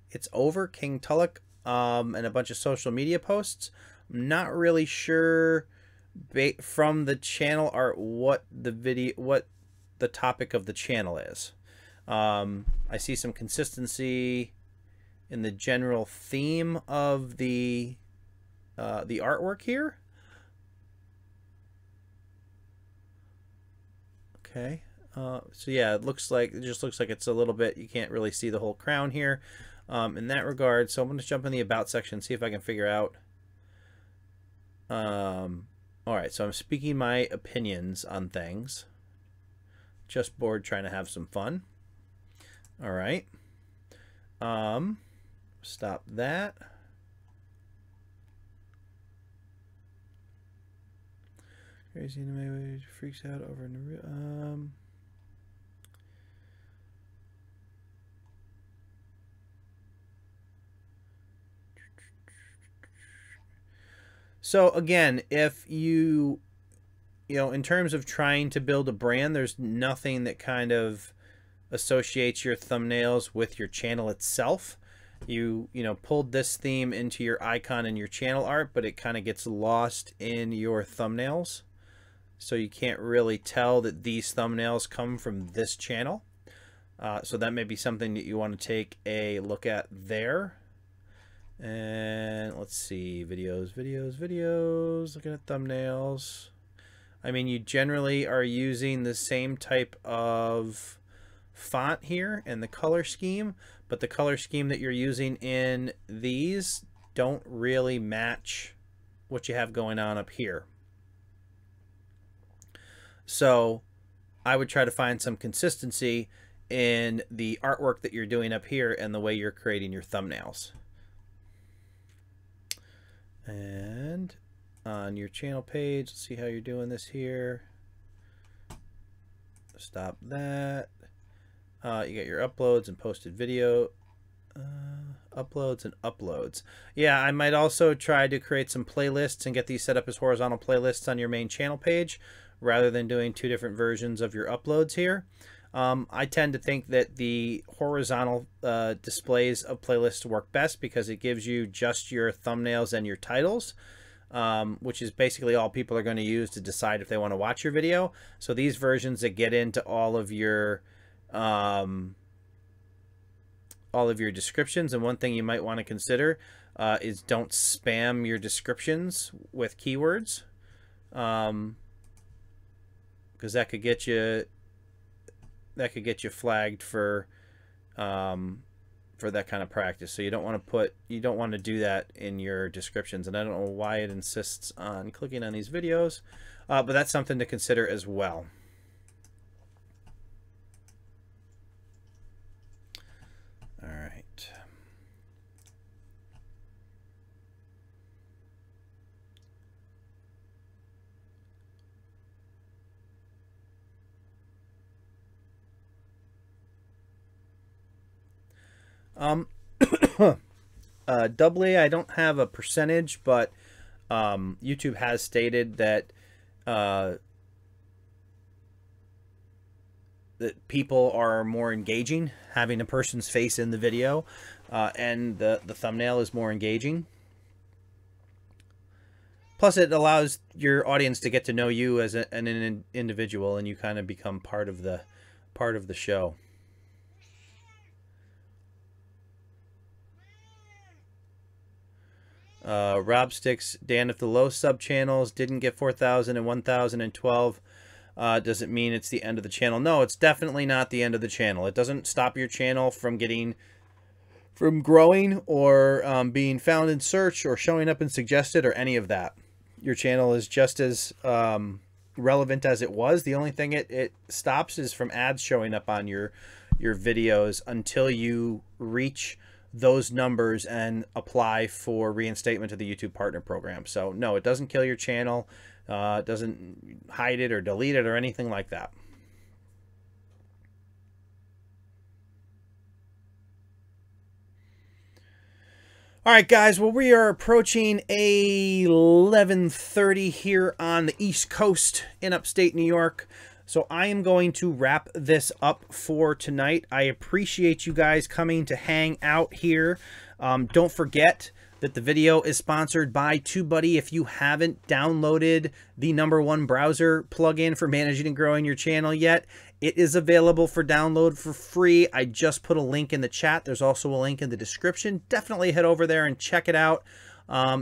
It's over King Tulloch and a bunch of social media posts. I'm not really sure from the channel art what the topic of the channel is. I see some consistency in the general theme of the artwork here. Okay, so yeah, it just looks like it's a little bit, you can't really see the whole crown here in that regard. So I'm going to jump in the about section, see if I can figure out All right, so I'm speaking my opinions on things. Just bored, trying to have some fun. All right. Stop that. Crazy in the way freaks out over in the So again, if you know, in terms of trying to build a brand, there's nothing that kind of associates your thumbnails with your channel itself. You know, pulled this theme into your icon and your channel art, but it kind of gets lost in your thumbnails. So you can't really tell that these thumbnails come from this channel. So that may be something that you want to take a look at there. And let's see, videos, looking at thumbnails. I mean, you generally are using the same type of font here and the color scheme, but the color scheme that you're using in these don't really match what you have going on up here. So I would try to find some consistency in the artwork that you're doing up here and the way you're creating your thumbnails. And on your channel page, let's see how you're doing this here. Stop that. You got your uploads and posted video. Uploads and uploads. Yeah, I might also try to create some playlists and get these set up as horizontal playlists on your main channel page rather than doing two different versions of your uploads here. I tend to think that the horizontal displays of playlists work best because it gives you just your thumbnails and your titles, which is basically all people are going to use to decide if they want to watch your video. So these versions that get into all of your descriptions, and one thing you might want to consider is don't spam your descriptions with keywords, because that could get you flagged for that kind of practice. So you don't want to do that in your descriptions, and I don't know why it insists on clicking on these videos, but that's something to consider as well. All right. Doubly, I don't have a percentage, but YouTube has stated that that people are more engaging having a person's face in the video, and the thumbnail is more engaging. Plus, it allows your audience to get to know you as an individual, and you kind of become part of the show. Rob Sticks, Dan, if the low sub channels didn't get 4,000 and 1,012, does it mean it's the end of the channel? No, it's definitely not the end of the channel. It doesn't stop your channel from growing or being found in search or showing up in suggested or any of that. Your channel is just as relevant as it was. The only thing it stops is from ads showing up on your videos until you reach those numbers and apply for reinstatement to the YouTube Partner Program. So no, it doesn't kill your channel. It doesn't hide it or delete it or anything like that. All right, guys. Well, we are approaching 11:30 here on the East Coast in upstate New York. So I am going to wrap this up for tonight. I appreciate you guys coming to hang out here. Don't forget that the video is sponsored by TUBEBUDDY. If you haven't downloaded the #1 browser plugin for managing and growing your channel yet, it is available for download for free. I just put a link in the chat. There's also a link in the description. Definitely head over there and check it out.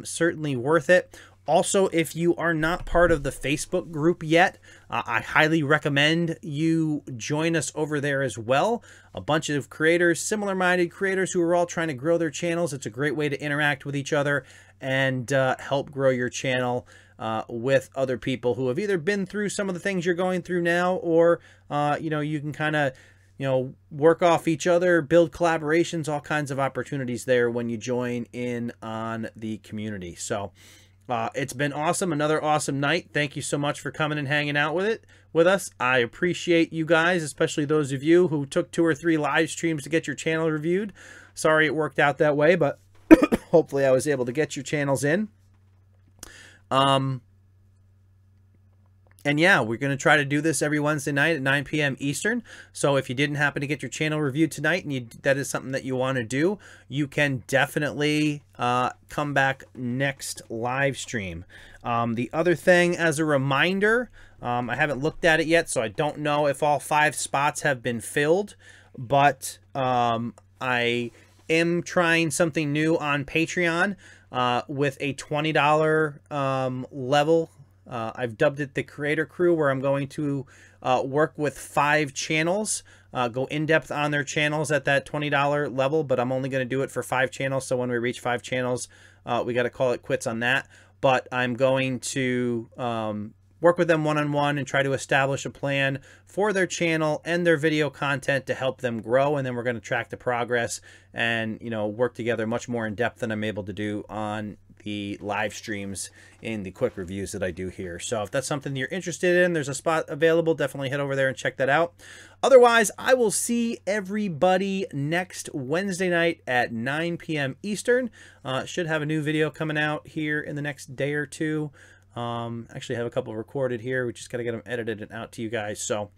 Certainly worth it. Also, if you are not part of the Facebook group yet, I highly recommend you join us over there as well. A bunch of creators, similar-minded creators who are all trying to grow their channels. It's a great way to interact with each other and help grow your channel with other people who have either been through some of the things you're going through now, or you know, you can kind of, you know, work off each other, build collaborations, all kinds of opportunities there when you join in on the community. So it's been awesome. Another awesome night. Thank you so much for coming and hanging out with us. I appreciate you guys, especially those of you who took 2 or 3 live streams to get your channel reviewed. Sorry it worked out that way, but hopefully I was able to get your channels in. And yeah, we're going to try to do this every Wednesday night at 9 p.m. Eastern. So if you didn't happen to get your channel reviewed tonight and that is something that you want to do, you can definitely come back next live stream. The other thing, as a reminder, I haven't looked at it yet, so I don't know if all 5 spots have been filled, but I am trying something new on Patreon with a $20 level. I've dubbed it the Creator Crew, where I'm going to work with 5 channels, go in depth on their channels at that $20 level, but I'm only going to do it for 5 channels. So when we reach 5 channels, we got to call it quits on that. But I'm going to work with them one-on-one and try to establish a plan for their channel and their video content to help them grow. And then we're going to track the progress and, you know, work together much more in depth than I'm able to do on the live streams in the quick reviews that I do here. So if that's something you're interested in, there's a spot available. Definitely head over there and check that out. Otherwise, I will see everybody next Wednesday night at 9 p.m. Eastern. Should have a new video coming out here in the next day or two. Actually have a couple recorded here. We just got to get them edited and out to you guys. So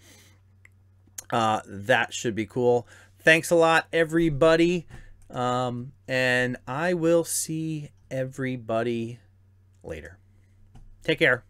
that should be cool. Thanks a lot, everybody. And I will see everybody later. Take care.